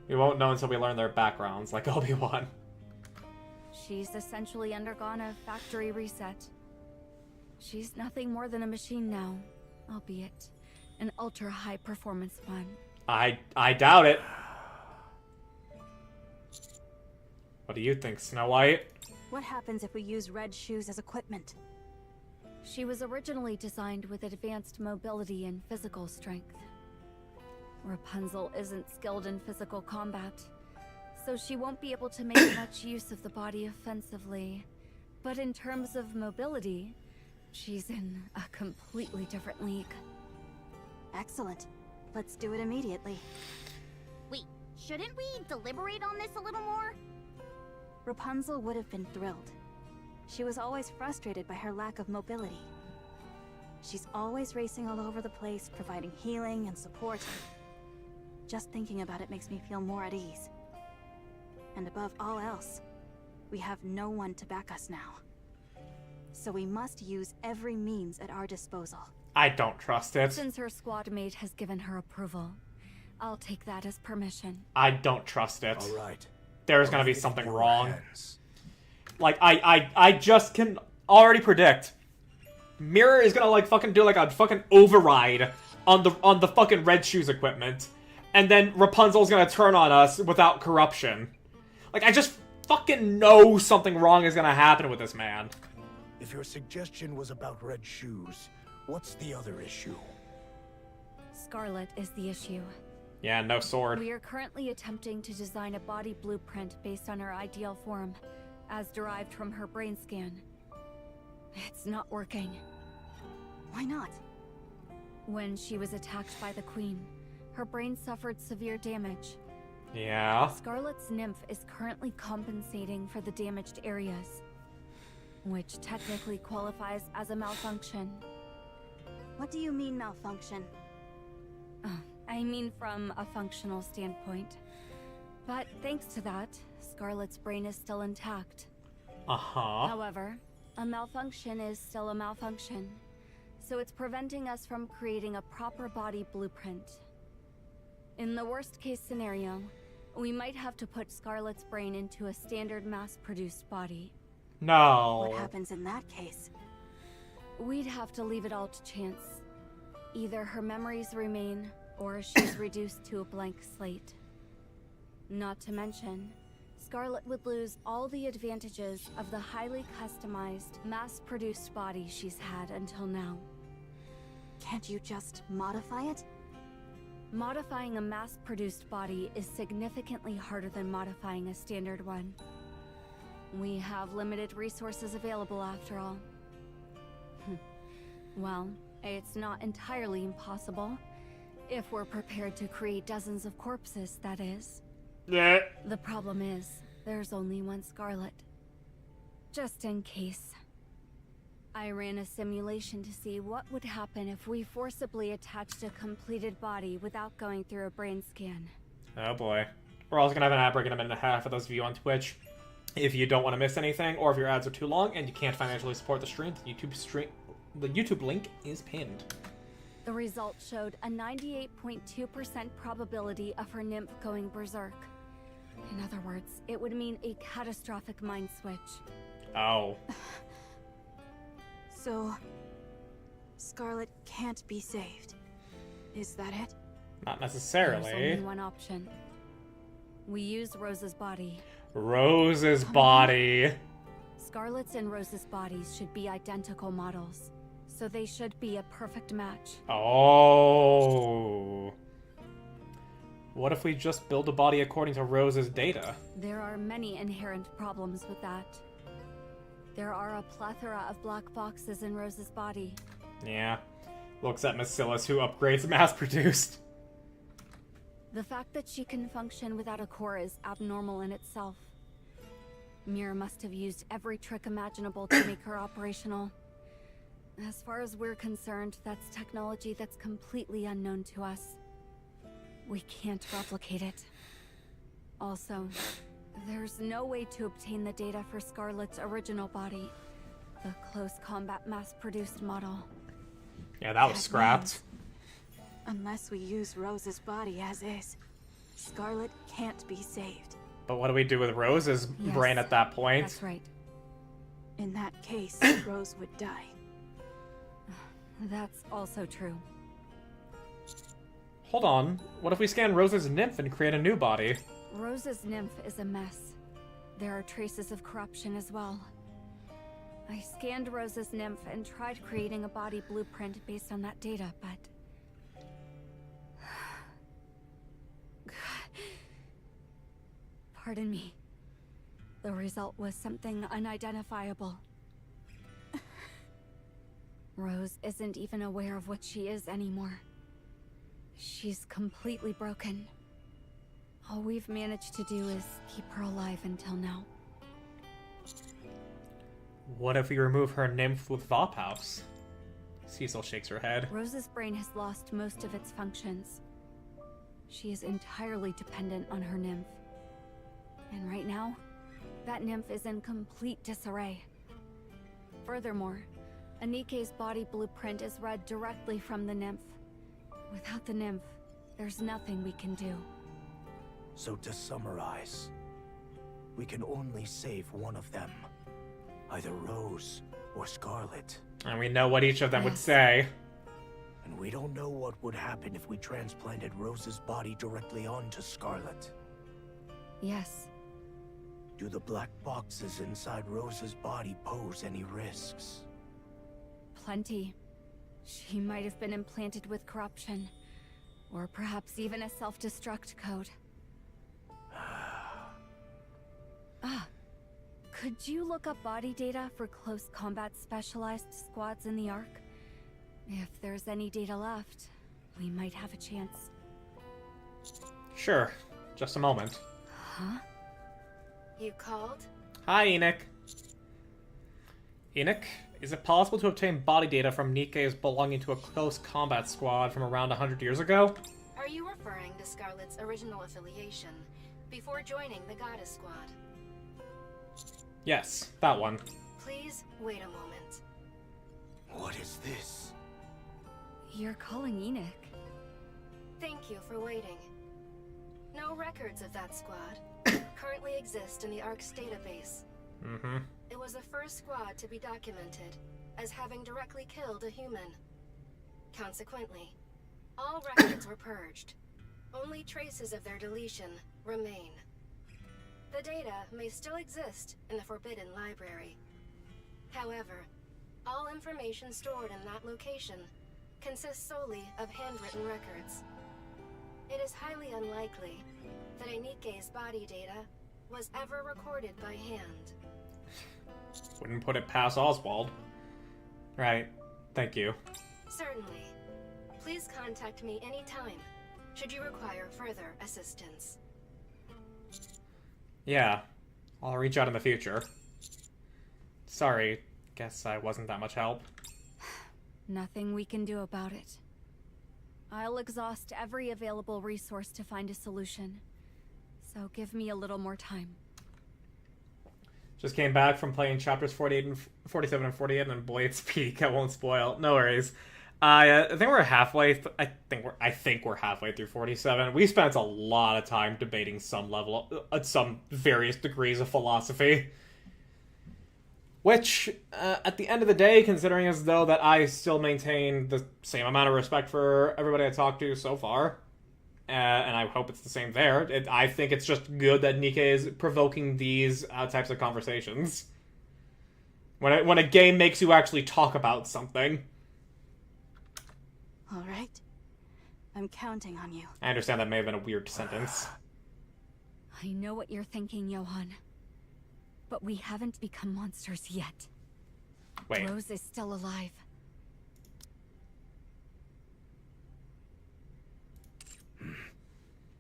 Speaker 1: We won't know until we learn their backgrounds, like Obi-Wan.
Speaker 9: She's essentially undergone a factory reset. She's nothing more than a machine now, albeit an ultra-high performance one.
Speaker 1: I doubt it. What do you think, Snow White?
Speaker 4: What happens if we use red shoes as equipment?
Speaker 9: She was originally designed with advanced mobility and physical strength. Rapunzel isn't skilled in physical combat, so she won't be able to make much use of the body offensively. But in terms of mobility, she's in a completely different league.
Speaker 4: Excellent. Let's do it immediately.
Speaker 2: Wait, shouldn't we deliberate on this a little more?
Speaker 4: Rapunzel would have been thrilled. She was always frustrated by her lack of mobility. She's always racing all over the place, providing healing and support. Just thinking about it makes me feel more at ease. And above all else, we have no one to back us now. So we must use every means at our disposal.
Speaker 1: I don't trust it.
Speaker 9: Since her squad mate has given her approval, I'll take that as permission.
Speaker 1: I don't trust it.
Speaker 8: All right.
Speaker 1: There's gonna be something wrong. Like, I just can already predict. Mirror is gonna, like, fucking do, like, a fucking override on the fucking red shoes equipment. And then Rapunzel's gonna turn on us without corruption. Like, I just fucking know something wrong is gonna happen with this man.
Speaker 8: If your suggestion was about red shoes, what's the other issue?
Speaker 9: Scarlet is the issue.
Speaker 1: Yeah, no sword.
Speaker 9: We are currently attempting to design a body blueprint based on her ideal form, as derived from her brain scan. It's not working.
Speaker 4: Why not?
Speaker 9: When she was attacked by the Queen, her brain suffered severe damage.
Speaker 1: Yeah.
Speaker 9: Scarlet's nymph is currently compensating for the damaged areas, which technically qualifies as a malfunction.
Speaker 4: What do you mean, malfunction?
Speaker 9: I mean from a functional standpoint. But thanks to that, Scarlet's brain is still intact.
Speaker 1: Uh-huh.
Speaker 9: However, a malfunction is still a malfunction, so it's preventing us from creating a proper body blueprint. In the worst case scenario, we might have to put Scarlet's brain into a standard mass-produced body.
Speaker 1: No.
Speaker 4: What happens in that case?
Speaker 9: We'd have to leave it all to chance. Either her memories remain, or she's reduced to a blank slate. Not to mention, Scarlet would lose all the advantages of the highly customized, mass-produced body she's had until now.
Speaker 4: Can't you just modify it?
Speaker 9: Modifying a mass-produced body is significantly harder than modifying a standard one. We have limited resources available after all. Well, it's not entirely impossible. If we're prepared to create dozens of corpses, that is.
Speaker 1: Yeah.
Speaker 9: The problem is, there's only one Scarlet. Just in case. I ran a simulation to see what would happen if we forcibly attached a completed body without going through a brain scan.
Speaker 1: Oh boy. We're also gonna have an ad break in a minute and a half for those of you on Twitch. If you don't want to miss anything, or if your ads are too long and you can't financially support the stream, the YouTube link is pinned.
Speaker 9: The results showed a 98.2% probability of her nymph going berserk. In other words, it would mean a catastrophic mind switch.
Speaker 1: Oh.
Speaker 4: So, Scarlet can't be saved. Is that it?
Speaker 1: Not
Speaker 9: There's
Speaker 1: necessarily.
Speaker 9: only one option. We use Rose's body.
Speaker 1: Rose's body.
Speaker 9: Scarlet's and Rose's bodies should be identical models, so they should be a perfect match.
Speaker 1: Oh. What if we just build a body according to Rose's data?
Speaker 9: There are many inherent problems with that. There are a plethora of black boxes in Rose's body.
Speaker 1: Yeah. Looks at Macilis, who upgrades mass-produced.
Speaker 9: The fact that she can function without a core is abnormal in itself. Mir must have used every trick imaginable to make her operational. As far as we're concerned, that's technology that's completely unknown to us. We can't replicate it. Also, there's no way to obtain the data for Scarlet's original body, the close combat mass-produced model.
Speaker 1: Yeah, that was scrapped.
Speaker 4: Unless we use Rose's body as is, Scarlet can't be saved.
Speaker 1: But what do we do with Rose's
Speaker 9: Yes,
Speaker 1: brain at that point?
Speaker 9: That's right.
Speaker 4: In that case, Rose would die.
Speaker 9: That's also true.
Speaker 1: Hold on. What if we scan Rose's nymph and create a new body?
Speaker 9: Rose's nymph is a mess. There are traces of corruption as well. I scanned Rose's nymph and tried creating a body blueprint based on that data, but... Pardon me. The result was something unidentifiable. Rose isn't even aware of what she is anymore. She's completely broken. All we've managed to do is keep her alive until now.
Speaker 1: What if we remove her nymph with Vophouse? Cecil shakes her head.
Speaker 9: Rose's brain has lost most of its functions. She is entirely dependent on her nymph. And right now, that nymph is in complete disarray. Furthermore, Nikke's body blueprint is read directly from the nymph. Without the nymph, there's nothing we can do.
Speaker 8: So to summarize, we can only save one of them. Either Rose or Scarlet.
Speaker 1: And we know what each of them would
Speaker 9: Yes.
Speaker 1: say.
Speaker 8: And we don't know what would happen if we transplanted Rose's body directly onto Scarlet.
Speaker 9: Yes.
Speaker 8: Do the black boxes inside Rose's body pose any risks?
Speaker 9: Plenty. She might have been implanted with corruption. Or perhaps even a self-destruct code. Could you look up body data for close combat specialized squads in the Ark? If there's any data left, we might have a chance.
Speaker 1: Sure. Just a moment.
Speaker 9: Huh?
Speaker 6: You called?
Speaker 1: Hi, Enoch. Enoch, is it possible to obtain body data from Nikke's belonging to a close combat squad from around 100 years ago?
Speaker 10: Are you referring to Scarlet's original affiliation before joining the Goddess Squad?
Speaker 1: Yes, that one.
Speaker 10: Please wait a moment.
Speaker 8: What is this?
Speaker 9: You're calling Enoch.
Speaker 10: Thank you for waiting. No records of that squad currently exist in the Ark's database.
Speaker 1: Mm-hmm.
Speaker 10: It was the first squad to be documented as having directly killed a human. Consequently, All records were purged. Only traces of their deletion remain. The data may still exist in the Forbidden Library. However, all information stored in that location consists solely of handwritten records. It is highly unlikely that a Nikke's body data was ever recorded by hand.
Speaker 1: Wouldn't put it past Oswald. Right. Thank you.
Speaker 10: Certainly. Please contact me anytime, should you require further assistance.
Speaker 1: Yeah. I'll reach out in the future. Sorry. Guess I wasn't that much help.
Speaker 9: Nothing we can do about it. I'll exhaust every available resource to find a solution. So give me a little more time.
Speaker 1: Just came back from playing chapters 48 and 47 and 48 and Blade's Peak. I won't spoil. No worries. I think we're halfway. I think we're halfway through 47. We spent a lot of time debating some some various degrees of philosophy. Which, at the end of the day, considering as though that I still maintain the same amount of respect for everybody I talked to so far, and I hope it's the same there, I think it's just good that Nikke is provoking these types of conversations. When a game makes you actually talk about something.
Speaker 4: All right. I'm counting on you.
Speaker 1: I understand that may have been a weird sentence.
Speaker 9: I know what you're thinking, Johan. But we haven't become monsters yet.
Speaker 1: Wait.
Speaker 9: Rose is still alive.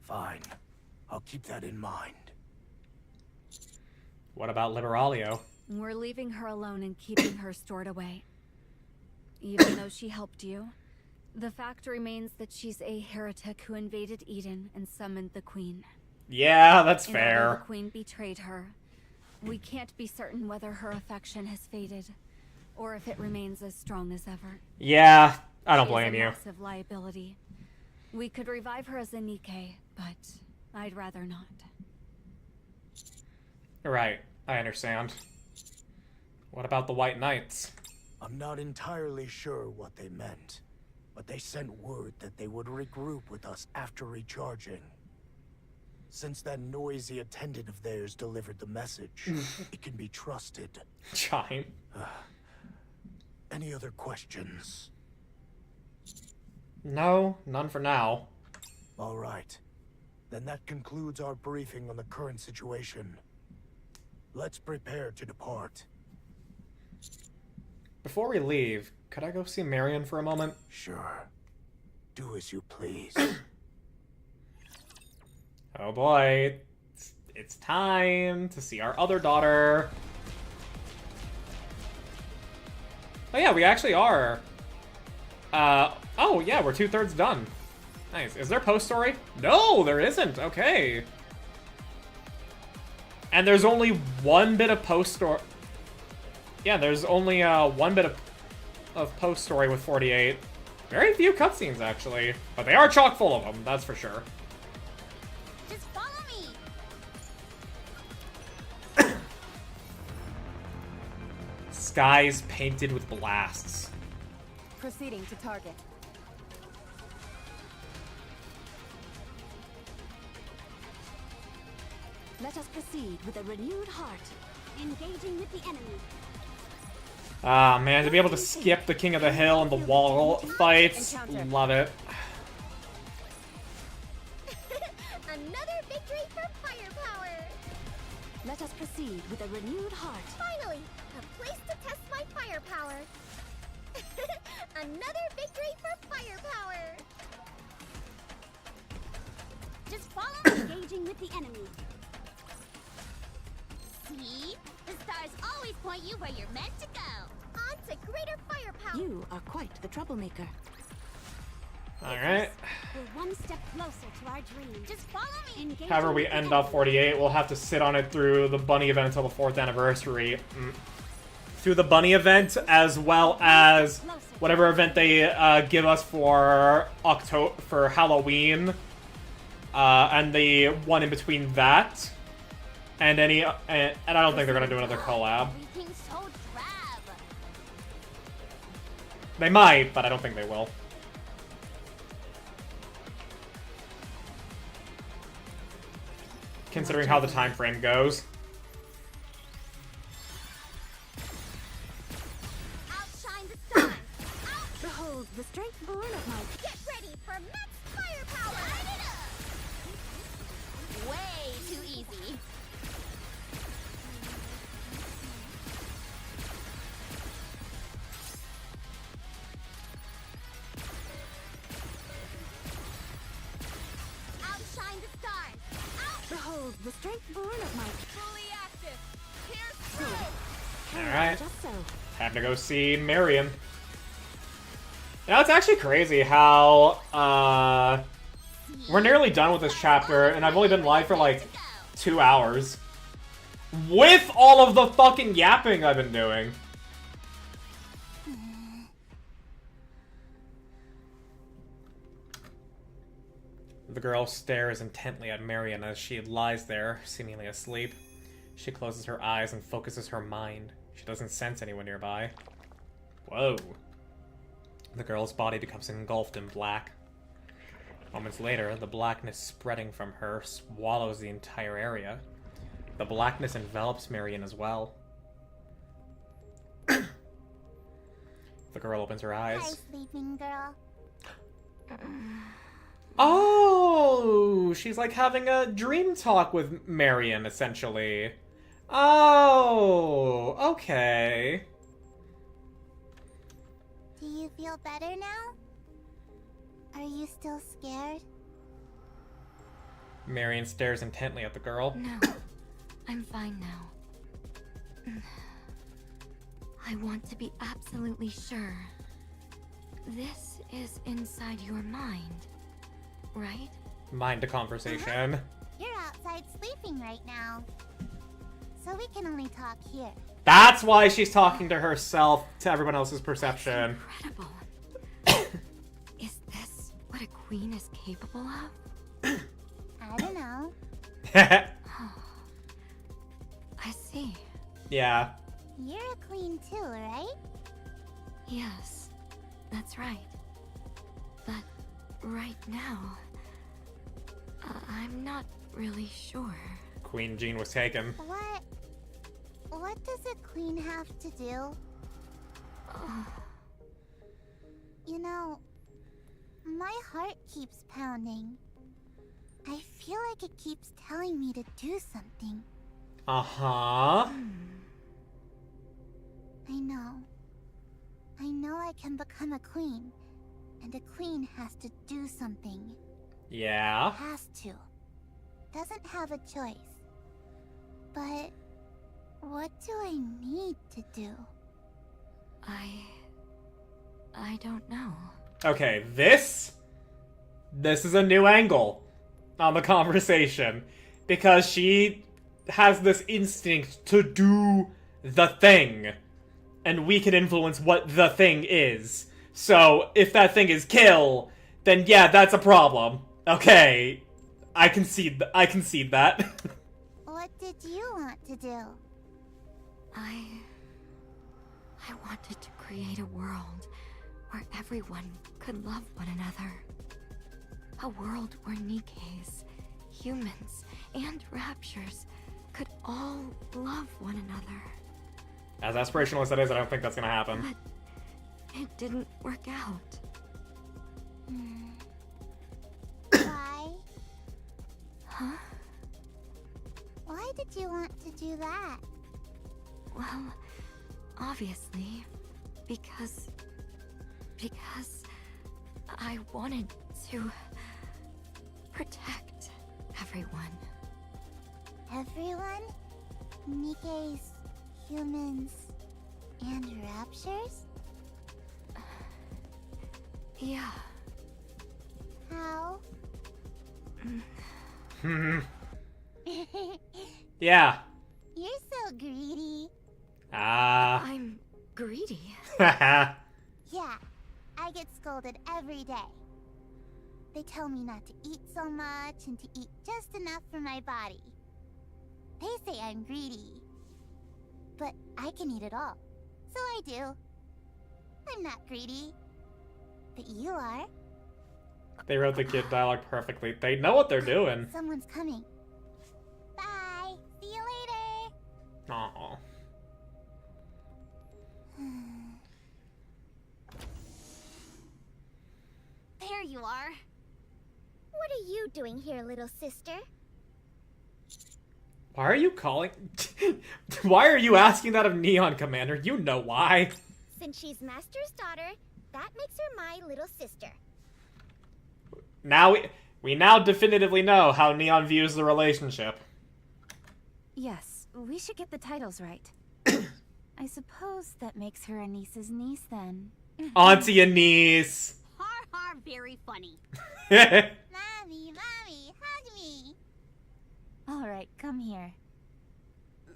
Speaker 8: Fine. I'll keep that in mind.
Speaker 1: What about Liberalio?
Speaker 9: We're leaving her alone and keeping her stored away. Even though she helped you, the fact remains that she's a heretic who invaded Eden and summoned the Queen.
Speaker 1: Yeah, that's
Speaker 9: And although
Speaker 1: fair.
Speaker 9: the Queen betrayed her, we can't be certain whether her affection has faded, or if it remains as strong as ever.
Speaker 1: Yeah, I don't
Speaker 9: She is
Speaker 1: blame
Speaker 9: a
Speaker 1: you.
Speaker 9: massive liability. We could revive her as a Nikke, but I'd rather not.
Speaker 1: Right, I understand. What about the White Knights?
Speaker 8: I'm not entirely sure what they meant, but they sent word that they would regroup with us after recharging. Since that noisy attendant of theirs delivered the message, it can be trusted.
Speaker 1: Chime.
Speaker 8: Any other questions?
Speaker 1: No, none for now.
Speaker 8: All right. Then that concludes our briefing on the current situation. Let's prepare to depart.
Speaker 1: Before we leave, could I go see Marion for a moment?
Speaker 8: Sure. Do as you please.
Speaker 1: Oh boy, it's time to see our other daughter. Oh yeah, we actually are. Oh yeah, we're 2/3 done. Nice. Is there post story? No, there isn't. Okay. And there's only one bit of post story. Yeah, there's only one bit of post story with 48. Very few cutscenes actually, but they are chock full of them. That's for sure.
Speaker 2: Just follow me.
Speaker 1: Skies painted with blasts.
Speaker 4: Proceeding to target.
Speaker 3: Let us proceed with a renewed heart. Engaging with the enemy.
Speaker 1: Ah, man, to be able to skip the King of the Hill and the wall fights, love it.
Speaker 3: Another victory for firepower. Let us proceed with a renewed heart. Finally, a place to test my firepower. Another victory for firepower.
Speaker 2: Just follow me.
Speaker 3: Engaging with the enemy.
Speaker 2: See? The stars always point you where you're meant to go.
Speaker 3: On to greater firepower.
Speaker 11: You are quite the troublemaker.
Speaker 1: Alright.
Speaker 3: We're one step closer to our dream.
Speaker 2: Just follow me.
Speaker 3: Engaging
Speaker 1: However we
Speaker 3: with the
Speaker 1: end
Speaker 3: enemy.
Speaker 1: up 48, we'll have to sit on it through the bunny event until the 4th anniversary. Through the bunny event, as well as whatever event they give us for for Halloween. And the one in between that. And any, and I don't think they're gonna do another collab.
Speaker 2: Everything's so drab.
Speaker 1: They might, but I don't think they will. considering how the time frame goes.
Speaker 3: Outshine the stars.
Speaker 9: Behold the strength born of my...
Speaker 3: Get ready for max firepower. Light it up.
Speaker 2: Way too easy.
Speaker 3: Outshine the stars.
Speaker 9: Behold the strength born of my...
Speaker 3: Fully active. Pierce through.
Speaker 1: Alright.
Speaker 9: Just so.
Speaker 1: Time to go see Marion. Now, it's actually crazy how, we're nearly done with this chapter, and I've only been live for, like, 2 hours. With all of the fucking yapping I've been doing. The girl stares intently at Marion as she lies there, seemingly asleep. She closes her eyes and focuses her mind. She doesn't sense anyone nearby. Whoa. The girl's body becomes engulfed in black. Moments later, the blackness spreading from her swallows the entire area. The blackness envelops Marion as well. The girl opens her
Speaker 3: Hi,
Speaker 1: eyes.
Speaker 3: sleeping girl.
Speaker 1: Oh, she's like having a dream talk with Marion, essentially. Oh, okay.
Speaker 3: Do you feel better now? Are you still scared?
Speaker 1: Marion stares intently at the girl.
Speaker 5: No, I'm fine now. I want to be absolutely sure. This is inside your mind, right?
Speaker 1: Mind a conversation.
Speaker 3: You're outside sleeping right now. So we can only talk here.
Speaker 1: That's why she's talking to herself, to everyone else's perception.
Speaker 5: Incredible. Is this what a queen is capable of?
Speaker 3: I don't know.
Speaker 5: I see.
Speaker 1: Yeah.
Speaker 3: You're a queen too, right?
Speaker 5: Yes, that's right. But right now, I'm not really sure.
Speaker 1: Queen Jean was taken.
Speaker 3: What does a queen have to do? You know, my heart keeps pounding. I feel like it keeps telling me to do something.
Speaker 1: Uh-huh.
Speaker 3: I know I can become a queen. And a queen has to do something.
Speaker 1: Yeah.
Speaker 3: Has to. Doesn't have a choice. But what do I need to do?
Speaker 5: I don't know.
Speaker 1: Okay, this is a new angle on the conversation. Because she has this instinct to do the thing. And we can influence what the thing is. So, if that thing is kill, then yeah, that's a problem. Okay. I concede that.
Speaker 3: What did you want to do?
Speaker 5: I wanted to create a world where everyone could love one another. A world where Nikkes, humans, and Raptures could all love one another.
Speaker 1: As aspirational as that is, I don't think that's gonna happen.
Speaker 5: But it didn't work out.
Speaker 3: Why?
Speaker 5: Huh?
Speaker 3: Why did you want to do that?
Speaker 5: Well, obviously, because I wanted to protect everyone.
Speaker 3: Everyone? Nikkes, humans, and Raptures?
Speaker 5: Yeah.
Speaker 3: How?
Speaker 1: Yeah.
Speaker 3: You're so greedy.
Speaker 1: Ah.
Speaker 5: I'm greedy.
Speaker 3: Yeah, I get scolded every day. They tell me not to eat so much and to eat just enough for my body. They say I'm greedy. But I can eat it all. So I do. I'm not greedy. But you are.
Speaker 1: They wrote the kid dialogue perfectly. They know what they're doing.
Speaker 3: Someone's coming.
Speaker 1: Aw.
Speaker 2: There you are.
Speaker 3: What are you doing here, little sister?
Speaker 1: Why are you calling? Why are you asking that of Neon, Commander? You know why.
Speaker 3: Since she's Master's daughter, that makes her my little sister.
Speaker 1: Now we now definitively know how Neon views the relationship.
Speaker 4: Yes, we should get the titles right. I suppose that makes her a niece's niece then.
Speaker 1: Auntie and niece.
Speaker 2: Har har, very funny.
Speaker 3: Mommy, mommy, hug me.
Speaker 4: All right, come here.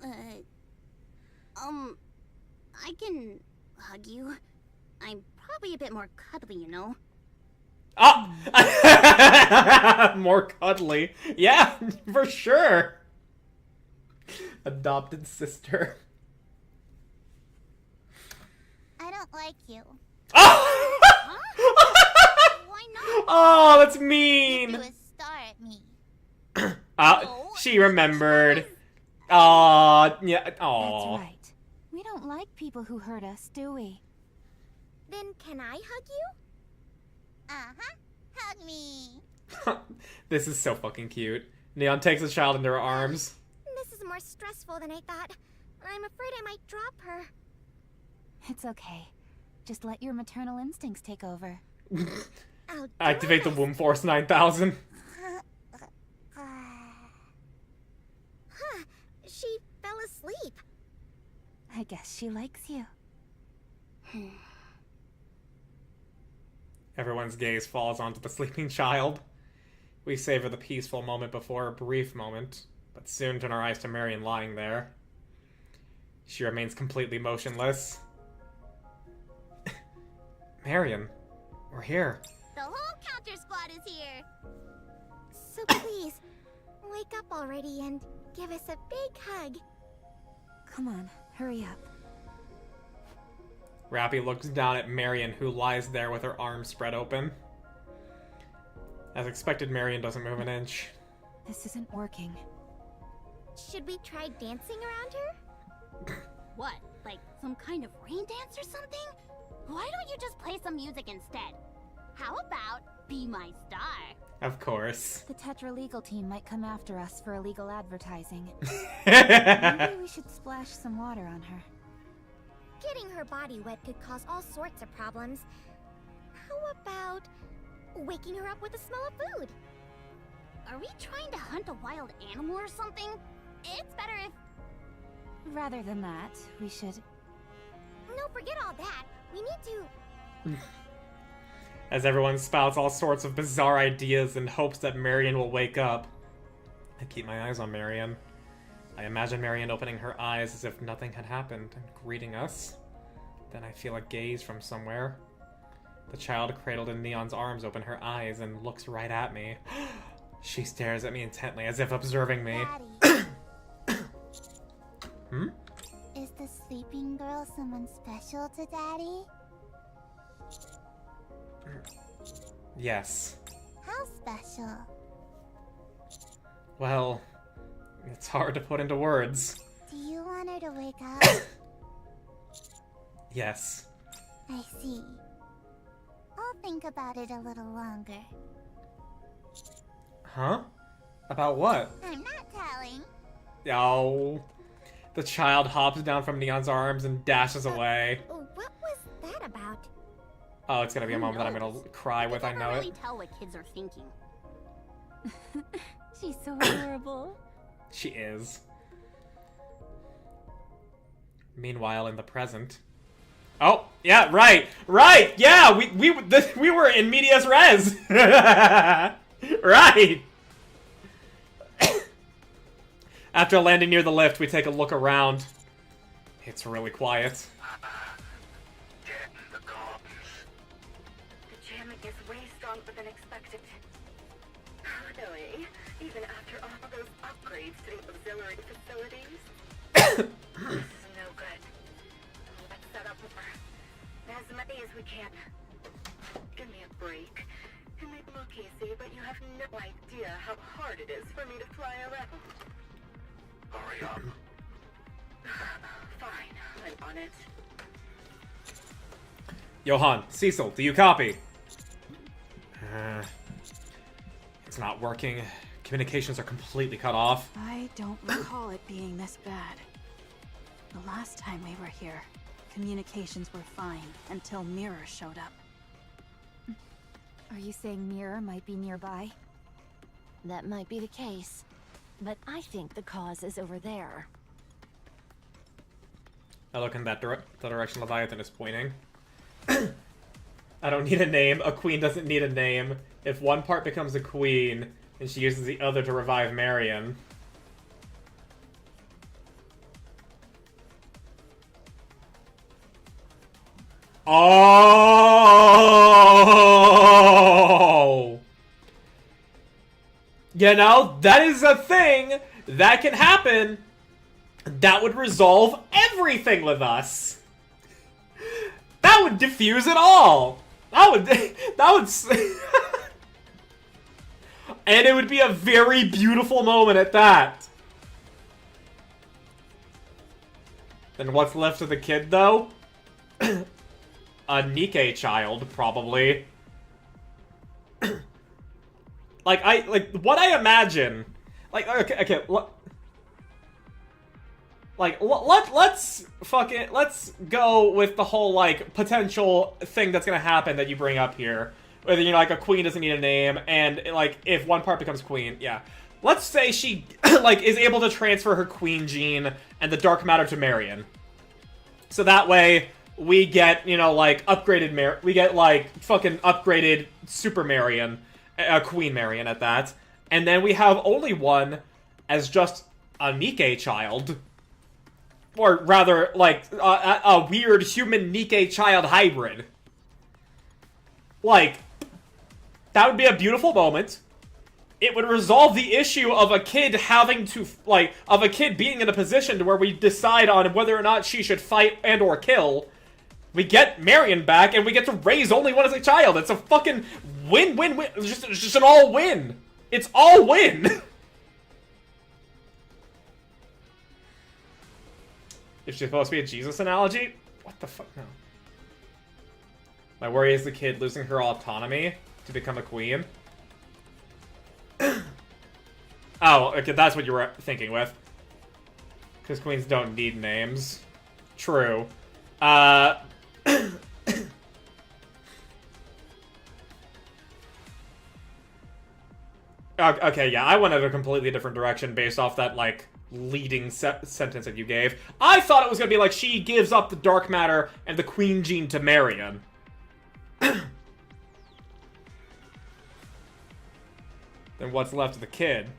Speaker 2: I can hug you. I'm probably a bit more cuddly, you know.
Speaker 1: Oh! More cuddly. Yeah, for sure. Adopted sister.
Speaker 3: I don't like you.
Speaker 1: Oh!
Speaker 3: Why not?
Speaker 1: Oh, that's
Speaker 3: You
Speaker 1: mean.
Speaker 3: threw a star at me.
Speaker 1: She remembered. Aw, yeah, aw.
Speaker 4: That's right. We don't like people who hurt us, do we?
Speaker 3: Then can I hug you? Uh-huh. Hug me.
Speaker 1: This is so fucking cute. Neon takes the child into her arms.
Speaker 3: This is more stressful than I thought. I'm afraid I might drop her.
Speaker 4: It's okay. Just let your maternal instincts take over.
Speaker 3: I'll do
Speaker 1: Activate the
Speaker 3: my
Speaker 1: Womb Force 9000.
Speaker 3: Huh. She fell asleep.
Speaker 4: I guess she likes you.
Speaker 1: Everyone's gaze falls onto the sleeping child. We savor the peaceful moment before a brief moment, but soon turn our eyes to Marion lying there. She remains completely motionless. Marion, we're here.
Speaker 2: The whole counter squad is here.
Speaker 3: So please, wake up already and give us a big hug.
Speaker 4: Come on, hurry up.
Speaker 1: Rappy looks down at Marion, who lies there with her arms spread open. As expected, Marion doesn't move an inch.
Speaker 4: This isn't working.
Speaker 3: Should we try dancing around her?
Speaker 2: What? Like some kind of rain dance or something? Why don't you just play some music instead? How about Be My Star?
Speaker 1: Of course.
Speaker 4: The Tetra legal team might come after us for illegal advertising.
Speaker 1: Maybe
Speaker 4: Maybe we should splash some water on her.
Speaker 3: Getting her body wet could cause all sorts of problems. How about waking her up with the smell of food?
Speaker 2: Are we trying to hunt a wild animal or something? It's better if...
Speaker 4: Rather than that, we should...
Speaker 3: No, forget all that. We need to...
Speaker 1: As everyone spouts all sorts of bizarre ideas in hopes that Marion will wake up. I keep my eyes on Marion. I imagine Marion opening her eyes as if nothing had happened and greeting us. Then I feel a gaze from somewhere. The child cradled in Neon's arms opens her eyes and looks right at me. She stares at me intently as if observing me.
Speaker 3: Daddy,
Speaker 1: Hmm?
Speaker 3: is the sleeping girl someone special to Daddy?
Speaker 1: Yes.
Speaker 3: How special?
Speaker 1: Well, it's hard to put into words.
Speaker 3: Do you want her to wake up?
Speaker 1: Yes.
Speaker 3: I see. I'll think about it a little longer.
Speaker 1: Huh? About what?
Speaker 3: I'm not telling.
Speaker 1: Oh. The child hops down from Neon's arms and dashes away.
Speaker 3: What was that about?
Speaker 1: Oh, it's gonna be a moment that I'm gonna cry with, I
Speaker 2: never
Speaker 1: know
Speaker 2: really
Speaker 1: it.
Speaker 2: tell what kids are thinking.
Speaker 4: She's so adorable.
Speaker 1: She is. Meanwhile, in the present... Oh, yeah, right! Right! Yeah, we were in medias res! Right! After landing near the lift, we take a look around. It's really quiet.
Speaker 12: The jamming is way stronger than expected. Really? Even after all those upgrades to the auxiliary facilities? This is no good. Let's set up more. As many as we can. Give me a break. It may look easy, but you have no idea how hard it is for me to fly around. Hurry up. on it.
Speaker 1: Johan, Cecil, do you copy? It's not working. Communications are completely cut off.
Speaker 4: I don't recall it being this bad. The last time we were here, communications were fine until Mirror showed up.
Speaker 9: Are you saying Mirror might be nearby?
Speaker 5: That might be the case. But I think the cause is over there.
Speaker 1: I look in that the direction Leviathan is pointing. I don't need a name. A queen doesn't need a name. If one part becomes a queen, and she uses the other to revive Marion. Oh! You know, that is a thing that can happen. That would resolve everything with us. That would diffuse it all. That would and it would be a very beautiful moment at that. Then what's left of the kid, though? A Nikke child, probably. Like what I imagine. Like, okay, let's go with the whole, like, potential thing that's gonna happen that you bring up here. Whether, you know, like, a queen doesn't need a name, and, like, if one part becomes queen, yeah. Let's say she, like, is able to transfer her queen gene and the dark matter to Marion. So that way, we get, you know, like, we get, like, fucking upgraded Super Marion, Queen Marion at that. And then we have only one as just a Nikke child. Or rather, like, a weird human Nikke child hybrid. Like, that would be a beautiful moment. It would resolve the issue of a kid having to, like, of a kid being in a position to where we decide on whether or not she should fight and or kill. We get Marion back, and we get to raise only one as a child. It's a fucking win-win-win. It's just an all-win. It's all-win. Is she supposed to be a Jesus analogy? What the fuck? No. My worry is the kid losing her autonomy to become a queen. Oh, okay, that's what you were thinking with. Because queens don't need names. True. Okay, yeah, I went in a completely different direction based off that, like, leading sentence that you gave. I thought it was gonna be like she gives up the dark matter and the queen gene to Marion. Then what's left of the kid?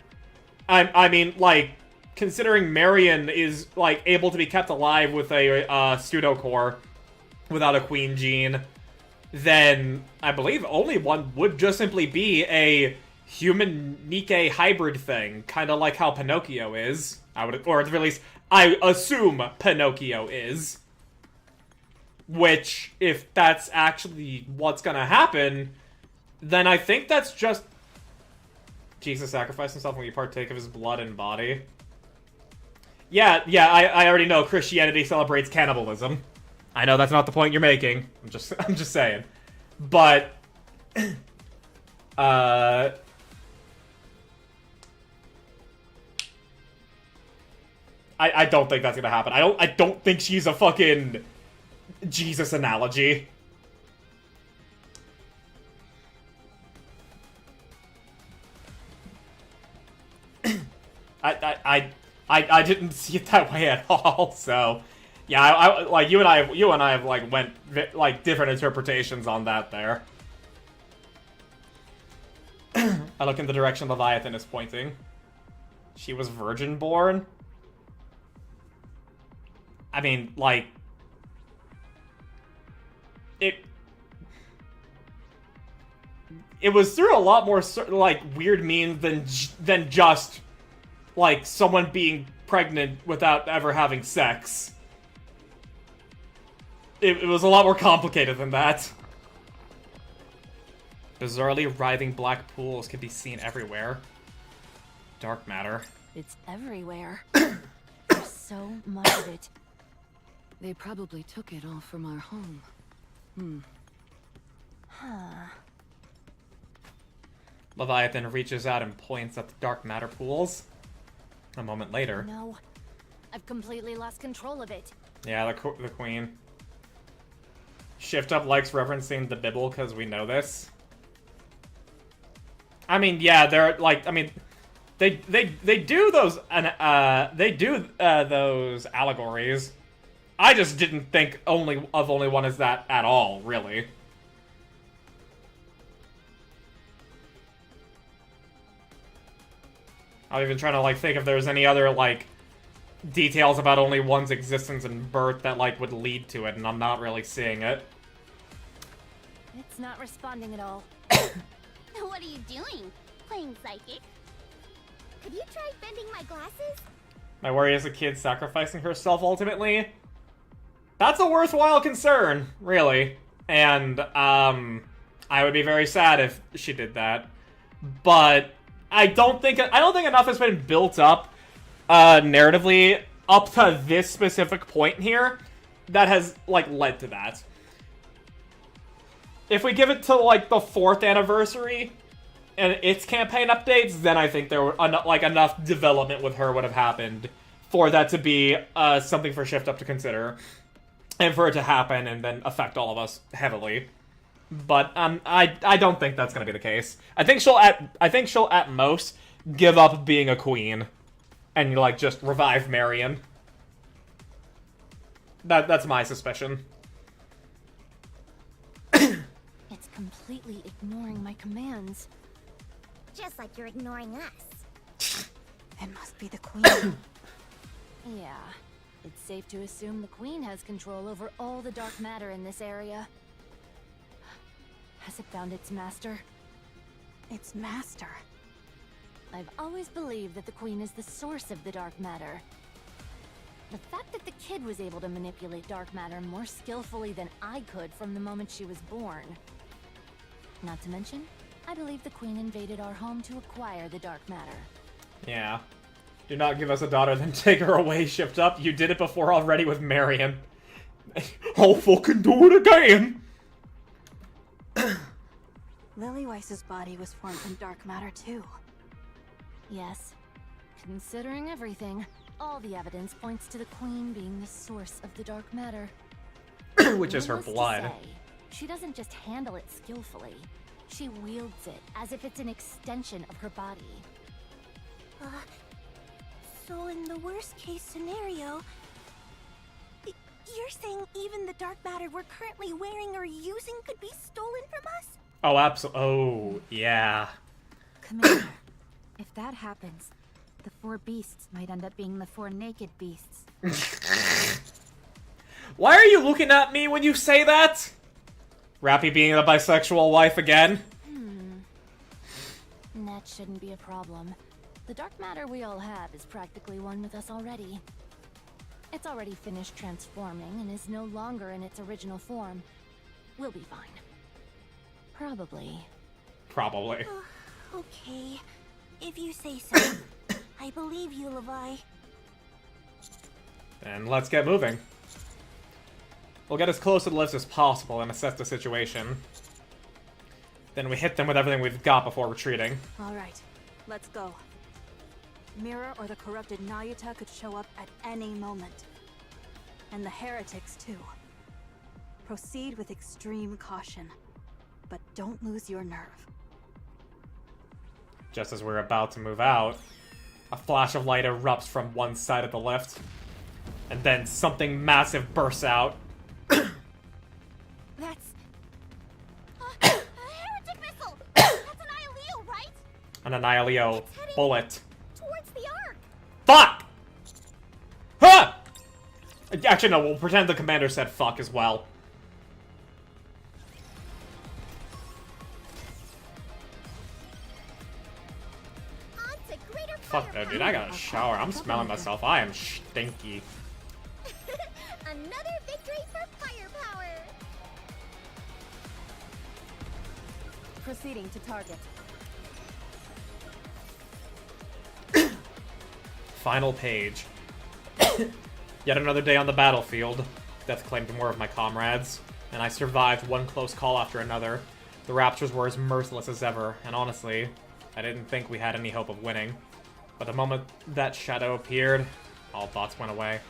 Speaker 1: I mean, like, considering Marion is, like, able to be kept alive with a pseudo-core without a queen gene, then I believe only one would just simply be a human Nikke hybrid thing, kind of like how Pinocchio is. Or at the very least, I assume Pinocchio is. Which, if that's actually what's gonna happen, then I think that's just Jesus sacrificed himself when we partake of his blood and body. Yeah, I already know Christianity celebrates cannibalism. I know that's not the point you're making. I'm just saying. But I don't think that's gonna happen. I don't think she's a fucking Jesus analogy. I didn't see it that way at all. So, yeah, I like you and I have like went like different interpretations on that there. I look in the direction Leviathan is pointing. She was virgin born. I mean, like, it was through a lot more like weird means than just like someone being pregnant without ever having sex. It was a lot more complicated than that. Bizarrely writhing black pools can be seen everywhere. Dark matter.
Speaker 5: It's everywhere. There's so much of it.
Speaker 6: They probably took it all from our home.
Speaker 5: Huh.
Speaker 1: Leviathan reaches out and points at the dark matter pools. A moment later.
Speaker 5: No. I've completely lost control of it.
Speaker 1: Yeah, the queen. Shift Up likes referencing the Bible because we know this. I mean, yeah, they're like, I mean, they do those those allegories. I just didn't think only one as that at all, really. I'm even trying to like think if there's any other like details about only one's existence and birth that like would lead to it, and I'm not really seeing it.
Speaker 5: It's not responding at all.
Speaker 2: What are you doing? Playing psychic?
Speaker 3: Could you try bending my glasses?
Speaker 1: My worry is a kid sacrificing herself ultimately. That's a worthwhile concern, really. And, I would be very sad if she did that. But I don't think enough has been built up, narratively up to this specific point here that has, like, led to that. If we give it to, like, the 4th anniversary and its campaign updates, then I think there were, enough development with her would have happened for that to be, something for Shift Up to consider. And for it to happen and then affect all of us heavily. But, I don't think that's gonna be the case. I think she'll at most give up being a queen. And, like, just revive Marion. That's my suspicion.
Speaker 5: It's completely ignoring my commands.
Speaker 3: Just like you're ignoring us.
Speaker 4: It must be the queen.
Speaker 5: Yeah. It's safe to assume the Queen has control over all the dark matter in this area. Has it found its master?
Speaker 4: Its master?
Speaker 5: I've always believed that the Queen is the source of the dark matter. The fact that the kid was able to manipulate dark matter more skillfully than I could from the moment she was born. Not to mention, I believe the Queen invaded our home to acquire the dark matter.
Speaker 1: Yeah. Do not give us a daughter, then take her away, Shift Up. You did it before already with Marion. I'll fucking do it again!
Speaker 4: Lily-Weiss's body was formed from dark matter too.
Speaker 5: Yes. Considering everything, all the evidence points to the Queen being the source of the dark matter.
Speaker 1: Which is her
Speaker 5: Needless to
Speaker 1: blood.
Speaker 5: say, she doesn't just handle it skillfully. She wields it as if it's an extension of her body.
Speaker 3: So in the worst case scenario, you're saying even the dark matter we're currently wearing or using could be stolen from us?
Speaker 1: Oh, absolutely. Oh, yeah.
Speaker 9: Commander, if that happens, the 4 beasts might end up being the 4 naked beasts.
Speaker 1: Why are you looking at me when you say that? Rappy being a bisexual wife again?
Speaker 5: That shouldn't be a problem. The dark matter we all have is practically one with us already. It's already finished transforming and is no longer in its original form. We'll be fine. Probably.
Speaker 1: Probably.
Speaker 3: Okay, if you say so. I believe you, Levi.
Speaker 1: And let's get moving. We'll get as close to the lifts as possible and assess the situation. Then we hit them with everything we've got before retreating.
Speaker 4: Alright, let's go. Mirror or the corrupted Nayuta could show up at any moment. And the heretics too. Proceed with extreme caution, but don't lose your nerve.
Speaker 1: Just as we're about to move out, a flash of light erupts from one side of the lift. And then something massive bursts out.
Speaker 3: That's
Speaker 2: a heretic missile! That's an Ioleo, right?
Speaker 1: An Annihilio bullet.
Speaker 3: towards the Ark.
Speaker 1: Fuck! Huh! Actually, no, we'll pretend the commander said fuck as well. Fuck that, dude. I got a shower. I'm smelling myself. I am stinky.
Speaker 3: Another victory for firepower.
Speaker 4: Proceeding to target.
Speaker 1: Final page. Yet another day on the battlefield. death claimed more of my comrades, and I survived one close call after another. The Raptors were as merciless as ever, and honestly, I didn't think we had any hope of winning. But the moment that shadow appeared, all thoughts went away.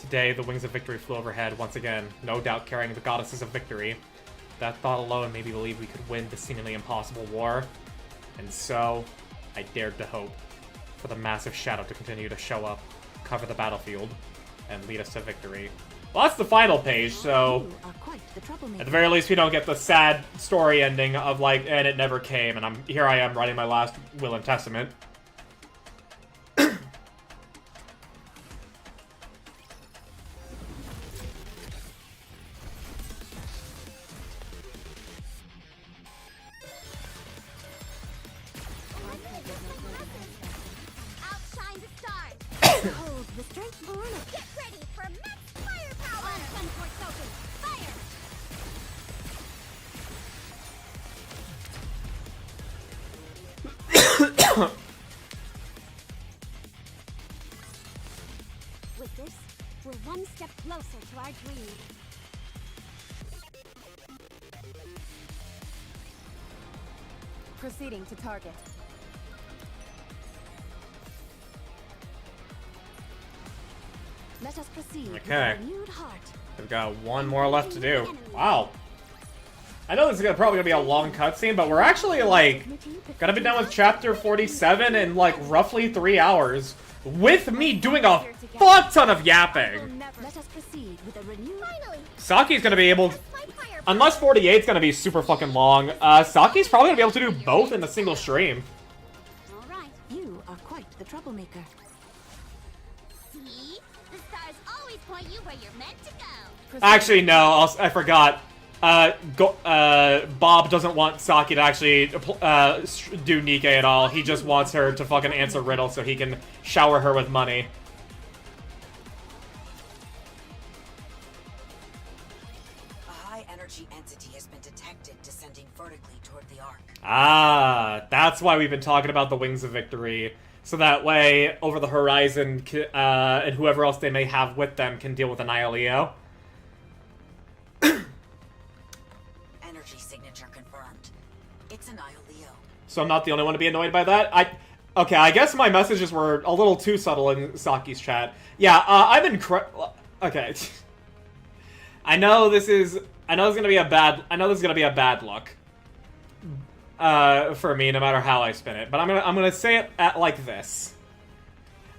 Speaker 1: Today, the wings of victory flew overhead once again, no doubt carrying the goddesses of victory. That thought alone made me believe we could win the seemingly impossible war. And so, I dared to hope for the massive shadow to continue to show up, cover the battlefield, and lead us to victory. Well, that's the final page, so at the very least we don't get the sad story ending of like, and it never came, and here I am writing my last will and testament.
Speaker 2: Outshine the stars.
Speaker 3: Behold the strength born of
Speaker 2: Get ready for max firepower. On Sunport Token. Fire.
Speaker 3: With this, we're one step closer to our dream.
Speaker 11: Proceeding to target. Let us proceed with
Speaker 1: Okay.
Speaker 11: a renewed heart.
Speaker 1: We've got one more left to do. Wow. I know this is probably gonna be a long cutscene, but we're actually, like, gonna be done with chapter 47 in, like, roughly 3 hours. With me doing a fuck ton of yapping.
Speaker 11: Let us proceed with a renewed.
Speaker 3: Finally,
Speaker 1: Saki's gonna be able...
Speaker 3: my fire.
Speaker 1: Unless 48's gonna be super fucking long, Saki's probably gonna be able to do both in a single stream.
Speaker 3: All right.
Speaker 11: You are quite the troublemaker.
Speaker 2: See? The stars always point you where you're meant to go.
Speaker 1: Actually, no, I forgot. Bob doesn't want Saki to actually do Nikke at all. He just wants her to fucking answer riddles so he can shower her with money.
Speaker 13: A high-energy entity has been detected descending vertically toward the Ark.
Speaker 1: Ah, that's why we've been talking about the Wings of Victory. So that way, over the horizon, and whoever else they may have with them can deal with Annihilio.
Speaker 13: Energy signature confirmed. It's Annihilio.
Speaker 1: So I'm not the only one to be annoyed by that. Okay, I guess my messages were a little too subtle in Saki's chat. Yeah, okay. I know this is gonna be a bad look. For me, no matter how I spin it. But I'm gonna say it like this.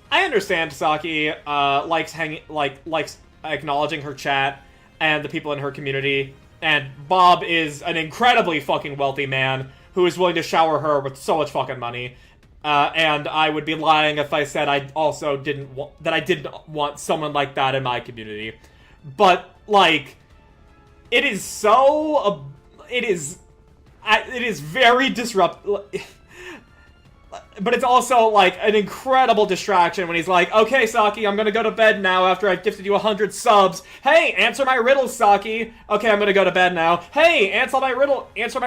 Speaker 1: I understand Saki likes acknowledging her chat and the people in her community, and Bob is an incredibly fucking wealthy man who is willing to shower her with so much fucking money. And I would be lying if I said I also didn't want someone like that in my community. But like, it is very disruptive. But it's also, like, an incredible distraction when he's like, okay, Saki, I'm gonna go to bed now after I've gifted you 100 subs. Hey, answer my riddles, Saki. Okay, I'm gonna go to bed now. Hey, answer my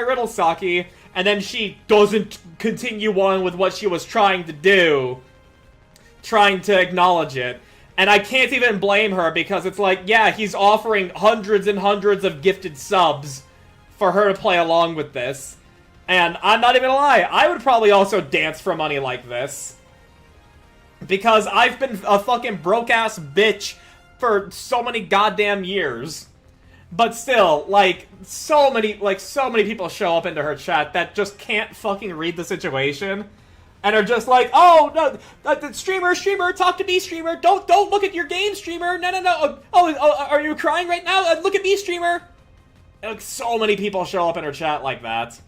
Speaker 1: riddles, Saki. And then she doesn't continue on with what she was trying to do. Trying to acknowledge it. And I can't even blame her because it's like, yeah, he's offering hundreds and hundreds of gifted subs for her to play along with this. And I'm not even gonna lie, I would probably also dance for money like this. Because I've been a fucking broke-ass bitch for so many goddamn years. But still, like, so many people show up into her chat that just can't fucking read the situation. And are just like, oh, no, streamer, talk to me, streamer. Don't look at your game, streamer. No. Oh, are you crying right now? Look at me, streamer. And, like, so many people show up in her chat like that.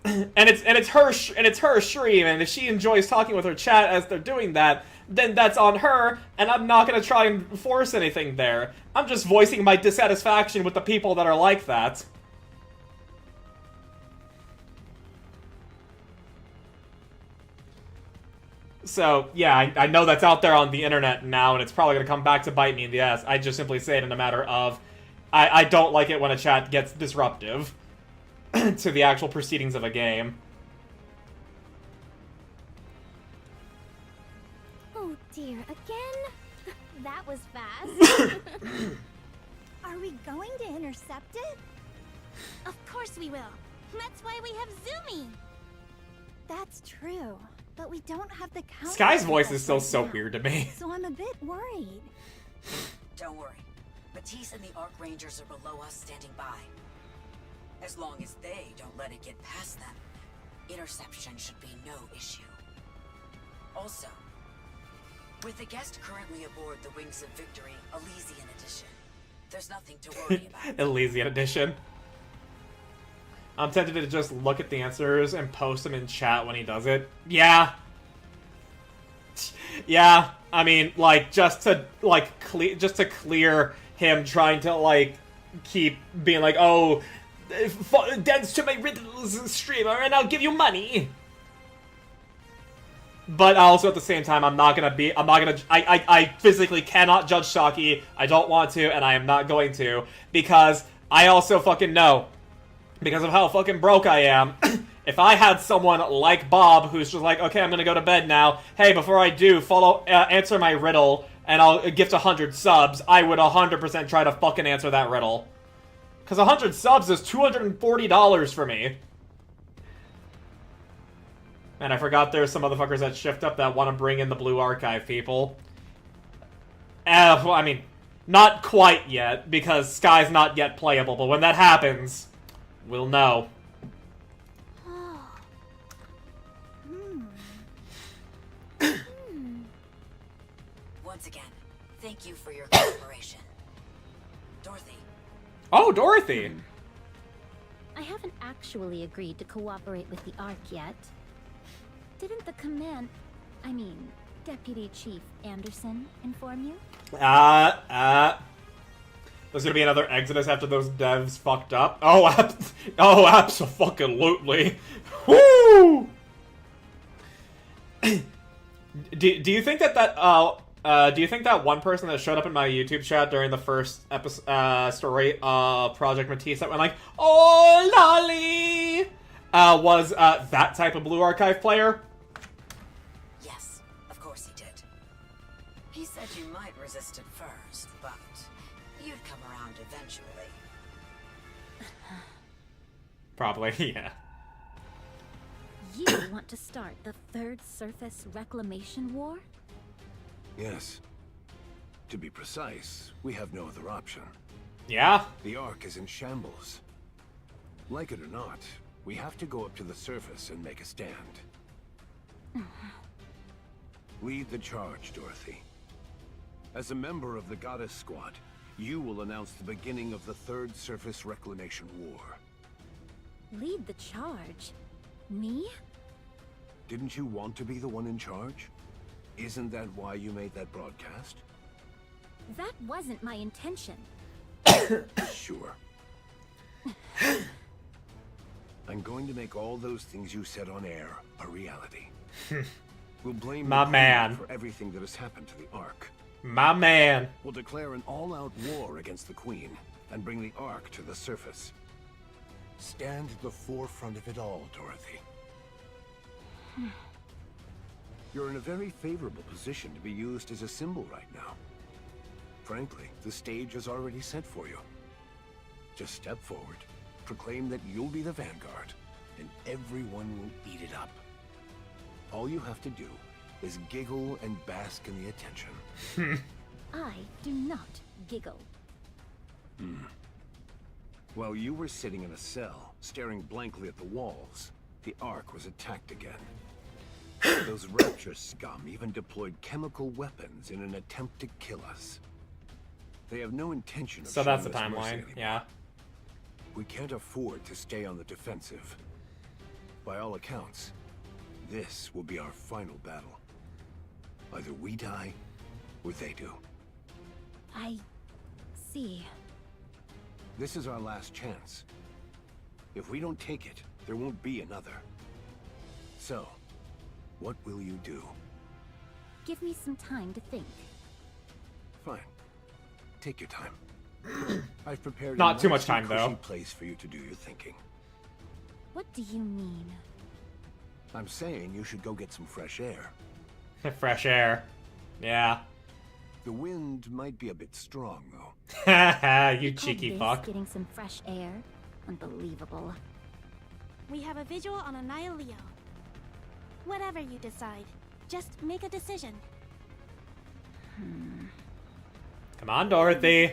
Speaker 1: And it's her stream, and if she enjoys talking with her chat as they're doing that, then that's on her, and I'm not gonna try and force anything there. I'm just voicing my dissatisfaction with the people that are like that. So, yeah, I know that's out there on the internet now, and it's probably gonna come back to bite me in the ass. I just simply say it in a matter of, I don't like it when a chat gets disruptive to the actual proceedings of a game.
Speaker 3: Oh dear, again? That was fast. Are we going to intercept it?
Speaker 2: Of course we will. That's why we have Zoomy.
Speaker 3: That's true, but we don't have the count.
Speaker 1: Sky's voice is still so weird to me.
Speaker 3: So I'm a bit worried.
Speaker 13: Don't worry. Matisse and the Arc Rangers are below us standing by. As long as they don't let it get past them, interception should be no issue. Also, with the guest currently aboard the Wings of Victory Elysian Edition, there's nothing to worry about.
Speaker 1: Elysian Edition. I'm tempted to just look at the answers and post them in chat when he does it. Yeah. Yeah, I mean, like, just to clear him trying to, like, keep being like, oh, dance to my riddles, streamer, and I'll give you money. But also at the same time, I physically cannot judge Saki. I don't want to, and I am not going to, because I also fucking know, because of how fucking broke I am, if I had someone like Bob who's just like, okay, I'm gonna go to bed now, hey, before I do, answer my riddle, and I'll gift 100 subs, I would 100% try to fucking answer that riddle. Because 100 subs is $240 for me. And I forgot there's some motherfuckers that shift up that want to bring in the Blue Archive people. Well, I mean, not quite yet, because Sky's not yet playable, but when that happens, we'll know.
Speaker 13: Once again, thank you for your cooperation. Dorothy.
Speaker 1: Oh, Dorothy!
Speaker 2: I haven't actually agreed to cooperate with the Ark yet. Didn't the Deputy Chief Anderson inform you?
Speaker 1: There's gonna be another Exodus after those devs fucked up. Oh, abso-fucking-lutely. Woo! Do you think do you think that one person that showed up in my YouTube chat during the first episode, story, Project Matisse that went like, oh, lolly, was, that type of Blue Archive player?
Speaker 13: Yes, of course he did. He said you might resist at first, but you'd come around eventually.
Speaker 1: Probably, yeah.
Speaker 2: You want to start the Third Surface Reclamation War?
Speaker 8: Yes. To be precise, we have no other option.
Speaker 1: Yeah?
Speaker 8: The Ark is in shambles. Like it or not, we have to go up to the surface and make a stand. Lead the charge, Dorothy. As a member of the Goddess Squad, you will announce the beginning of the Third Surface Reclamation War.
Speaker 2: Lead the charge? Me?
Speaker 8: Didn't you want to be the one in charge? Isn't that why you made that broadcast?
Speaker 2: That wasn't my intention.
Speaker 8: Sure. I'm going to make all those things you said on air a reality. We'll blame
Speaker 1: my
Speaker 8: the
Speaker 1: man
Speaker 8: for everything that has happened to the Ark.
Speaker 1: My man.
Speaker 8: We'll declare an all-out war against the Queen and bring the Ark to the surface. Stand at the forefront of it all, Dorothy. You're in a very favorable position to be used as a symbol right now. Frankly, the stage is already set for you. Just step forward, proclaim that you'll be the vanguard, and everyone will eat it up. All you have to do is giggle and bask in the attention.
Speaker 2: I do not giggle.
Speaker 8: While you were sitting in a cell, staring blankly at the walls, the Ark was attacked again. Those Rapture scum even deployed chemical weapons in an attempt to kill us. They have no intention of
Speaker 1: So that's the
Speaker 8: showing us mercy
Speaker 1: timeline,
Speaker 8: anymore.
Speaker 1: yeah.
Speaker 8: We can't afford to stay on the defensive. By all accounts, this will be our final battle. Either we die, or they do.
Speaker 2: I see.
Speaker 8: This is our last chance. If we don't take it, there won't be another. So, what will you do?
Speaker 2: Give me some time to think.
Speaker 8: Fine. Take your time. I've prepared
Speaker 1: Not
Speaker 8: a
Speaker 1: too much
Speaker 8: nice
Speaker 1: time,
Speaker 8: and cushy
Speaker 1: though.
Speaker 8: place for you to do your thinking.
Speaker 2: What do you mean?
Speaker 8: I'm saying you should go get some fresh air.
Speaker 1: Fresh air. Yeah.
Speaker 8: The wind might be a bit strong, though.
Speaker 1: Haha, you
Speaker 3: Call
Speaker 1: cheeky
Speaker 3: this
Speaker 1: fuck.
Speaker 3: Getting some fresh air. Unbelievable.
Speaker 14: We have a visual on Annihilio. Whatever you decide, just make a decision.
Speaker 1: Come on, Dorothy.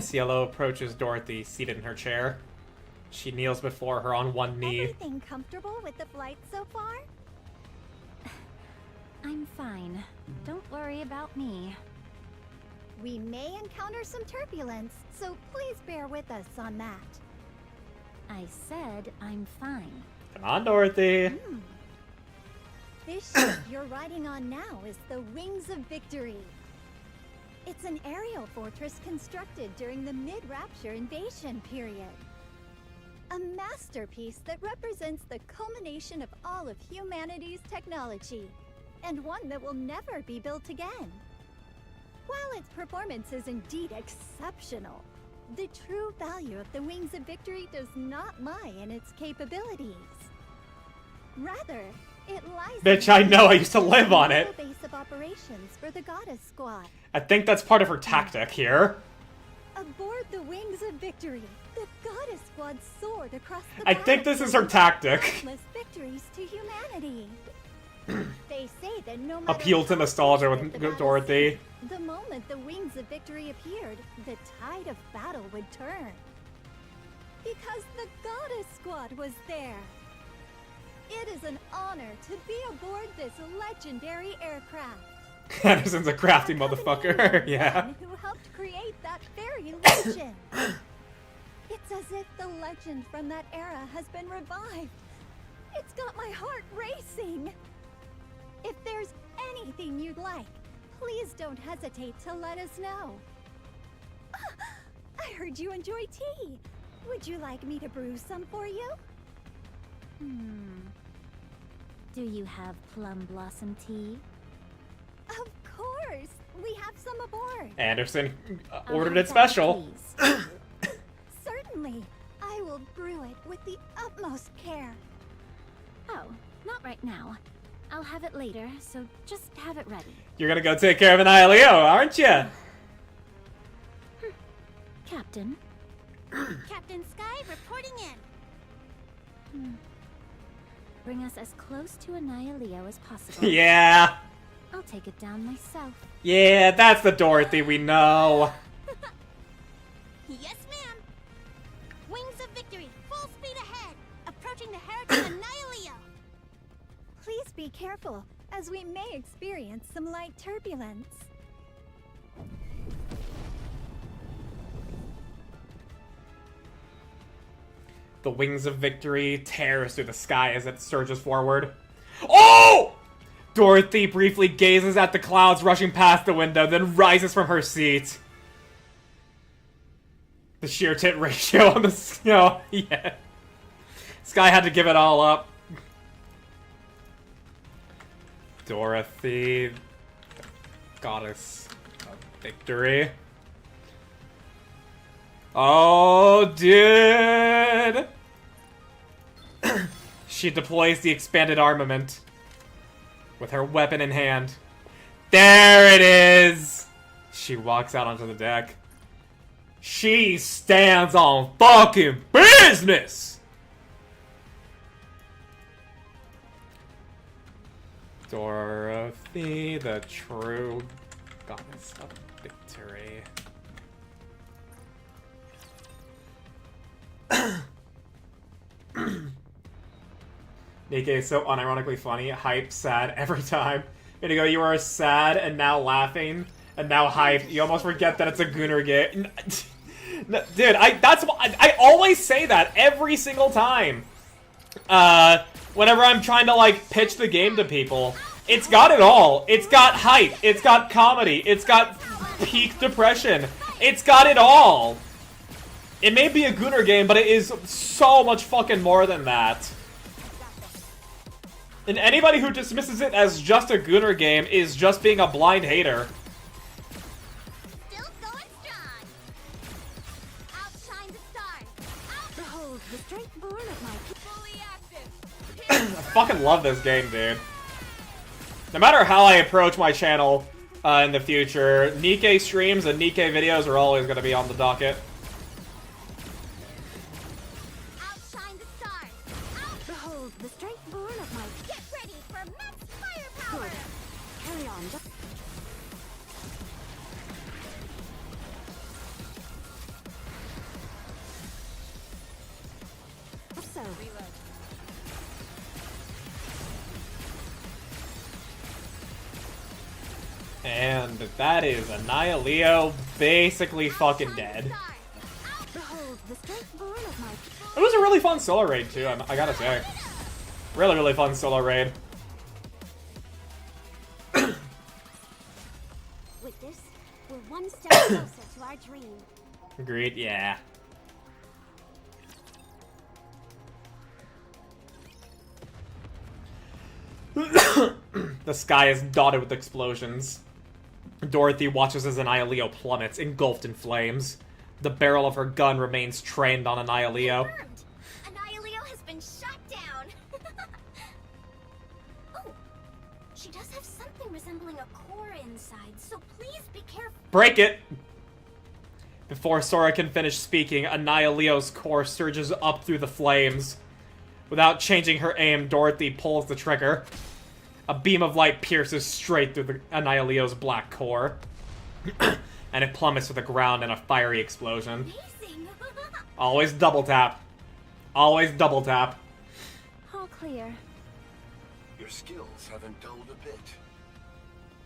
Speaker 1: Cielo approaches Dorothy, seated in her chair. She kneels before her on one knee.
Speaker 3: Everything comfortable with the flight so far? I'm fine. Don't worry about me. We may encounter some turbulence, so please bear with us on that. I said I'm fine.
Speaker 1: Come on, Dorothy.
Speaker 3: This ship you're riding on now is the Wings of Victory. It's an aerial fortress constructed during the mid-Rapture invasion period. A masterpiece that represents the culmination of all of humanity's technology, and one that will never be built again. While its performance is indeed exceptional, the true value of the Wings of Victory does not lie in its capabilities. Rather, it lies
Speaker 1: Bitch,
Speaker 3: in
Speaker 1: I know, I used to live on it.
Speaker 3: the base of operations for the Goddess Squad.
Speaker 1: I think that's part of her tactic here.
Speaker 3: Aboard the Wings of Victory, the Goddess Squad soared across the
Speaker 1: I think this is her tactic.
Speaker 3: countless victories to humanity. They say that no matter
Speaker 1: Appeal to
Speaker 3: how
Speaker 1: nostalgia
Speaker 3: fortunate
Speaker 1: with
Speaker 3: the
Speaker 1: Dorothy.
Speaker 3: battlefield, the moment the Wings of Victory appeared, the tide of battle would turn. Because the Goddess Squad was there. It is an honor to be aboard this legendary aircraft.
Speaker 1: Anderson's a crafty motherfucker. Yeah.
Speaker 3: Man who helped create that very legend. It's as if the legend from that era has been revived. It's got my heart racing. If there's anything you'd like, please don't hesitate to let us know. I heard you enjoy tea. Would you like me to brew some for you? Do you have plum blossom tea? Of course! We have some aboard!
Speaker 1: Anderson
Speaker 3: I'll
Speaker 1: ordered
Speaker 3: have
Speaker 1: it
Speaker 3: that,
Speaker 1: special.
Speaker 3: Certainly! I will brew it with the utmost care. Oh, not right now. I'll have it later, so just have it ready.
Speaker 1: You're gonna go take care of Annihilio, aren't you?
Speaker 3: Captain?
Speaker 14: Captain Sky reporting in.
Speaker 3: Bring us as close to Annihilio as possible.
Speaker 1: Yeah.
Speaker 3: I'll take it down myself.
Speaker 1: Yeah, that's the Dorothy we know.
Speaker 14: Yes, ma'am. Wings of Victory, full speed ahead. Approaching the Heritage Annihilio.
Speaker 3: Please be careful, as we may experience some light turbulence.
Speaker 1: The Wings of Victory tears through the sky as it surges forward. Oh! Dorothy briefly gazes at the clouds rushing past the window, then rises from her seat. The sheer tit ratio on the snow. Yeah. Sky had to give it all up. Dorothy, the goddess of victory. Oh, dude! She deploys the expanded armament with her weapon in hand. There it is! She walks out onto the deck. She stands on fucking business! Dorothy, the true goddess of victory. Nikke is so unironically funny, hype, sad every time. Indigo, you are sad and now laughing and now hype. You almost forget that it's a Gooner game. Dude, I always say that every single time. Whenever I'm trying to like pitch the game to people, it's got it all. It's got hype. It's got comedy. It's got peak depression. It's got it all. It may be a Gooner game, but it is so much fucking more than that. And anybody who dismisses it as just a Gooner game is just being a blind hater.
Speaker 2: Still going strong. Outshine the stars.
Speaker 11: Behold the strength born of my
Speaker 2: Fully active.
Speaker 1: I fucking love this game, dude. No matter how I approach my channel in the future, Nikke streams and Nikke videos are always going to be on the docket.
Speaker 3: Outshine the stars.
Speaker 11: Behold the strength born of my...
Speaker 3: Get ready for immense firepower.
Speaker 11: Carry on. So.
Speaker 1: And that is Annihilio basically fucking dead.
Speaker 11: Behold the strength born of my...
Speaker 1: It was a really fun solo raid too, I gotta say. Really, really fun solo raid.
Speaker 3: With this, we're one step closer to our dream.
Speaker 1: Agreed, yeah. The sky is dotted with explosions. Dorothy watches as Annihilio plummets, engulfed in flames. The barrel of her gun remains trained on Annihilio.
Speaker 3: Annihilio has been shot down. Oh, she does have something resembling a core inside, so please be careful.
Speaker 1: Break it! Before Sora can finish speaking, Annihilio's core surges up through the flames. Without changing her aim, Dorothy pulls the trigger. A beam of light pierces straight through the Annihilio's black core. And it plummets to the ground in a fiery explosion.
Speaker 3: Amazing.
Speaker 1: Always double tap. Always double tap.
Speaker 9: All clear.
Speaker 8: Your skills haven't dulled a bit.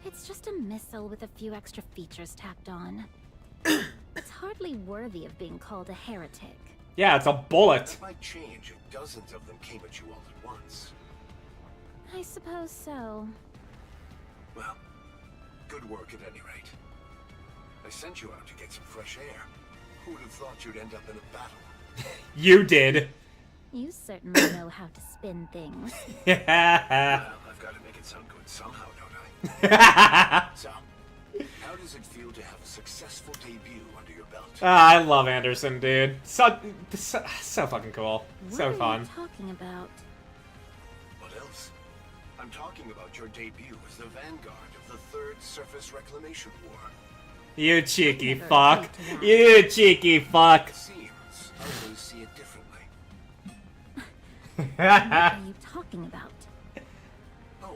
Speaker 5: It's just a missile with a few extra features tacked on. It's hardly worthy of being called a heretic.
Speaker 1: Yeah, it's a bullet.
Speaker 8: That might change if dozens of them came at you all at once.
Speaker 5: I suppose so.
Speaker 8: Well, good work at any rate. I sent you out to get some fresh air. Who would have thought you'd end up in a battle?
Speaker 1: You did.
Speaker 5: You certainly know how to spin things.
Speaker 8: Well, I've got to make it sound good somehow, don't I? So, how does it feel to have a successful debut under your belt?
Speaker 1: I love Anderson, dude. So fucking cool. So
Speaker 5: What are
Speaker 1: fun.
Speaker 5: you talking about?
Speaker 8: What else? I'm talking about your debut as the vanguard of the Third Surface Reclamation War.
Speaker 1: You cheeky fuck. You cheeky fuck.
Speaker 8: It seems others see it differently.
Speaker 5: What are you talking about?
Speaker 8: Oh,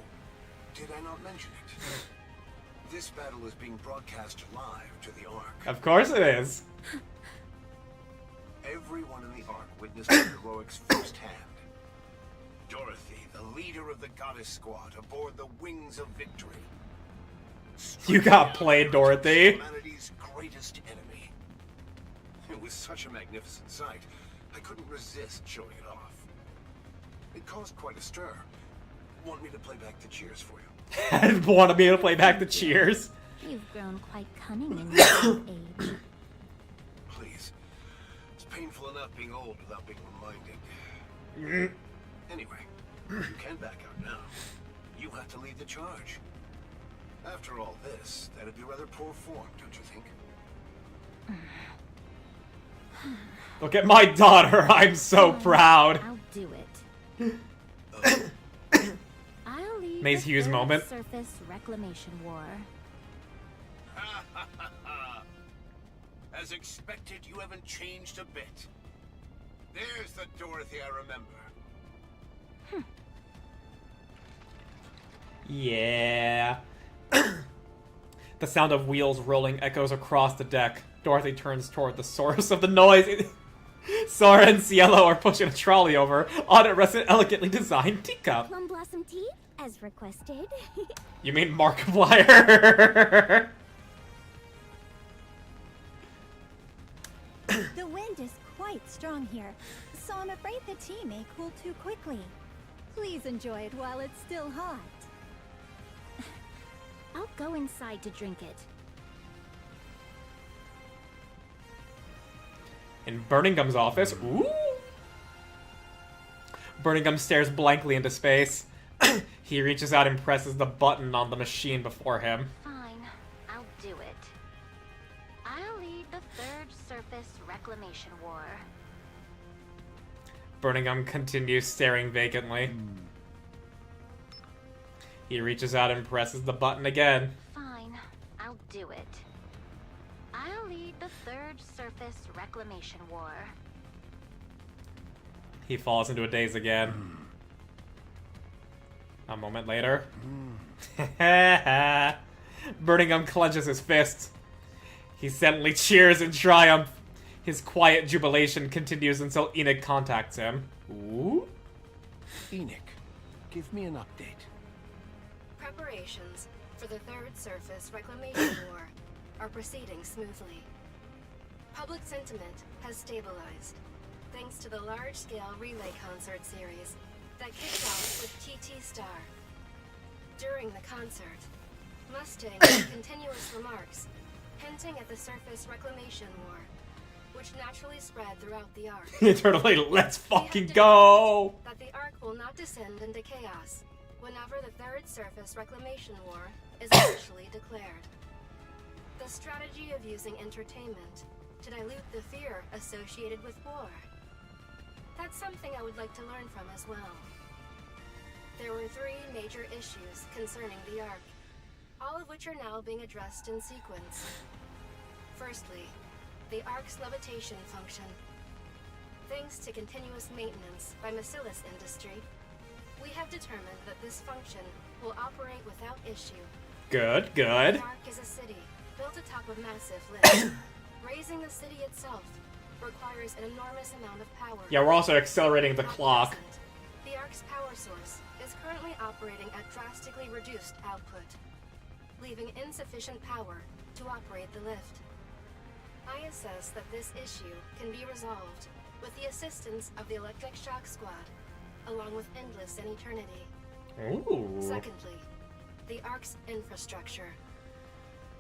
Speaker 8: did I not mention it? This battle is being broadcast live to the Ark.
Speaker 1: Of course it is.
Speaker 8: Everyone in the Ark witnessed the heroics firsthand. Dorothy, the leader of the Goddess Squad, aboard the Wings of Victory.
Speaker 1: You got played, Dorothy.
Speaker 8: Humanity's greatest enemy. It was such a magnificent sight, I couldn't resist showing it off. It caused quite a stir. Want me to play back the cheers for you?
Speaker 1: Want me to play back the cheers?
Speaker 5: You've grown quite cunning in your old age.
Speaker 8: Please. It's painful enough being old without being reminded. Anyway, you can back out now. You have to lead the charge. After all this, that'd be rather poor form, don't you think?
Speaker 1: Look at my daughter. I'm so proud.
Speaker 5: I'll do it. I'll lead
Speaker 1: Maze
Speaker 5: the
Speaker 1: Hughes
Speaker 5: Third
Speaker 1: moment.
Speaker 5: Surface Reclamation War.
Speaker 8: As expected, you haven't changed a bit. There's the Dorothy I remember.
Speaker 1: Yeah. The sound of wheels rolling echoes across the deck. Dorothy turns toward the source of the noise. Sora and Cielo are pushing a trolley over. On it rests an elegantly designed teacup.
Speaker 3: Plum blossom tea, as requested.
Speaker 1: You mean Markiplier?
Speaker 14: The wind is quite strong here, so I'm afraid the tea may cool too quickly. Please enjoy it while it's still hot.
Speaker 5: I'll go inside to drink it.
Speaker 1: In Burningham's office. Ooh. Burningham stares blankly into space. He reaches out and presses the button on the machine before him.
Speaker 5: Fine, I'll do it. I'll lead the Third Surface Reclamation War.
Speaker 1: Burningham continues staring vacantly. He reaches out and presses the button again.
Speaker 2: Fine, I'll do it. I'll lead the Third Surface Reclamation War.
Speaker 1: He falls into a daze again. A moment later. Birmingham clenches his fist. He suddenly cheers in triumph. His quiet jubilation continues until Enoch contacts him. Ooh?
Speaker 8: Enoch, give me an update.
Speaker 10: Preparations for the Third Surface Reclamation War are proceeding smoothly. Public sentiment has stabilized, thanks to the large-scale relay concert series that kicked off with TT Star. During the concert, Mustang made continuous remarks hinting at the Surface Reclamation War, which naturally spread throughout the Ark.
Speaker 1: Eternally, let's fucking go!
Speaker 10: That the Ark will not descend into chaos whenever the Third Surface Reclamation War is officially declared. The strategy of using entertainment to dilute the fear associated with war. That's something I would like to learn from as well. There were 3 major issues concerning the Ark, all of which are now being addressed in sequence. Firstly, the Ark's levitation function. Thanks to continuous maintenance by Macillus Industry, we have determined that this function will operate without issue.
Speaker 1: Good, good.
Speaker 10: The Ark is a city built atop a massive lift. Raising the city itself requires an enormous amount of power.
Speaker 1: Yeah, we're also accelerating the clock.
Speaker 10: The Ark's power source is currently operating at drastically reduced output, leaving insufficient power to operate the lift. I assess that this issue can be resolved with the assistance of the Electric Shock Squad, along with Endless and Eternity.
Speaker 1: Ooh.
Speaker 10: Secondly, the Ark's infrastructure.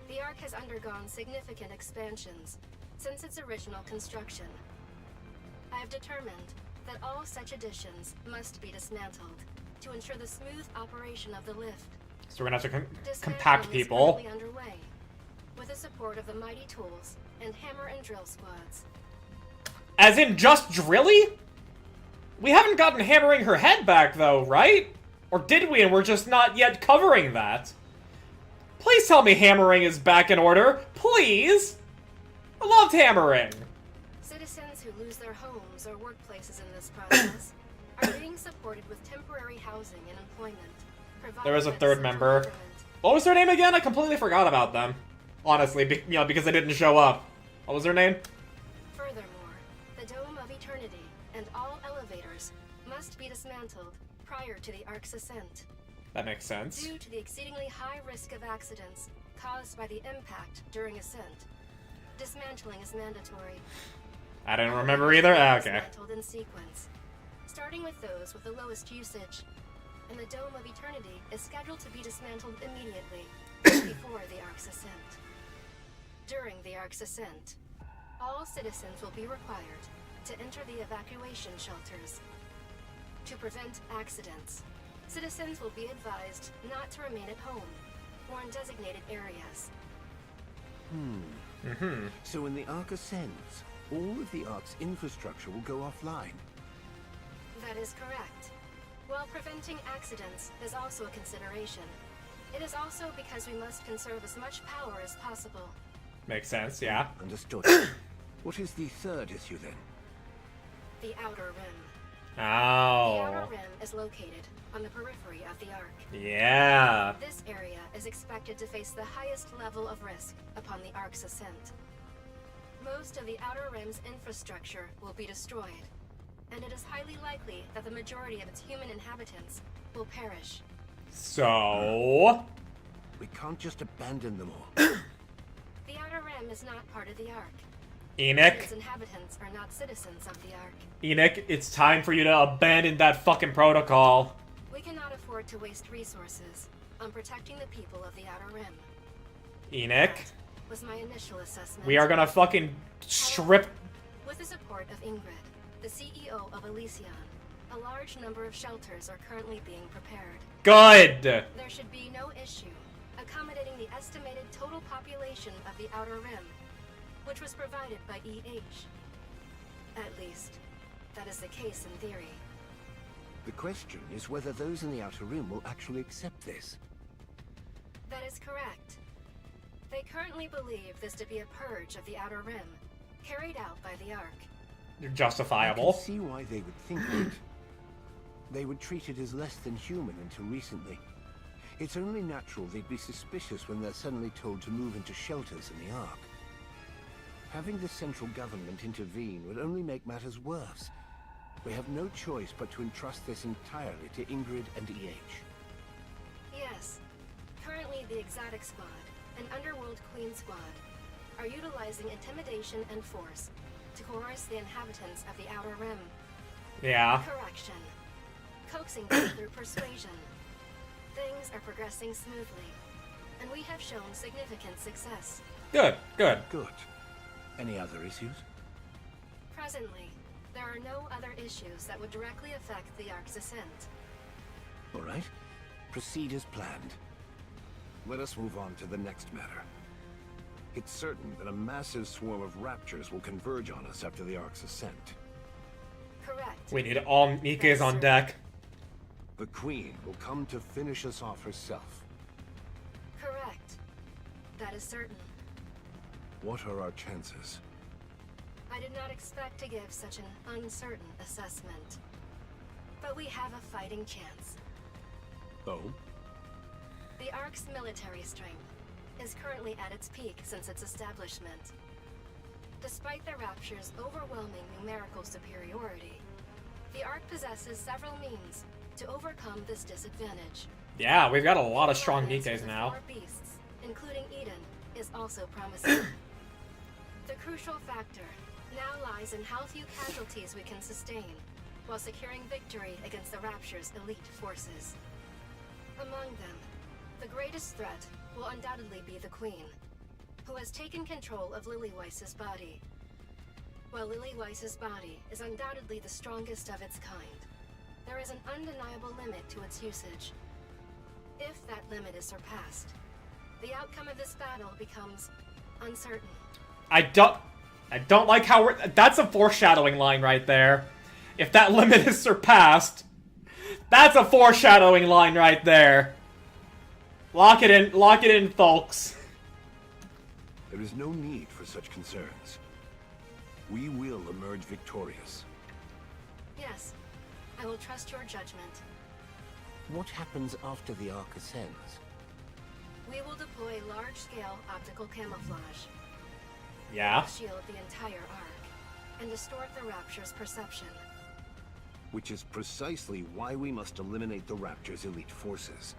Speaker 10: The Ark has undergone significant expansions since its original construction. I have determined that all such additions must be dismantled to ensure the smooth operation of the lift.
Speaker 1: So we're gonna have to compact people.
Speaker 10: Is currently underway, with the support of the mighty tools and hammer and drill squads.
Speaker 1: As in just drilly? We haven't gotten hammering her head back though, right? Or did we and we're just not yet covering that? Please tell me hammering is back in order. Please! I loved hammering.
Speaker 10: Citizens who lose their homes or workplaces in this process are being supported with temporary housing and employment.
Speaker 1: There was a third member. What was their name again? I completely forgot about them. Honestly, because they didn't show up. What was their name?
Speaker 10: Furthermore, the Dome of Eternity and all elevators must be dismantled prior to the Ark's ascent.
Speaker 1: That makes sense.
Speaker 10: Due to the exceedingly high risk of accidents caused by the impact during ascent, dismantling is mandatory.
Speaker 1: I didn't remember either? Ah, okay.
Speaker 10: Dismantled in sequence, starting with those with the lowest usage, and the Dome of Eternity is scheduled to be dismantled immediately before the Ark's ascent. During the Ark's ascent, all citizens will be required to enter the evacuation shelters. To prevent accidents, citizens will be advised not to remain at home or in designated areas.
Speaker 8: So when the Ark ascends, all of the Ark's infrastructure will go offline.
Speaker 10: That is correct. While preventing accidents is also a consideration, it is also because we must conserve as much power as possible.
Speaker 1: Makes sense, yeah.
Speaker 8: Understood. What is the third issue then?
Speaker 10: The Outer Rim. The
Speaker 1: Oh.
Speaker 10: Outer Rim is located on the periphery of the Ark.
Speaker 1: Yeah.
Speaker 10: This area is expected to face the highest level of risk upon the Ark's ascent. Most of the Outer Rim's infrastructure will be destroyed, and it is highly likely that the majority of its human inhabitants will perish.
Speaker 1: So...
Speaker 8: We can't just abandon them all.
Speaker 10: The Outer Rim is not part of the Ark.
Speaker 1: Enoch.
Speaker 10: Its inhabitants are not citizens of the Ark.
Speaker 1: Enoch, it's time for you to abandon that fucking protocol.
Speaker 10: We cannot afford to waste resources on protecting the people of the Outer Rim.
Speaker 1: Enoch.
Speaker 10: That was my initial assessment.
Speaker 1: We are gonna fucking strip...
Speaker 10: With the support of Ingrid, the CEO of Elysion, a large number of shelters are currently being prepared.
Speaker 1: Good!
Speaker 10: There should be no issue accommodating the estimated total population of the Outer Rim, which was provided by EH. At least, that is the case in theory.
Speaker 8: The question is whether those in the Outer Rim will actually accept this.
Speaker 10: That is correct. They currently believe this to be a purge of the Outer Rim, carried out by the Ark.
Speaker 1: You're
Speaker 8: I
Speaker 1: justifiable.
Speaker 8: can see why they would think that. They would treat it as less than human until recently. It's only natural they'd be suspicious when they're suddenly told to move into shelters in the Ark. Having the central government intervene would only make matters worse. We have no choice but to entrust this entirely to Ingrid and EH.
Speaker 10: Yes. Currently, the Exotic Squad and Underworld Queen Squad are utilizing intimidation and force to coerce the inhabitants of the Outer Rim.
Speaker 1: Yeah.
Speaker 10: Correction. Coaxing them through persuasion. Things are progressing smoothly, and we have shown significant success.
Speaker 1: Good, good.
Speaker 8: Good. Any other issues?
Speaker 10: Presently, there are no other issues that would directly affect the Ark's ascent.
Speaker 8: All right. Proceed as planned. Let us move on to the next matter. It's certain that a massive swarm of raptors will converge on us after the Ark's ascent.
Speaker 10: Correct.
Speaker 1: We need all Nikke's on deck.
Speaker 8: The Queen will come to finish us off herself.
Speaker 10: Correct. That is certain.
Speaker 8: What are our chances?
Speaker 10: I did not expect to give such an uncertain assessment. But we have a fighting chance.
Speaker 8: Oh?
Speaker 10: The Ark's military strength is currently at its peak since its establishment. Despite the Rapture's overwhelming numerical superiority, the Ark possesses several means to overcome this disadvantage.
Speaker 1: Yeah, we've got a lot of strong
Speaker 10: Alliance
Speaker 1: Nikkes
Speaker 10: with the
Speaker 1: now.
Speaker 10: 4 beasts, including Eden, is also promising. The crucial factor now lies in how few casualties we can sustain while securing victory against the Rapture's elite forces. Among them, the greatest threat will undoubtedly be the Queen, who has taken control of Lilyweiss's body. While Lilyweiss's body is undoubtedly the strongest of its kind, there is an undeniable limit to its usage. If that limit is surpassed, the outcome of this battle becomes uncertain.
Speaker 1: I don't like how that's a foreshadowing line right there. If that limit is surpassed, that's a foreshadowing line right there. Lock it in, folks.
Speaker 8: There is no need for such concerns. We will emerge victorious.
Speaker 10: Yes, I will trust your judgment.
Speaker 8: What happens after the Ark ascends?
Speaker 10: We will deploy large-scale optical camouflage.
Speaker 1: Yeah.
Speaker 10: Shield the entire Ark and distort the Rapture's perception.
Speaker 8: Which is precisely why we must eliminate the Rapture's elite forces.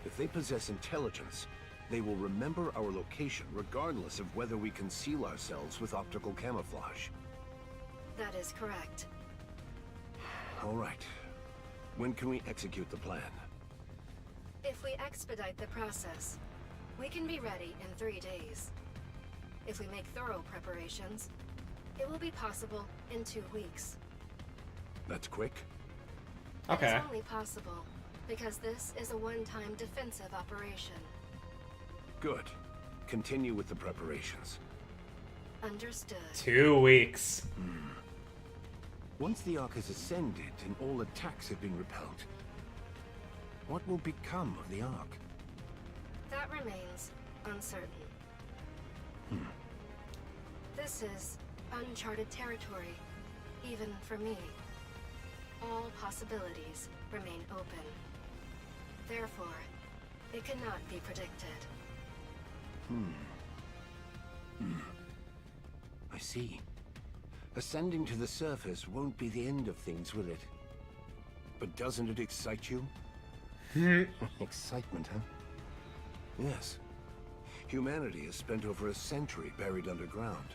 Speaker 8: If they possess intelligence, they will remember our location regardless of whether we conceal ourselves with optical camouflage.
Speaker 10: That is correct.
Speaker 8: All right. When can we execute the plan?
Speaker 10: If we expedite the process, we can be ready in 3 days. If we make thorough preparations, it will be possible in 2 weeks.
Speaker 8: That's quick.
Speaker 1: Okay.
Speaker 10: It is only possible because this is a one-time defensive operation.
Speaker 8: Good. Continue with the preparations.
Speaker 10: Understood.
Speaker 1: 2 weeks.
Speaker 8: Once the Ark has ascended and all attacks have been repelled, what will become of the Ark?
Speaker 10: That remains uncertain. This is uncharted territory, even for me. All possibilities remain open. Therefore, it cannot be predicted.
Speaker 8: I see. Ascending to the surface won't be the end of things, will it? But doesn't it excite you? Excitement, huh? Yes. Humanity has spent over a century buried underground.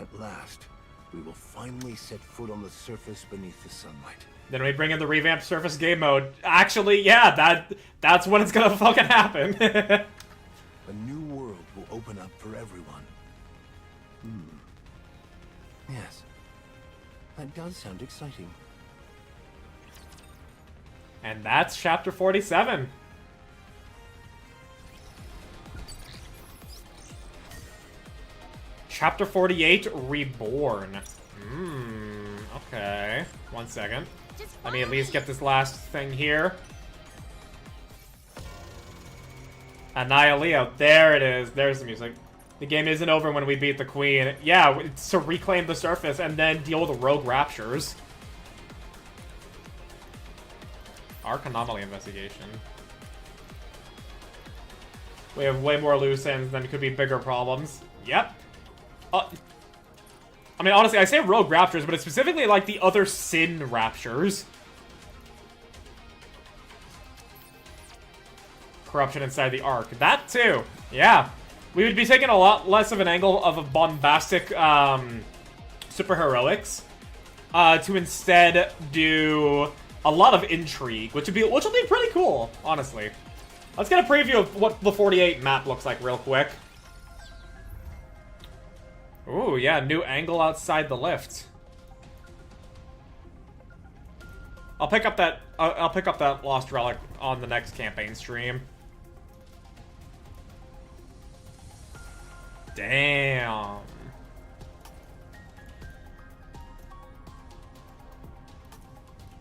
Speaker 8: At last, we will finally set foot on the surface beneath the sunlight.
Speaker 1: Then we bring in the revamped surface game mode. Actually, yeah, that's when it's gonna fucking happen.
Speaker 8: A new world will open up for everyone. Yes. That does sound exciting.
Speaker 1: And that's chapter 47. Chapter 48, Reborn. Okay. 1 second.
Speaker 2: Just
Speaker 1: Let me
Speaker 2: follow
Speaker 1: at least
Speaker 2: me.
Speaker 1: get this last thing here. Annihilio. There it is. There's the music. The game isn't over when we beat the queen. Yeah, it's to reclaim the surface and then deal with the rogue raptures. Arc anomaly investigation. We have way more loose ends than could be bigger problems. Yep. I mean, honestly, I say rogue raptors, but it's specifically like the other sin raptures. Corruption inside the Ark. That too. Yeah. We would be taking a lot less of an angle of a bombastic superheroics to instead do a lot of intrigue, which will be pretty cool, honestly. Let's get a preview of what the 48 map looks like real quick. Ooh, yeah, new angle outside the lift. I'll pick up that Lost Relic on the next campaign stream. Damn.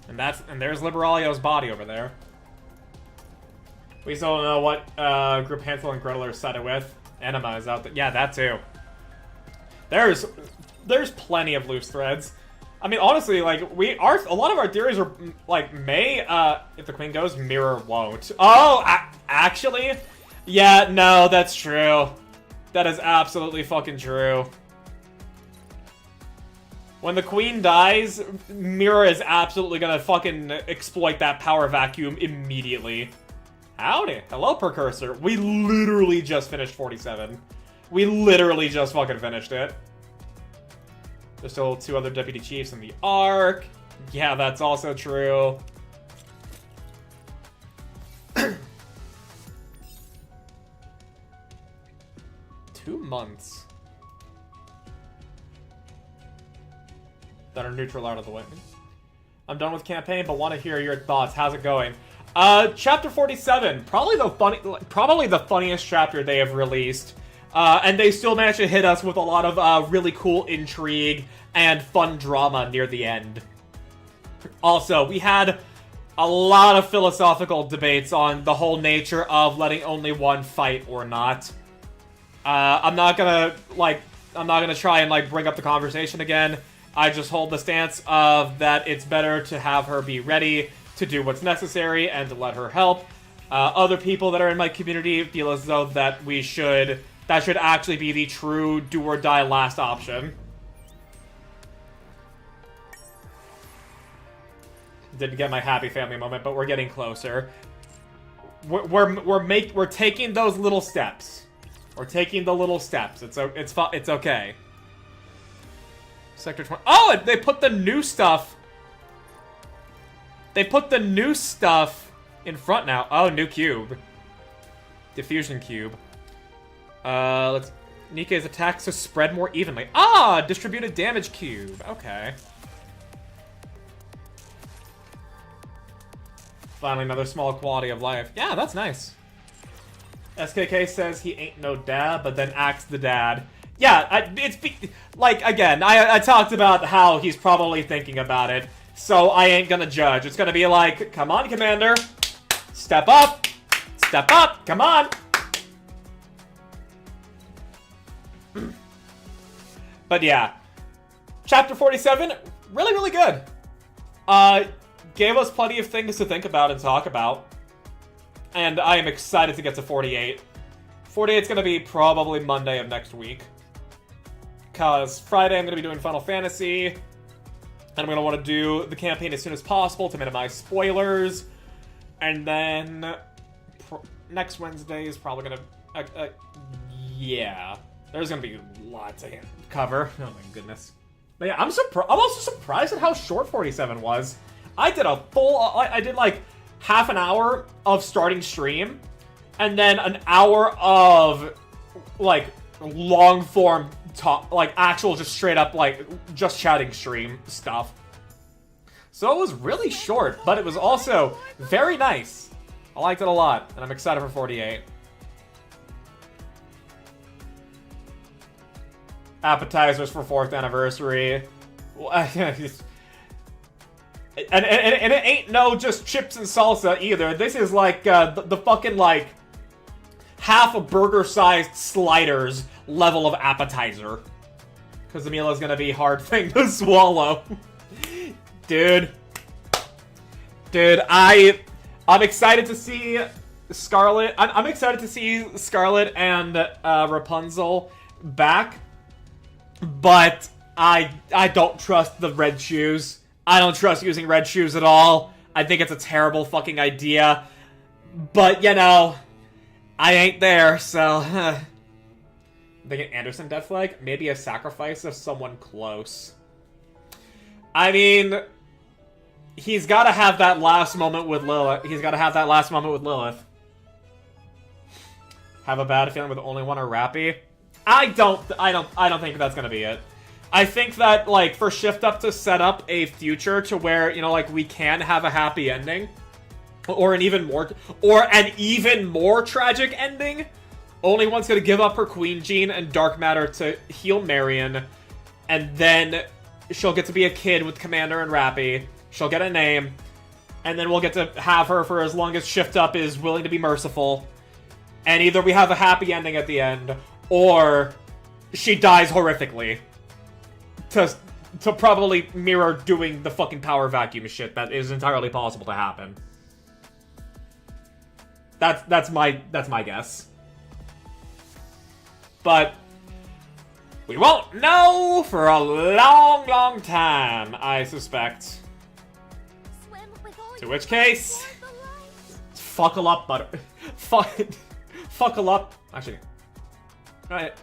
Speaker 1: And there's Liberalio's body over there. We still don't know what group Hansel and Gretel are sided with. Enema is out there. Yeah, that too. There's plenty of loose threads. I mean, honestly, like a lot of our theories are like May. If the queen goes, Mirror won't. Oh, actually, yeah, no, that's true. That is absolutely fucking true. When the queen dies, Mirror is absolutely gonna fucking exploit that power vacuum immediately. Howdy. Hello, Precursor. We literally just finished 47. We literally just fucking finished it. There's still 2 other deputy chiefs in the Ark. Yeah, that's also true. 2 months. That are neutral out of the way. I'm done with campaign, but want to hear your thoughts. How's it going? Chapter 47, probably the funniest chapter they have released. And they still managed to hit us with a lot of really cool intrigue and fun drama near the end. Also, we had a lot of philosophical debates on the whole nature of letting only one fight or not. I'm not gonna try and bring up the conversation again. I just hold the stance of that it's better to have her be ready to do what's necessary and to let her help. Other people that are in my community feel as though that that should actually be the true do or die last option. Didn't get my happy family moment, but we're getting closer. We're taking those little steps. We're taking the little steps. It's okay. Sector 20. Oh, they put the new stuff. They put the new stuff in front now. Oh, new cube. Diffusion cube. Nikke's attacks to spread more evenly. Ah, distributed damage cube. Okay. Finally, another small quality of life. Yeah, that's nice. SKK says he ain't no dad, but then acts the dad. Yeah, again, I talked about how he's probably thinking about it, so I ain't gonna judge. It's gonna be like, come on, Commander. Step up. Step up. Come on. But yeah. Chapter 47, really, really good. Gave us plenty of things to think about and talk about. And I am excited to get to 48. 48's gonna be probably Monday of next week. Because Friday I'm gonna be doing Final Fantasy. And I'm gonna want to do the campaign as soon as possible to minimize spoilers. And then next Wednesday is probably gonna... yeah. There's gonna be lots to cover. Oh my goodness. But yeah, I'm also surprised at how short 47 was. I did I did like half an hour of starting stream, and then an hour of like long form talk, like actual just straight up like just chatting stream stuff. So it was really short, but it was also very nice. I liked it a lot, and I'm excited for 48. Appetizers for 4th anniversary. And it ain't no just chips and salsa either. This is like the fucking like half a burger-sized sliders level of appetizer. Because the meal is gonna be a hard thing to swallow. Dude, I'm excited to see Scarlet. I'm excited to see Scarlet and Rapunzel back, but I don't trust the red shoes. I don't trust using red shoes at all. I think it's a terrible fucking idea. But you know, I ain't there, so. Thinking Anderson death flag, maybe a sacrifice of someone close. I mean, he's got to have that last moment with Lilith. Have a bad feeling with only one or Rappy? I don't think that's gonna be it. I think that, like, for Shift Up to set up a future to where, you know, like, we can have a happy ending, or an even more tragic ending, only one's gonna give up her Queen Gene and Dark Matter to heal Marion, and then she'll get to be a kid with Commander and Rappy. She'll get a name, and then we'll get to have her for as long as Shift Up is willing to be merciful. And either we have a happy ending at the end, or she dies horrifically. To probably mirror doing the fucking power vacuum shit that is entirely possible to happen. That's my guess. But we won't know for a long, long time, I suspect. To which case, fuckle up, butter. Fuckle up. Actually, right.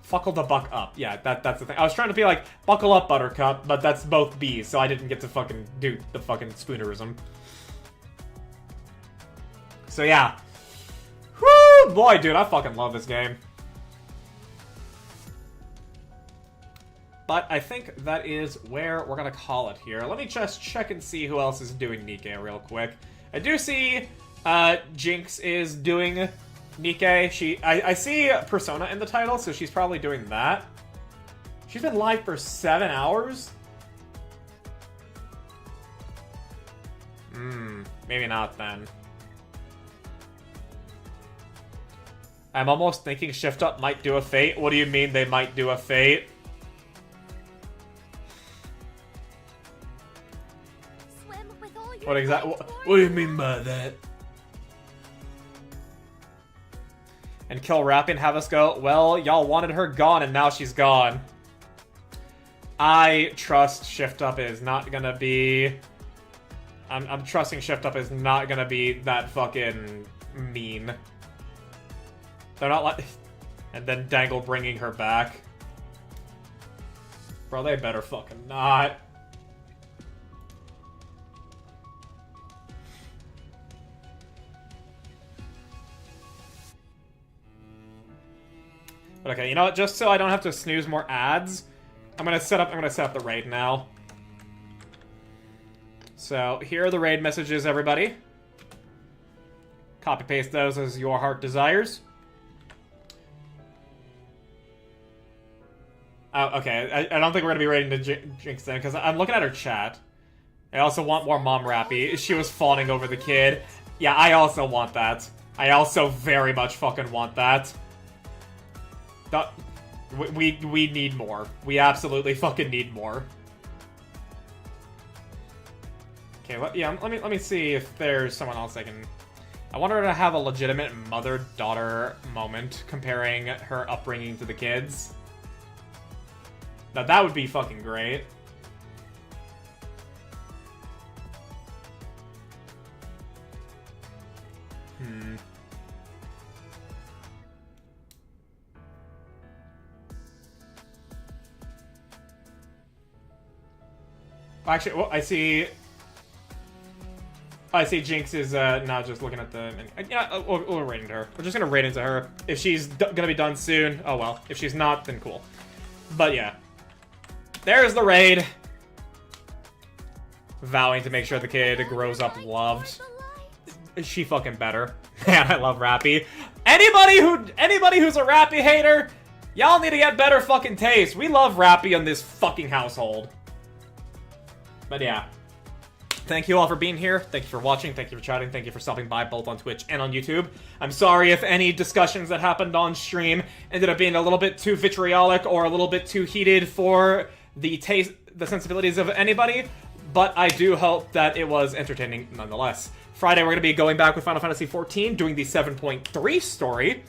Speaker 1: Fuckle the buck up. Yeah, that's the thing. I was trying to be like, buckle up, Buttercup, but that's both B's, so I didn't get to fucking do the fucking spoonerism. So yeah. Whoo, boy, dude, I fucking love this game. But I think that is where we're gonna call it here. Let me just check and see who else is doing Nikke real quick. I do see Jinx is doing Nikke. I see Persona in the title, so she's probably doing that. She's been live for 7 hours? Maybe not then. I'm almost thinking Shift Up might do a Fate. What do you mean they might do a Fate? What exactly? What do you mean by that? And kill Rappy and have us go, well, y'all wanted her gone and now she's gone. I trust Shift Up is not gonna be... I'm trusting Shift Up is not gonna be that fucking mean. They're not like... And then Dangle bringing her back. Bro, they better fucking not. But okay, you know what? Just so I don't have to snooze more ads, I'm gonna set up the raid now. So here are the raid messages, everybody. Copy paste those as your heart desires. Oh, okay. I don't think we're gonna be raiding the Jinx then, because I'm looking at her chat. I also want more Mom Rappy. She was fawning over the kid. Yeah, I also want that. I also very much fucking want that. We need more. We absolutely fucking need more. Okay, let me see if there's someone else I can... I want her to have a legitimate mother-daughter moment comparing her upbringing to the kids. Now that would be fucking great. Actually, well, I see Jinx is not just looking at the... Yeah, we'll raid into her. We're just gonna raid into her. If she's gonna be done soon, oh well. If she's not, then cool. But yeah. There's the raid. Vowing to make sure the kid grows up loved. She fucking better. Man, I love Rappy. Anybody who's a Rappy hater, y'all need to get better fucking taste. We love Rappy in this fucking household. But yeah. Thank you all for being here. Thank you for watching. Thank you for chatting. Thank you for stopping by both on Twitch and on YouTube. I'm sorry if any discussions that happened on stream ended up being a little bit too vitriolic or a little bit too heated for the sensibilities of anybody, but I do hope that it was entertaining nonetheless. Friday, we're going to be going back with Final Fantasy XIV, doing the 7.3 story,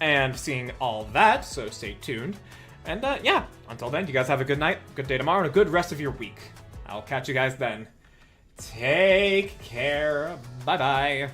Speaker 1: and seeing all that, so stay tuned. And yeah, until then, you guys have a good night, good day tomorrow, and a good rest of your week. I'll catch you guys then. Take care. Bye-bye.